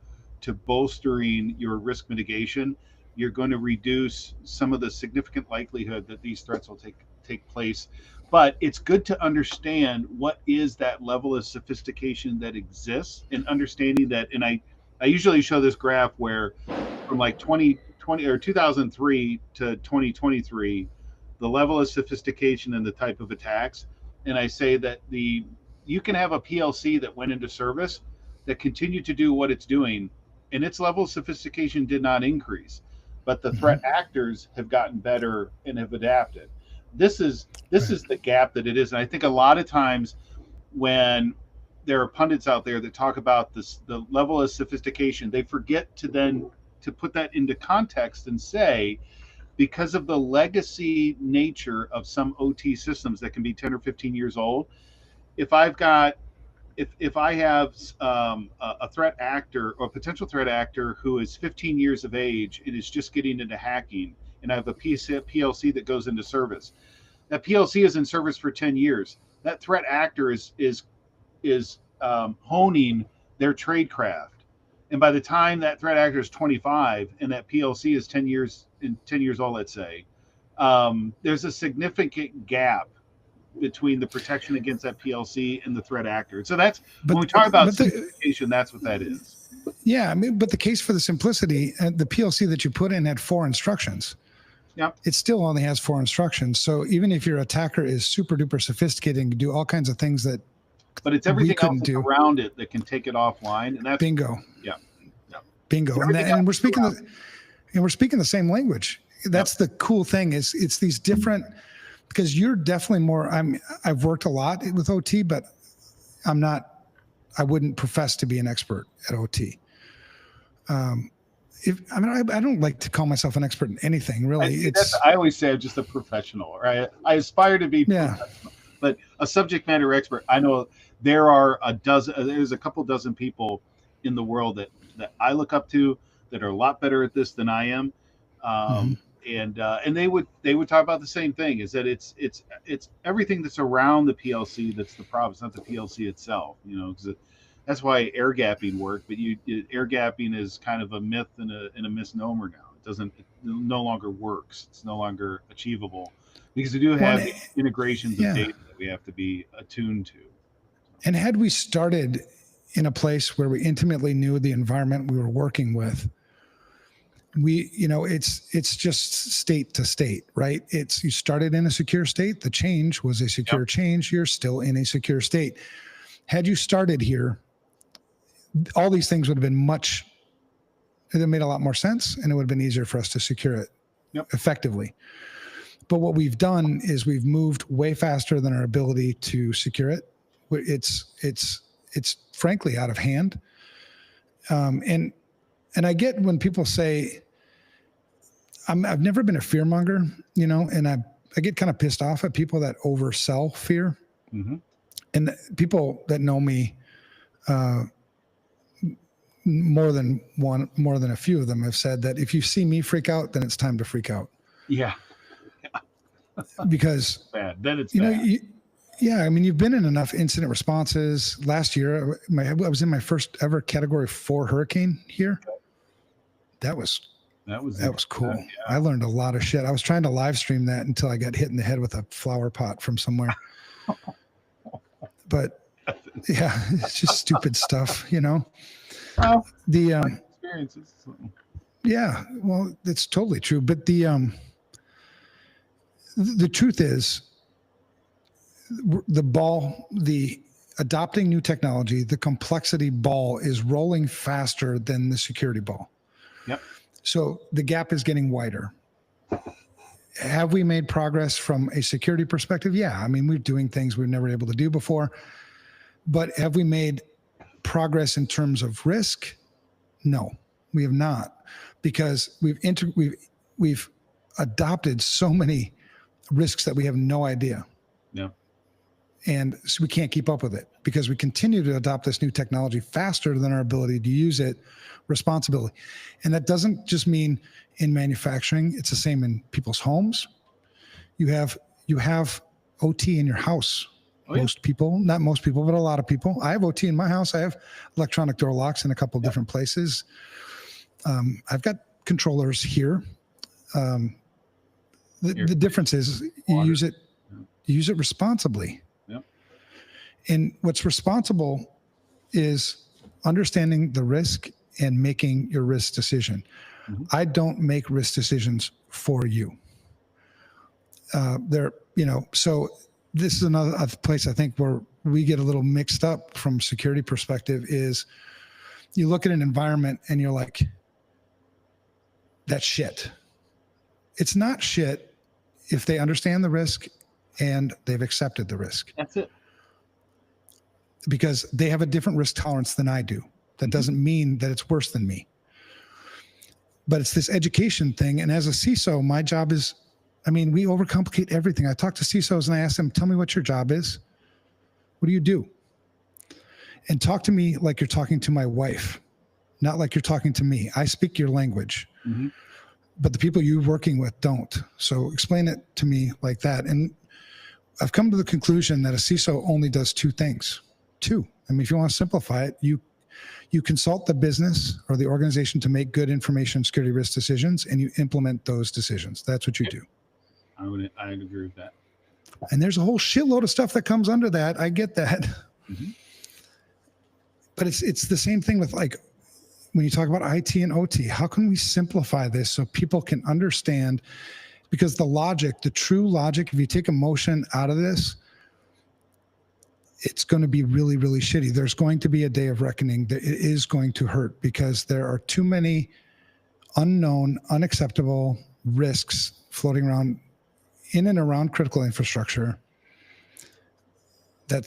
bolstering your risk mitigation, you're going to reduce some of the significant likelihood that these threats will take place. But it's good to understand what is that level of sophistication that exists, and understanding that. And I usually show this graph where from like 2003 to 2023, the level of sophistication and the type of attacks. And I say that you can have a PLC that went into service that continued to do what it's doing, and its level of sophistication did not increase, but the threat actors have gotten better and have adapted. This is the gap that it is. And I think a lot of times when there are pundits out there that talk about the level of sophistication, they forget to put that into context and say, because of the legacy nature of some OT systems that can be 10 or 15 years old. If I've got if I have a threat actor or a potential threat actor who is 15 years of age and is just getting into hacking, and I have a PLC that goes into service, that PLC is in service for 10 years. That threat actor is honing their tradecraft, and by the time that threat actor is 25 and that PLC is 10 years old, let's say, there's a significant gap between the protection against that PLC and the threat actor. So that's when we talk about simplification, that's what that is. Yeah, I mean, but the case for the simplicity, the PLC that you put in had 4 instructions. Yep. It still only has 4 instructions. So even if your attacker is super duper sophisticated and can do all kinds of things that, but it's everything else around it that can take it offline, and that's bingo. Yeah. Bingo. And we're speaking the same language. That's the cool thing is it's these different, because you're definitely more, I've worked a lot with OT, but I wouldn't profess to be an expert at OT. I don't like to call myself an expert in anything, really. I always say I'm just a professional, right? I aspire to be professional, but a subject matter expert. I know there's a couple dozen people in the world that I look up to that are a lot better at this than I am. And they would talk about the same thing, is that it's everything that's around the PLC that's the problem. It's not the PLC itself, because that's why air gapping worked. But air gapping is kind of a myth and a misnomer now. It no longer works. It's no longer achievable because we do have integrations of data that we have to be attuned to. And had we started in a place where we intimately knew the environment we were working with, it's just state to state, right? You started in a secure state. The change was a secure change. You're still in a secure state. Had you started here, all these things would have been it made a lot more sense, and it would have been easier for us to secure it effectively. But what we've done is we've moved way faster than our ability to secure it. It's frankly out of hand. And I get when people say, I've never been a fear monger, and I get kind of pissed off at people that oversell fear. Mm-hmm. And people that know me, more than a few of them have said that if you see me freak out, then it's time to freak out. Yeah. Because bad. Then it's bad. I mean, you've been in enough incident responses. Last year, I was in my first ever Category 4 hurricane here. That was cool. Yeah. I learned a lot of shit. I was trying to live stream that until I got hit in the head with a flower pot from somewhere. But yeah, it's just stupid stuff, Well, the experiences. Yeah, well, it's totally true. But the truth is, the adopting new technology, the complexity ball is rolling faster than the security ball. Yep. So the gap is getting wider. Have we made progress from a security perspective? Yeah. I mean, we're doing things we've never been able to do before. But have we made progress in terms of risk? No, we have not, because we've adopted so many risks that we have no idea. Yeah. And so we can't keep up with it because we continue to adopt this new technology faster than our ability to use it responsibly. And that doesn't just mean in manufacturing. It's the same in people's homes. You have OT in your house. Most people, not most people, but a lot of people. I have OT in my house. I have electronic door locks in a couple of different places. I've got controllers here. The difference is you use it responsibly. Yep. And what's responsible is understanding the risk and making your risk decision. Mm-hmm. I don't make risk decisions for you. So this is another place I think where we get a little mixed up from security perspective is you look at an environment and you're like, that's shit. It's not shit if they understand the risk and they've accepted the risk. That's it. Because they have a different risk tolerance than I do. That doesn't mean that it's worse than me. but it's this education thing. And as a CISO, my job is, we overcomplicate everything. I talk to CISOs and I ask them, tell me what your job is. What do you do? And talk to me like you're talking to my wife, not like you're talking to me. I speak your language, but the people you're working with don't. So explain it to me like that. And I've come to the conclusion that a CISO only does two things. Two. If you want to simplify it, you consult the business or the organization to make good information security risk decisions, and you implement those decisions. That's what you do. I'd agree with that. And there's a whole shitload of stuff that comes under that. I get that. But it's the same thing with, like, when you talk about IT and OT, how can we simplify this so people can understand? Because the true logic, if you take emotion out of this, it's going to be really, really shitty. There's going to be a day of reckoning that it is going to hurt because there are too many unknown, unacceptable risks floating around in and around critical infrastructure that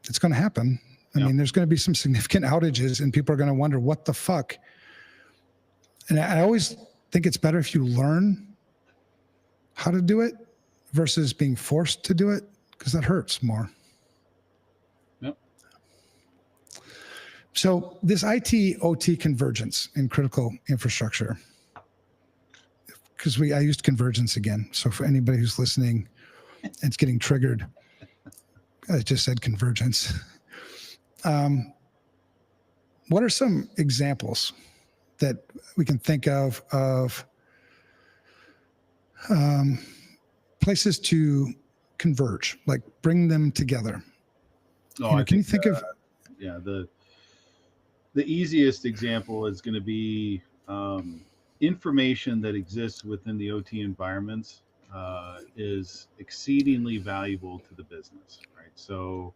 it's going to happen. There's going to be some significant outages and people are going to wonder what the fuck. And I always think it's better if you learn how to do it versus being forced to do it, because that hurts more. Yep. So this IT OT convergence in critical infrastructure, because I used convergence again. So for anybody who's listening, it's getting triggered. I just said convergence. What are some examples that we can think of places to converge, like bring them together? Can you think of? Yeah, the easiest example is going to be information that exists within the OT environments is exceedingly valuable to the business, right? So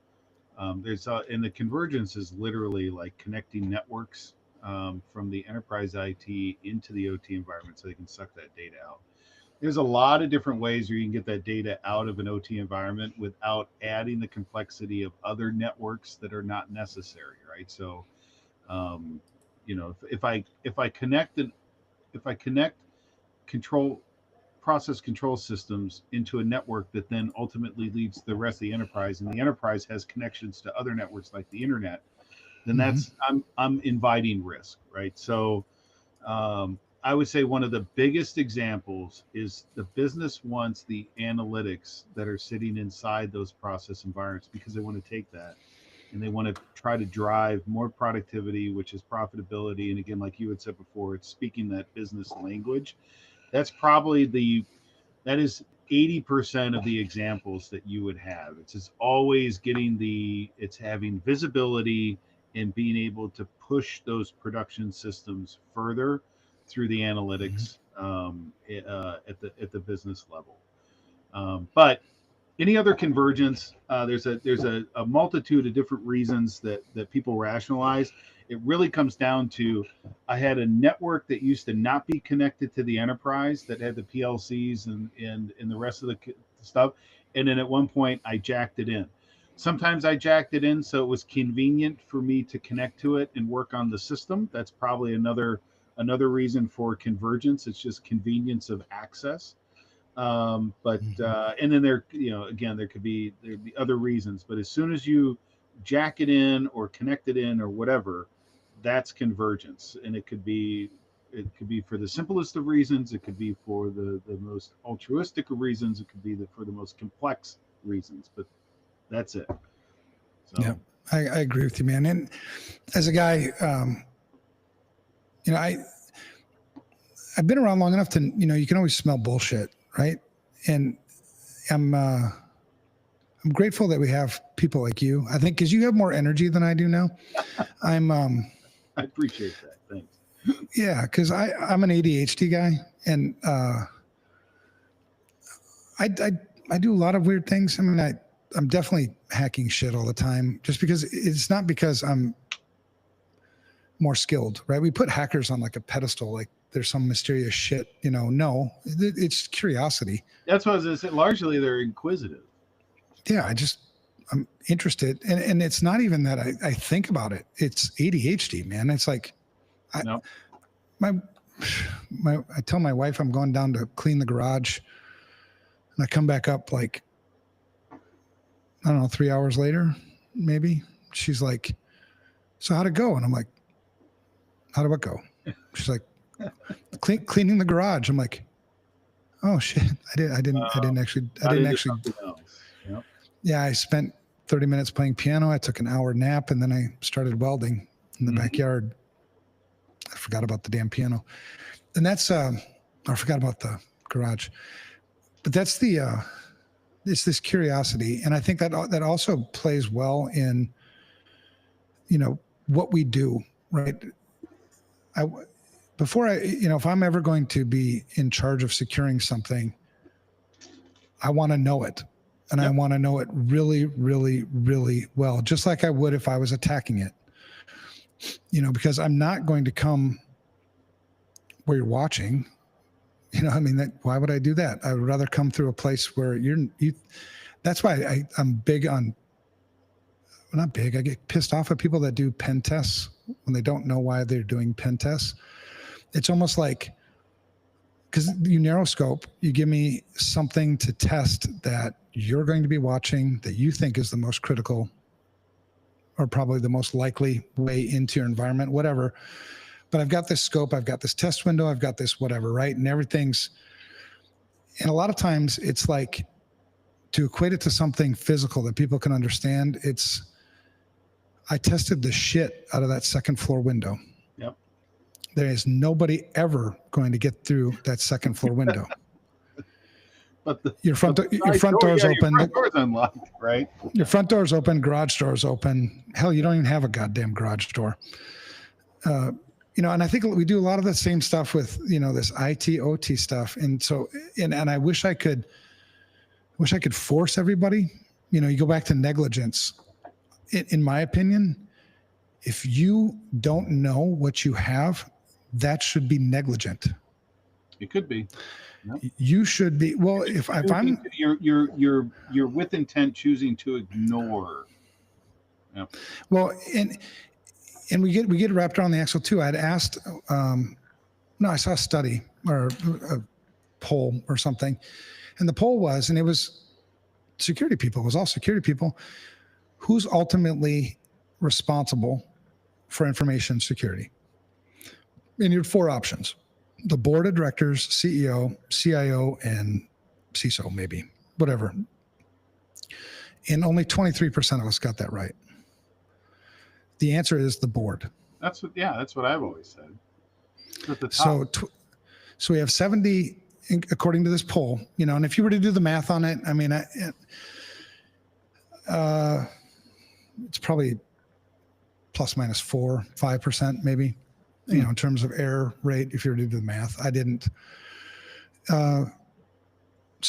and the convergence is literally like connecting networks from the enterprise IT into the OT environment so they can suck that data out. There's a lot of different ways where you can get that data out of an OT environment without adding the complexity of other networks that are not necessary, right? So, if I connect process control systems into a network that then ultimately leads to the rest of the enterprise, and the enterprise has connections to other networks like the internet, then I'm inviting risk, right? So I would say one of the biggest examples is the business wants the analytics that are sitting inside those process environments because they want to take that and they want to try to drive more productivity, which is profitability. And again, like you had said before, it's speaking that business language. That's probably that is 80% of the examples that you would have. It's just always it's having visibility and being able to push those production systems further through the analytics at the business level. But any other convergence, there's a multitude of different reasons that people rationalize. It really comes down to, I had a network that used to not be connected to the enterprise that had the PLCs and the rest of the stuff. And then at one point I jacked it in. Sometimes I jacked it in so it was convenient for me to connect to it and work on the system. That's probably another reason for convergence. It's just convenience of access. And then there could be other reasons, but as soon as you jack it in or connect it in or whatever, that's convergence. And it could be for the simplest of reasons. It could be for the most altruistic of reasons. It could be for the most complex reasons, but that's it. So. Yeah, I agree with you, man. And as a guy, I've been around long enough to, you can always smell bullshit, right? And I'm grateful that we have people like you. I think because you have more energy than I do now. I appreciate that. Thanks. Yeah, because I'm an ADHD guy, and I do a lot of weird things. I'm definitely hacking shit all the time, just because it's not because I'm more skilled, right? We put hackers on like a pedestal, like there's some mysterious shit, no, it's curiosity. That's what I was going to say. Largely they're inquisitive. Yeah. I'm interested. And it's not even that I think about it. It's ADHD, man. It's like, I tell my wife I'm going down to clean the garage, and I come back up like, I don't know, 3 hours later, maybe. She's like, so how'd it go? And I'm like, how did it go? She's like, cleaning the garage. I'm like, oh shit. I didn't actually. Something else. Yep. Yeah. I spent 30 minutes playing piano. I took an hour nap, and then I started welding in the backyard. I forgot about the damn piano. And that's, I forgot about the garage, but that's it's this curiosity. And I think that also plays well in, what we do, right? If I'm ever going to be in charge of securing something, I want to know it. And I want to know it really, really, really well, just like I would if I was attacking it, because I'm not going to come where you're watching. Why would I do that? I would rather come through a place where that's why I'm big on, not big. I get pissed off at people that do pen tests when they don't know why they're doing pen tests. It's almost like, because you narrow scope, you give me something to test that you're going to be watching that you think is the most critical or probably the most likely way into your environment, whatever. But I've got this scope, I've got this test window, I've got this whatever, right? And a lot of times it's like, to equate it to something physical that people can understand, I tested the shit out of that second floor window. Yep. There is nobody ever going to get through that second floor window. But your front door's open. Your front door's unlocked, right? Your front door's open, garage door's open. Hell, you don't even have a goddamn garage door. And I think we do a lot of the same stuff with, this IT, OT stuff. And so, and I wish I could force everybody, you go back to negligence. In my opinion, if you don't know what you have, that should be negligent. It could be. Yep. You should be. Well, if I'm, you're with intent choosing to ignore. Yep. Well, and we get wrapped around the axle too. I'd asked, I saw a study or a poll or something, and the poll was, and it was security people. It was all security people. Who's ultimately responsible for information security? And you had 4 options: the board of directors, CEO, CIO, and CISO, maybe, whatever. And only 23% of us got that right. The answer is the board. That's what I've always said. At the So, top. so we have 70, according to this poll, and if you were to do the math on it, I mean, it's probably plus minus 5%, maybe, in terms of error rate, if you were to do the math. I didn't. So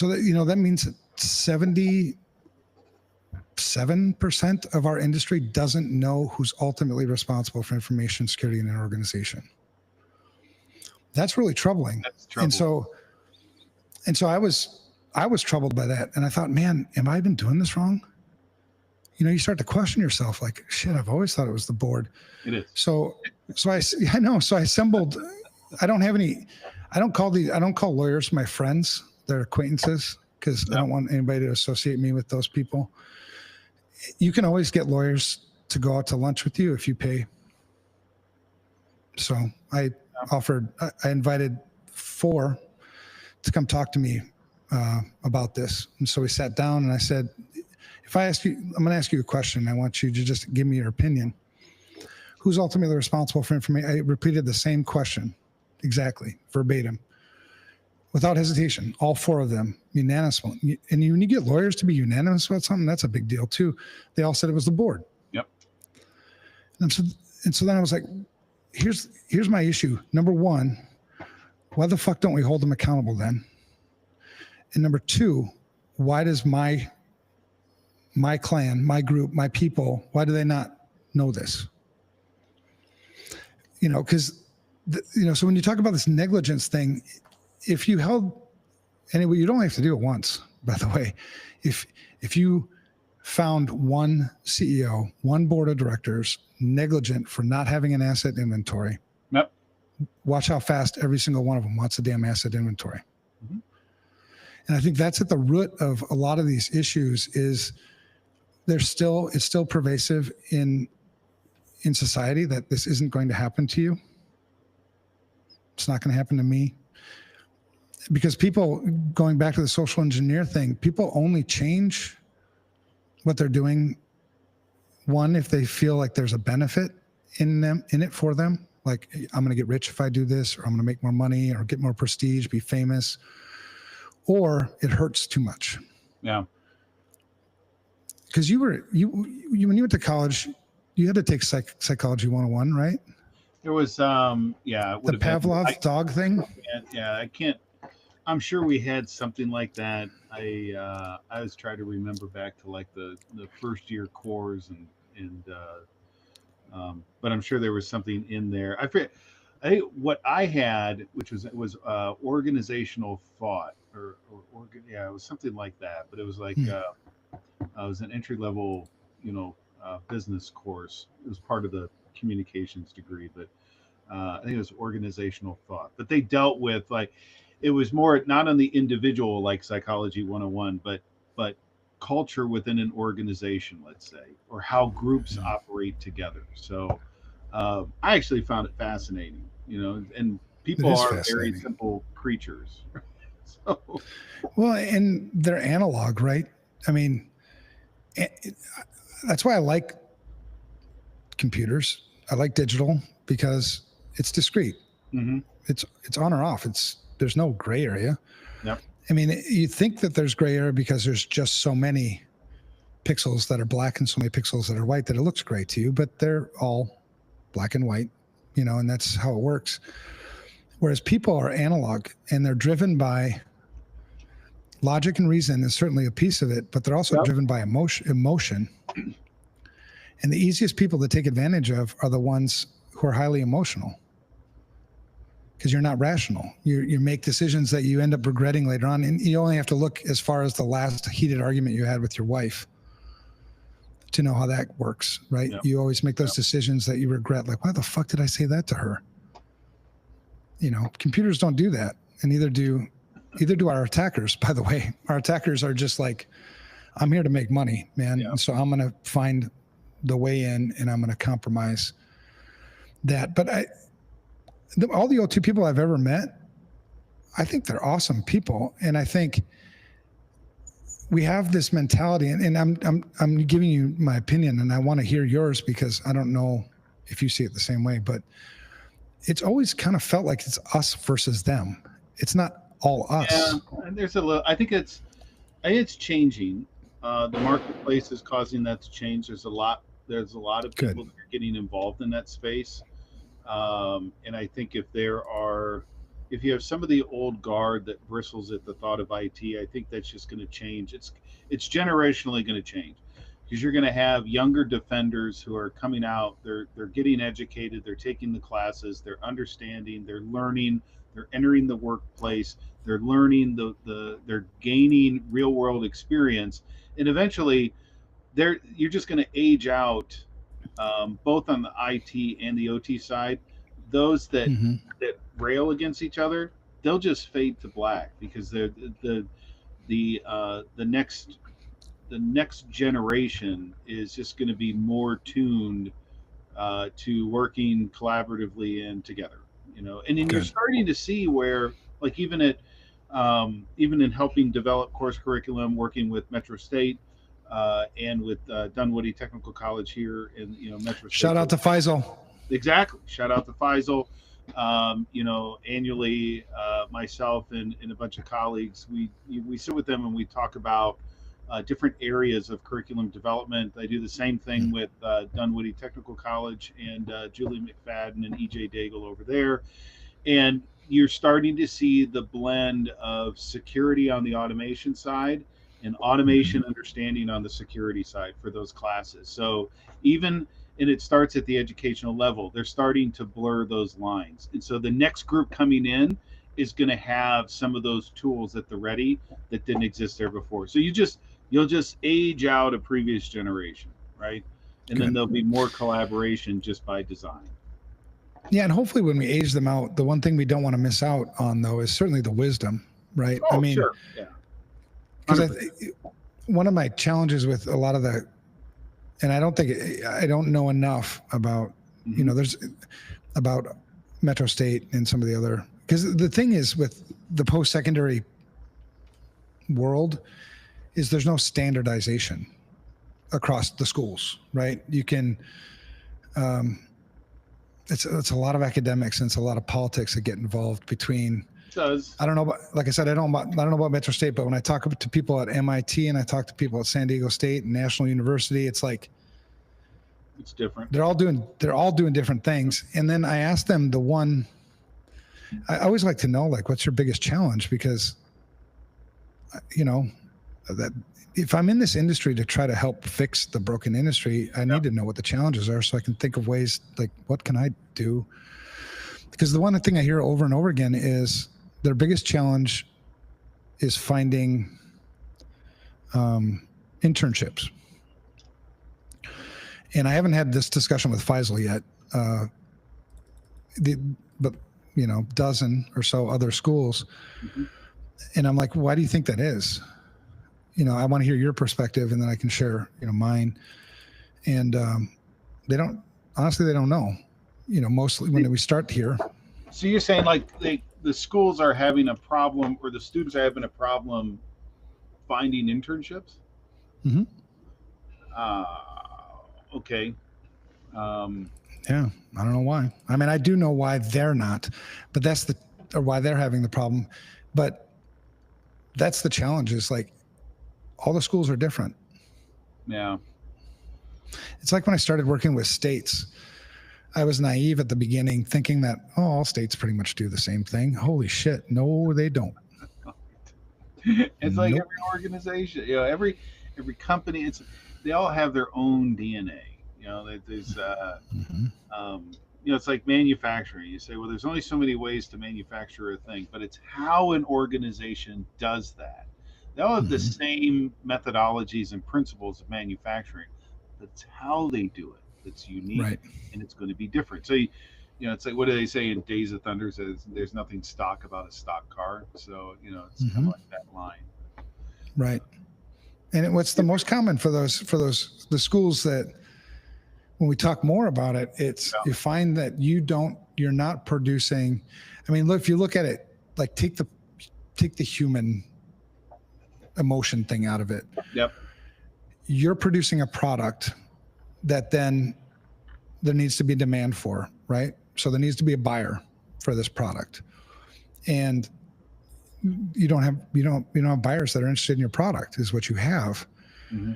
that, that means that 77% of our industry doesn't know who's ultimately responsible for information security in an organization. That's really troubling. That's troubling. And so I was troubled by that. And I thought, man, am I even doing this wrong? You start to question yourself, like, shit, I've always thought it was the board. It is. So I know. So I assembled, I don't call lawyers my friends. They're acquaintances, because I don't want anybody to associate me with those people. You can always get lawyers to go out to lunch with you if you pay. So I invited 4 to come talk to me about this. And so we sat down, and I said, if I ask you, I'm going to ask you a question. I want you to just give me your opinion. Who's ultimately responsible for information? I repeated the same question, exactly, verbatim, without hesitation. All 4 of them unanimous. And when you get lawyers to be unanimous about something, that's a big deal too. They all said it was the board. Yep. And so then I was like, here's my issue. Number 1, why the fuck don't we hold them accountable then? And number 2, why does my clan, my group, my people, why do they not know this? Because, so when you talk about this negligence thing, if you held, anyway, you don't have to do it once, by the way. If you found one CEO, one board of directors negligent for not having an asset inventory, Yep. Watch how fast every single one of them wants a damn asset inventory. Mhm. And I think that's at the root of a lot of these issues is it's still pervasive in society that this isn't going to happen to you. It's not going to happen to me. Because people, going back to the social engineer thing, people only change what they're doing, one, if they feel like there's a benefit in it for them. Like, I'm going to get rich if I do this, or I'm going to make more money or get more prestige, be famous, or it hurts too much. Yeah. Because you when you went to college, you had to take psychology 101, right? There was, it The would have been, Pavlov dog thing. I can't, I'm sure we had something like that. I was trying to remember back to like the first year cores but I'm sure there was something in there. I forget. What I had, which was organizational thought it was something like that. But it was like it was an entry level, business course. It was part of the communications degree, but I think it was organizational thought. But they dealt with it was more not on the individual like psychology 101, but culture within an organization, let's say, or how groups operate together. So I actually found it fascinating, and people are very simple creatures. So, well, and they're analog, right? I mean, that's why I like computers. I like digital because it's discrete. mm-hmm. It's on or off. There's no gray area. Yep. I mean, you think that there's gray area because there's just so many pixels that are black and so many pixels that are white that it looks gray to you, but they're all black and white, and that's how it works. Whereas people are analog and they're driven by logic and reason is certainly a piece of it, but they're also driven by emotion. And the easiest people to take advantage of are the ones who are highly emotional. Because you're not rational. You make decisions that you end up regretting later on. And you only have to look as far as the last heated argument you had with your wife to know how that works, right? Yep. You always make those decisions that you regret. Like, why the fuck did I say that to her? Computers don't do that. And either do our attackers, by the way. Our attackers are just like, I'm here to make money, man. Yeah. And so I'm going to find the way in and I'm going to compromise that. But all the O2 people I've ever met, I think they're awesome people. And I think we have this mentality, and I'm giving you my opinion, and I want to hear yours because I don't know if you see it the same way, but it's always kind of felt like it's us versus them. It's not all us. Yeah, and there's I think it's changing. The marketplace is causing that to change. There's a lot of people that are getting involved in that space. And I think if you have some of the old guard that bristles at the thought of IT, I think that's just going to change. It's generationally going to change because you're going to have younger defenders who are coming out. They're getting educated. They're taking the classes. They're understanding. They're learning. They're entering the workplace. They're learning they're gaining real world experience, and eventually, you're just going to age out. Both on the IT and the OT side, those that rail against each other, they'll just fade to black because they're the next generation is just going to be more tuned to working collaboratively and together, and then you're starting to see where, like, even in helping develop course curriculum, working with Metro State. And with Dunwoody Technical College here in Metro State. Shout out to Faisal. Exactly. Shout out to Faisal. Annually, myself and a bunch of colleagues, we sit with them and we talk about different areas of curriculum development. I do the same thing with Dunwoody Technical College and Julie McFadden and EJ Daigle over there. And you're starting to see the blend of security on the automation side and automation understanding on the security side for those classes. So and it starts at the educational level, they're starting to blur those lines. And so the next group coming in is going to have some of those tools at the ready that didn't exist there before. So you'll just age out a previous generation, right? And then there'll be more collaboration just by design. Yeah, and hopefully when we age them out, the one thing we don't want to miss out on, though, is certainly the wisdom, right? Oh, sure. Yeah. because 100%. one of my challenges with a lot of the, and I don't know enough about, there's about Metro State and some of the other, because the thing is with the post-secondary world is there's no standardization across the schools, right? You can, it's a lot of academics and it's a lot of politics that get involved between. It does. I don't know about, like I said, I don't know about Metro State, but when I talk to people at MIT and I talk to people at San Diego State and National University, it's like It's different. they're all doing different things. And then I asked them I always like to know, like, what's your biggest challenge? Because, that if I'm in this industry to try to help fix the broken industry, I need to know what the challenges are so I can think of ways like, what can I do? Because the one thing I hear over and over again is their biggest challenge is finding internships. And I haven't had this discussion with Faisal yet, but dozen or so other schools. And I'm like, why do you think that is? I want to hear your perspective and then I can share, mine. And they don't know, mostly when we start here. So you're saying like the schools are having a problem, or the students are having a problem finding internships? Mm-hmm. Okay. Yeah, I don't know why. I mean, I do know why they're not, but or why they're having the problem. But that's the challenge, is like all the schools are different. Yeah. It's like when I started working with states, I was naive at the beginning thinking that, all states pretty much do the same thing. Holy shit. No, they don't. It's like Nope. every organization, every company, they all have their own DNA. There's it's like manufacturing. You say, well, there's only so many ways to manufacture a thing, but it's how an organization does that. They all have the same methodologies and principles of manufacturing, but it's how they do it that's unique, Right. and it's going to be different. So, it's like, what do they say in Days of Thunder? Says there's nothing stock about a stock car. So, it's kind of like that line. Right. And what's the most common for the schools that when we talk more about it, you find that you're not producing. I mean, look, if you look at it, like take the human emotion thing out of it. Yep. You're producing a product that then there needs to be demand for, right? So there needs to be a buyer for this product. And you don't have buyers that are interested in your product, is what you have. Mm-hmm.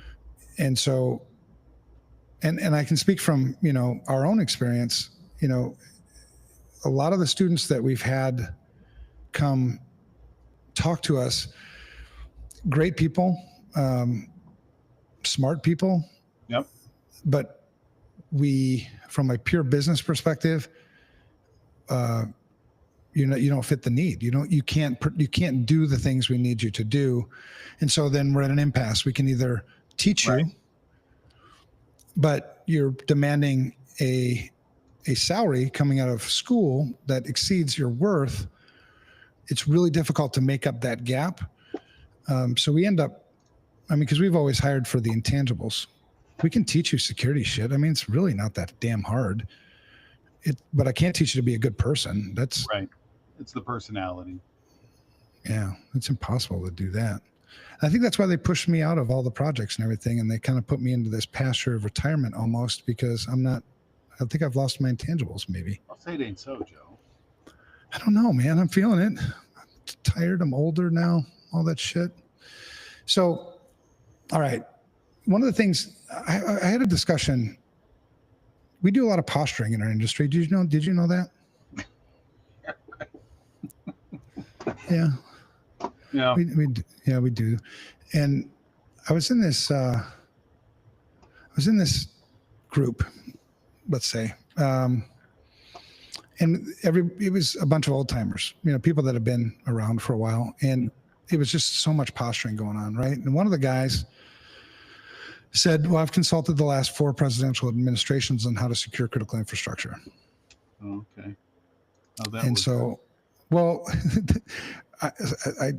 And so, and I can speak from, our own experience, a lot of the students that we've had come talk to us, great people, smart people. Yep. But from a pure business perspective, you don't fit the need. You can't do the things we need you to do. And so then we're at an impasse. We can either teach you, but you're demanding a salary coming out of school that exceeds your worth. It's really difficult to make up that gap. So we end up, because we've always hired for the intangibles. We can teach you security shit. It's really not that damn hard. But I can't teach you to be a good person. That's right. It's the personality. Yeah, it's impossible to do that. I think that's why they pushed me out of all the projects and everything, and they kind of put me into this pasture of retirement almost, because I think I've lost my intangibles maybe. I'll say it ain't so, Joe. I don't know, man. I'm feeling it. I'm tired. I'm older now, all that shit. So, all right. One of the things, I had a discussion. We do a lot of posturing in our industry. Did you know that? Yeah. Yeah. We do. And I was in this group, let's say, and it was a bunch of old timers, people that have been around for a while, and it was just so much posturing going on, right? And one of the guys said, well, I've consulted the last 4 presidential administrations on how to secure critical infrastructure. Oh, okay. How'd that And work? so, well, I,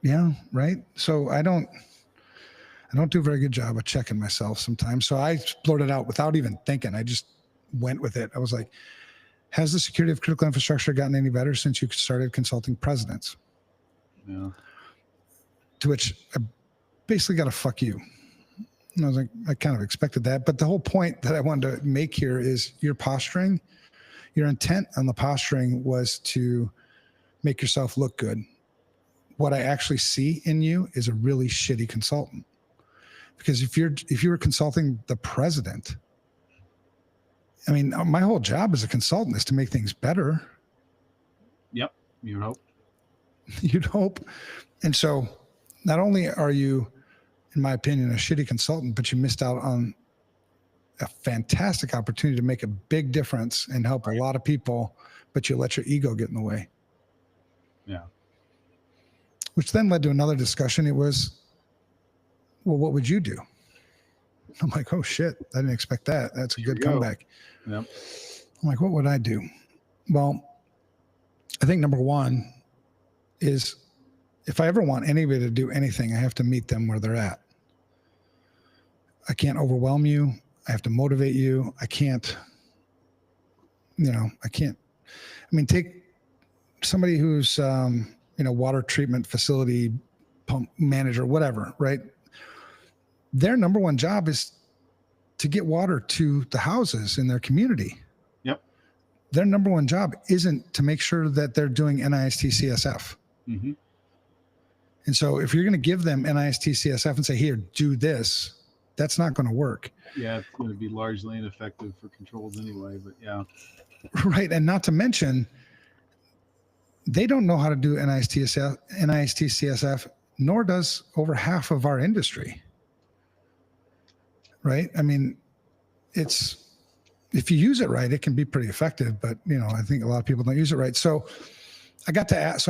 yeah, right. So I don't do a very good job of checking myself sometimes. So I blurted out without even thinking. I just went with it. I was like, has the security of critical infrastructure gotten any better since you started consulting presidents? Yeah. To which I basically got a fuck you. And I was like, I kind of expected that. But the whole point that I wanted to make here is your posturing, your intent on the posturing was to make yourself look good. What I actually see in you is a really shitty consultant. Because if you were consulting the president, I mean, my whole job as a consultant is to make things better. Yep. You hope. You'd hope. And so not only are you, in my opinion, a shitty consultant, but you missed out on a fantastic opportunity to make a big difference and help a lot of people, but you let your ego get in the way. Yeah. Which then led to another discussion. It was, well, what would you do? I'm like, oh shit, I didn't expect that. That's a good comeback. Yep. I'm like, what would I do? Well, I think number one is if I ever want anybody to do anything, I have to meet them where they're at. I can't overwhelm you. I have to motivate you. I can't, I mean, take somebody who's, water treatment facility pump manager, whatever, right? Their number one job is to get water to the houses in their community. Yep. Their number one job isn't to make sure that they're doing NIST CSF. Mm-hmm. And so if you're going to give them NIST CSF and say, here, do this, that's not going to work. Yeah, it's going to be largely ineffective for controls anyway, but yeah. Right. And not to mention, they don't know how to do NIST CSF, nor does over half of our industry. Right. I mean, if you use it right, it can be pretty effective, but I think a lot of people don't use it right. So I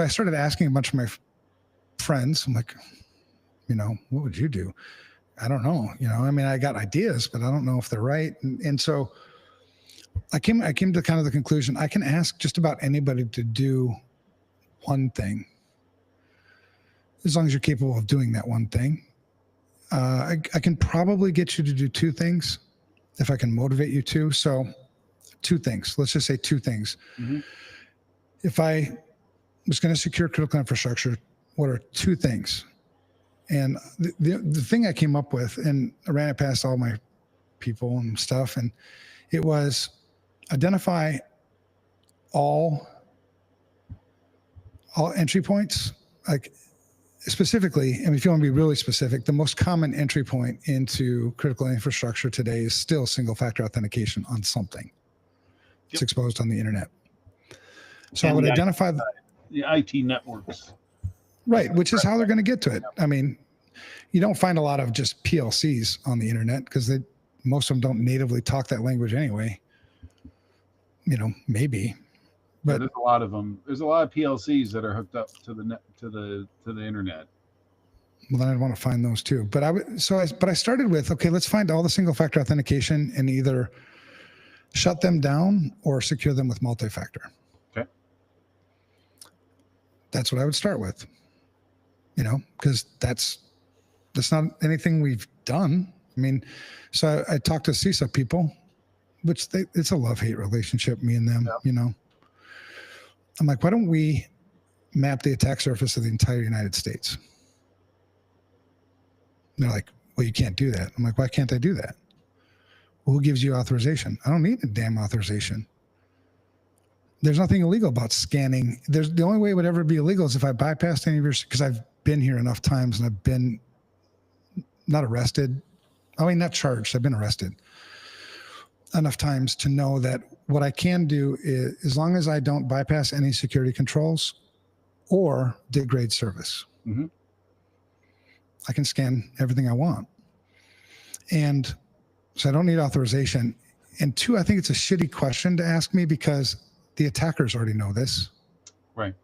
started asking a bunch of my friends. I'm like, what would you do? I don't know. I mean, I got ideas, but I don't know if they're right. And so I came to kind of the conclusion, I can ask just about anybody to do one thing, as long as you're capable of doing that one thing. I can probably get you to do two things if I can motivate you to. So two things, let's just say two things. Mm-hmm. If I was going to secure critical infrastructure, what are two things? And the thing I came up with, and I ran it past all my people and stuff, and it was identify all entry points, like specifically, and if you want to be really specific, the most common entry point into critical infrastructure today is still single factor authentication on something. It's exposed on the internet. So I would identify the IT networks. Right, which is how they're going to get to it. I mean, you don't find a lot of just PLCs on the internet because most of them don't natively talk that language anyway. Maybe. But yeah, there's a lot of them. There's a lot of PLCs that are hooked up to the internet. Well, then I'd want to find those too. But I started with, okay, let's find all the single factor authentication and either shut them down or secure them with multi-factor. Okay. That's what I would start with. Because that's not anything we've done. I mean, so I talked to CISA people, which it's a love-hate relationship, me and them, I'm like, why don't we map the attack surface of the entire United States? And they're like, well, you can't do that. I'm like, why can't I do that? Well, who gives you authorization? I don't need a damn authorization. There's nothing illegal about scanning. The only way it would ever be illegal is if I bypassed any of your, because I've been here enough times and I've been not arrested. I mean, not charged. I've been arrested enough times to know that what I can do is, as long as I don't bypass any security controls or degrade service, mm-hmm. I can scan everything I want. And so I don't need authorization. And two, I think it's a shitty question to ask me because the attackers already know this. Right.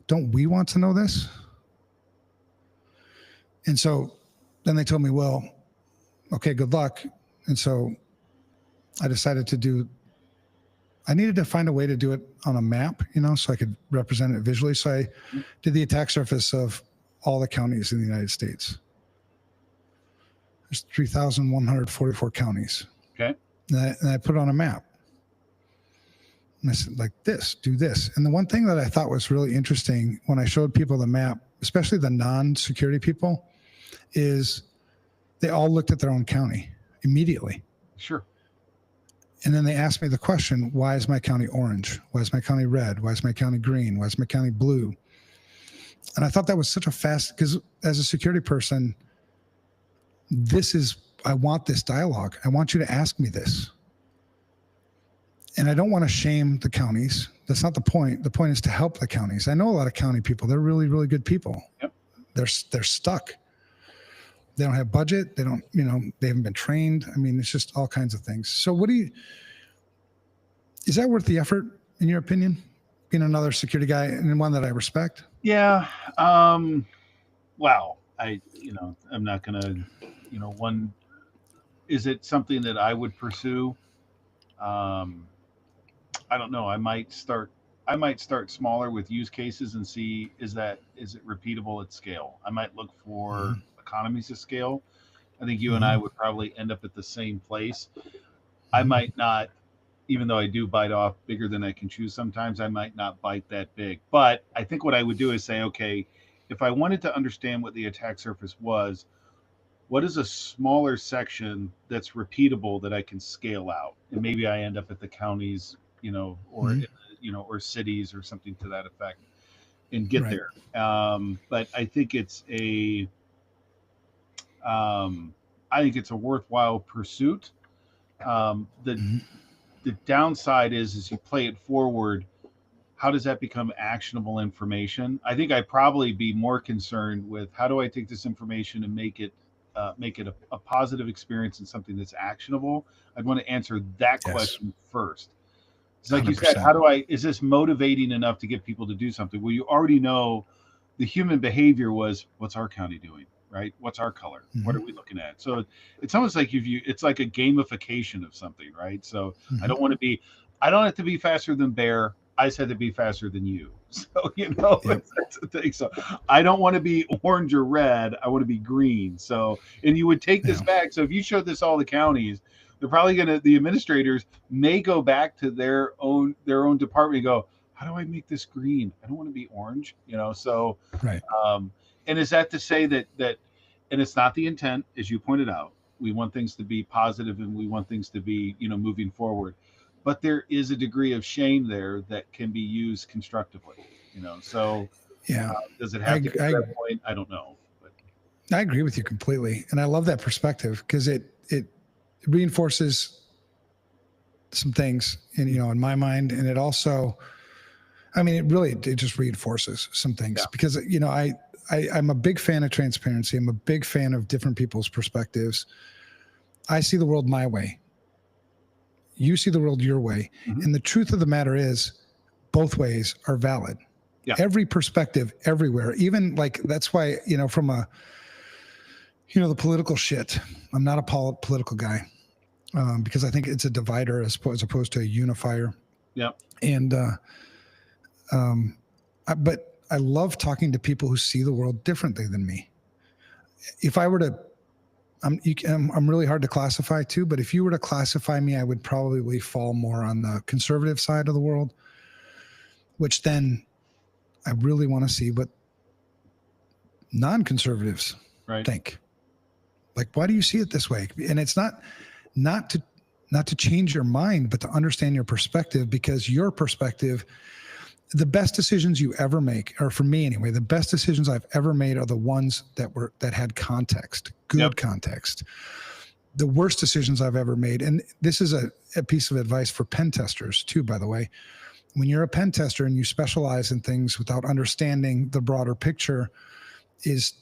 Don't we want to know this? And so then they told me, well, okay, good luck. And so I decided to do I needed to find a way to do it on a map, so I could represent it visually. So I did the attack surface of all the counties in the United States. There's 3,144 counties. Okay. And I put it on a map. And I said, like this, do this. And the one thing that I thought was really interesting when I showed people the map, especially the non-security people, is they all looked at their own county immediately. Sure. And then they asked me the question, why is my county orange? Why is my county red? Why is my county green? Why is my county blue? And I thought that was such a because as a security person, I want this dialogue. I want you to ask me this. And I don't want to shame the counties. That's not the point. The point is to help the counties. I know a lot of county people. They're really, really good people. Yep. They're stuck. They don't have budget. They don't, they haven't been trained. I mean, it's just all kinds of things. So is that worth the effort in your opinion? Being another security guy and one that I respect? Yeah. Wow. I'm not going to, is it something that I would pursue? I don't know. I might start smaller with use cases and see, is it repeatable at scale? I might look for economies of scale. I think you and I would probably end up at the same place. I might not, even though I do bite off bigger than I can chew sometimes, I might not bite that big. But I think what I would do is say, okay, if I wanted to understand what the attack surface was, what is a smaller section that's repeatable that I can scale out? And maybe I end up at the counties, or cities or something to that effect and get there. But I think it's a worthwhile pursuit. The downside is you play it forward, how does that become actionable information? I think I'd probably be more concerned with how do I take this information and make it a positive experience and something that's actionable. I'd want to answer that question first. It's like 100%. You said, is this motivating enough to get people to do something? Well, you already know the human behavior was, what's our county doing, right? What's our color? What are we looking at? So it's almost like it's like a gamification of something, right? So I don't have to be faster than Bear. I just had to be faster than you. So, that's the thing. So I don't want to be orange or red. I want to be green. So, and you would take this back. So if you showed this all the counties, they're probably the administrators may go back to their own department and go, how do I make this green? I don't want to be orange, so, right. And is that to say that, and it's not the intent, as you pointed out, we want things to be positive and we want things to be, moving forward. But there is a degree of shame there that can be used constructively, so does it have to get to that point? I don't know. But I agree with you completely. And I love that perspective because it reinforces some things in my mind. And it also, it just reinforces some things because, I'm a big fan of transparency. I'm a big fan of different people's perspectives. I see the world my way. You see the world your way. And the truth of the matter is both ways are valid. Yeah. Every perspective everywhere, even that's why, from the political shit, I'm not a political guy because I think it's a divider as opposed to a unifier. Yeah. And, but I love talking to people who see the world differently than me. If I were to, I'm really hard to classify too, but if you were to classify me, I would probably fall more on the conservative side of the world, which then I really want to see what non-conservatives think. Like, why do you see it this way? And it's not to change your mind, but to understand your perspective, because your perspective, the best decisions you ever make, or for me anyway, the best decisions I've ever made are the ones that had context, good context. The worst decisions I've ever made, and this is a piece of advice for pen testers too, by the way. When you're a pen tester and you specialize in things without understanding the broader picture, is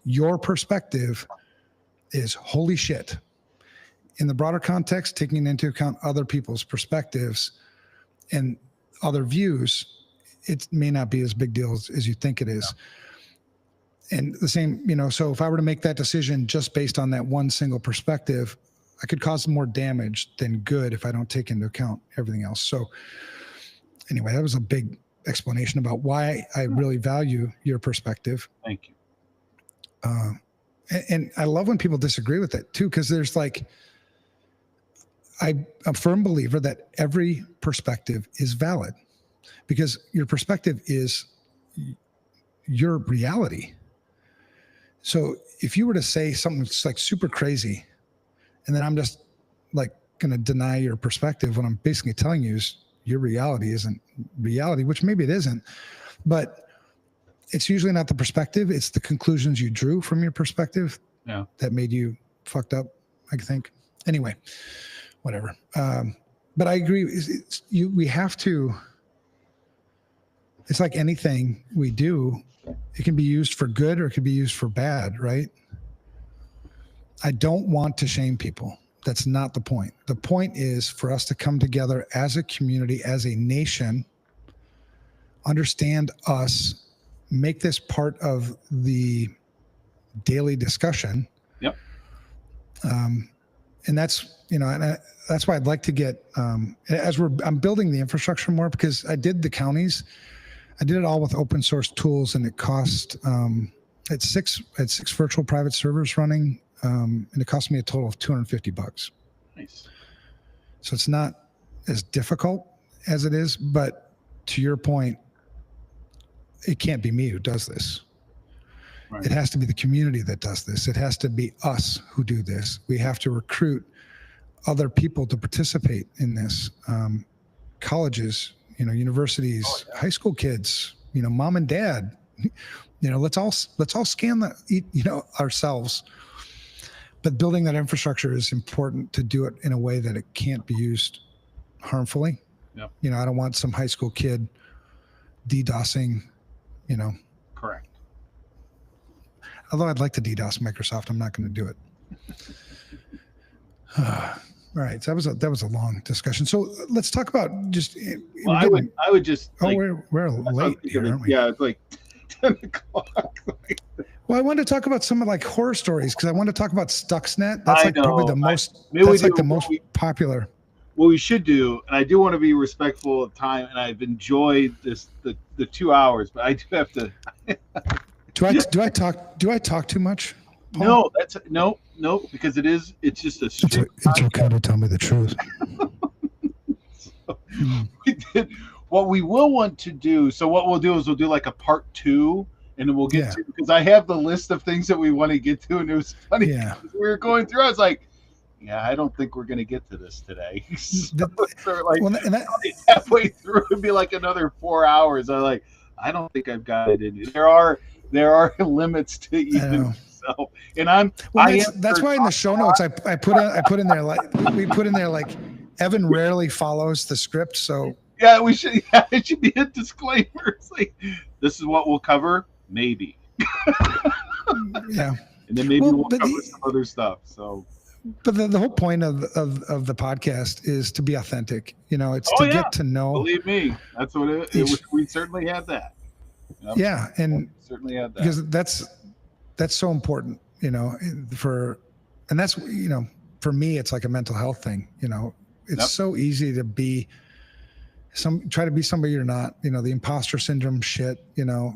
your perspective is holy shit. In the broader context, taking into account other people's perspectives and other views, it may not be as big deal as you think it is. And the same, so if I were to make that decision just based on that one single perspective, I could cause more damage than good if I don't take into account everything else. So anyway, that was a big explanation about why I really value your perspective. Thank you. And I love when people disagree with it too, because there's like, I'm a firm believer that every perspective is valid, because your perspective is your reality. So if you were to say something that's like super crazy, and then I'm just like going to deny your perspective, what I'm basically telling you is your reality isn't reality, which maybe it isn't, but it's usually not the perspective. It's the conclusions you drew from your perspective that made you fucked up, I think. Anyway, whatever. But I agree. We have to, it's like anything we do, it can be used for good or it can be used for bad, right? I don't want to shame people. That's not the point. The point is for us to come together as a community, as a nation, understand us, make this part of the daily discussion. Yep. And that's, that's why I'd like to get, I'm building the infrastructure more, because I did the counties, I did it all with open source tools, and it cost, at six virtual private servers running, and it cost me a total of $250. Nice. So it's not as difficult as it is, but to your point, it can't be me who does this. Right. It has to be the community that does this. It has to be us who do this. We have to recruit other people to participate in this. Colleges, universities, high school kids, mom and dad, let's all scan that, ourselves. But building that infrastructure is important to do it in a way that it can't be used harmfully. Yep. I don't want some high school kid DDoSing, Correct. Although I'd like to DDoS Microsoft, I'm not going to do it. All right, so that was a long discussion. So let's talk about just. Well, I would just. Oh, we're late here, aren't we? Yeah, it's like 10 o'clock. Well, I wanted to talk about some of like horror stories, because I want to talk about Stuxnet. That's like probably the most. That's like the most popular. What we should do, and I do want to be respectful of time, and I've enjoyed the 2 hours, but I do have to. Do I talk too much, Paul? No, that's no, because it's just a. It's okay to tell me the truth. We did what we will want to do. So what we'll do is we'll do like a part 2, and then we'll get to, because I have the list of things that we want to get to, and it was funny. Yeah. We were going through. I was like, yeah, I don't think we're going to get to this today. So like halfway through, it'd be like another 4 hours. I'm like, I don't think I've got it in. There are limits to even myself, and that's why in the show notes I put in there like we put in there like Evan rarely follows the script, so yeah, we should. Yeah, it should be a disclaimer. It's like, this is what we'll cover, maybe. Yeah, and then maybe we'll cover some other stuff. So. But the whole point of the podcast is to be authentic. It's get to know. Believe me, that's what it was. We certainly had that. Yep. Yeah, and we certainly had that, because that's so important. For me, it's like a mental health thing. It's so easy to be try to be somebody you're not. The imposter syndrome shit.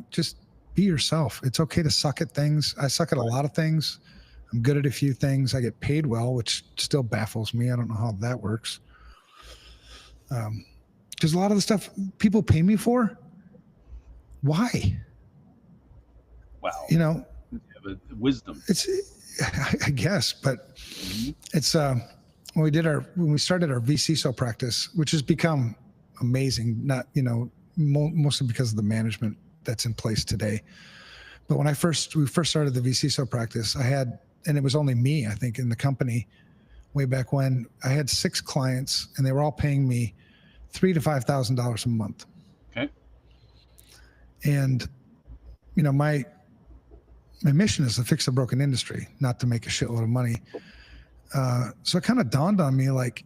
Just be yourself. It's okay to suck at things. I suck at a lot of things. I'm good at a few things. I get paid well, which still baffles me. I don't know how that works. Because a lot of the stuff people pay me for, why? Wow. But wisdom. It's, I guess, but it's when we started our vCISO practice, which has become amazing. Not mostly because of the management that's in place today. But when we first started the vCISO practice, and it was only me, I think, in the company way back when. I had 6 clients, and they were all paying me $3,000 to $5,000 a month. Okay. And my mission is to fix the broken industry, not to make a shitload of money. So it kind of dawned on me, like,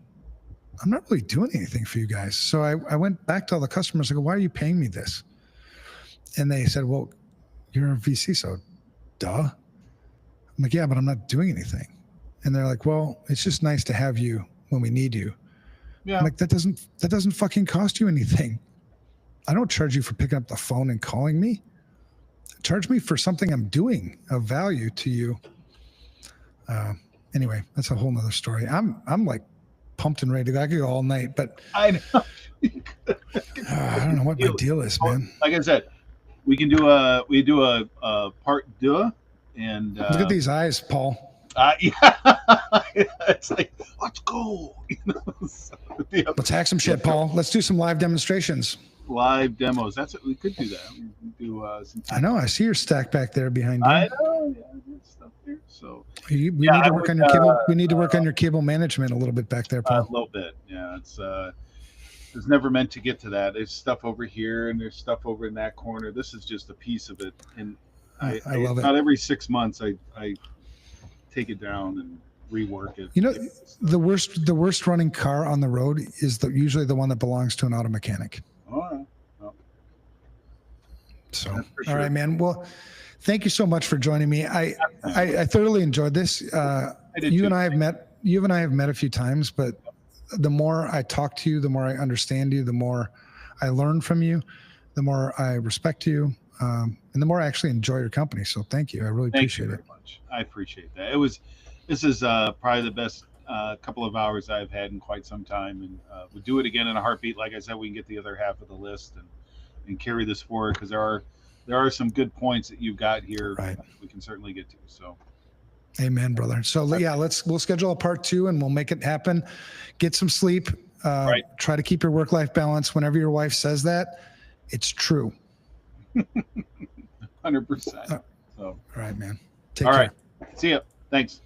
I'm not really doing anything for you guys. So I went back to all the customers. I go, why are you paying me this? And they said, well, you're a vCISO. Duh. I'm like, yeah, but I'm not doing anything. And they're like, well, it's just nice to have you when we need you. Yeah. I'm like, that doesn't fucking cost you anything. I don't charge you for picking up the phone and calling me. Charge me for something I'm doing of value to you. Anyway, that's a whole nother story. I'm like pumped and ready to go. I could go all night, but I know. I don't know what my deal is, man. Like I said, we do a part deux, and Look at these eyes, Paul. yeah, it's like let's go. You know? So, yeah. Let's hack some shit, Paul. Let's do some live demonstrations. Live demos. That's what we could do. That we could do some. I know. I see your stack back there behind you. I know. Yeah, there's stuff there. So We Yeah, need to I work would, on your cable. We need to work on your cable management a little bit back there, a Paul. little bit. Yeah, it's never meant to get to that. There's stuff over here and there's stuff over in that corner. This is just a piece of it, and I love it. About every 6 months, I take it down and rework it. You know, the worst running car on the road is usually the one that belongs to an auto mechanic. All right. So, That's for all sure. right, man. Well, thank you so much for joining me. I thoroughly enjoyed this. I did You too. and I have met a few times, but the more I talk to you, the more I understand you, the more I learn from you, the more I respect you, and the more I actually enjoy your company. So thank you. I really Thank you appreciate very it. much. I appreciate that. This is probably the best couple of hours I've had in quite some time, and we'll do it again in a heartbeat. Like I said, we can get the other half of the list and carry this forward, because there are some good points that you've got here. Right. We can certainly get to. So Amen, brother. So yeah, we'll schedule a part 2 and we'll make it happen. Get some sleep. Right. Try to keep your work-life balance. Whenever your wife says that, it's true. 100%. So All right, man. Take all care. right. See ya. Thanks.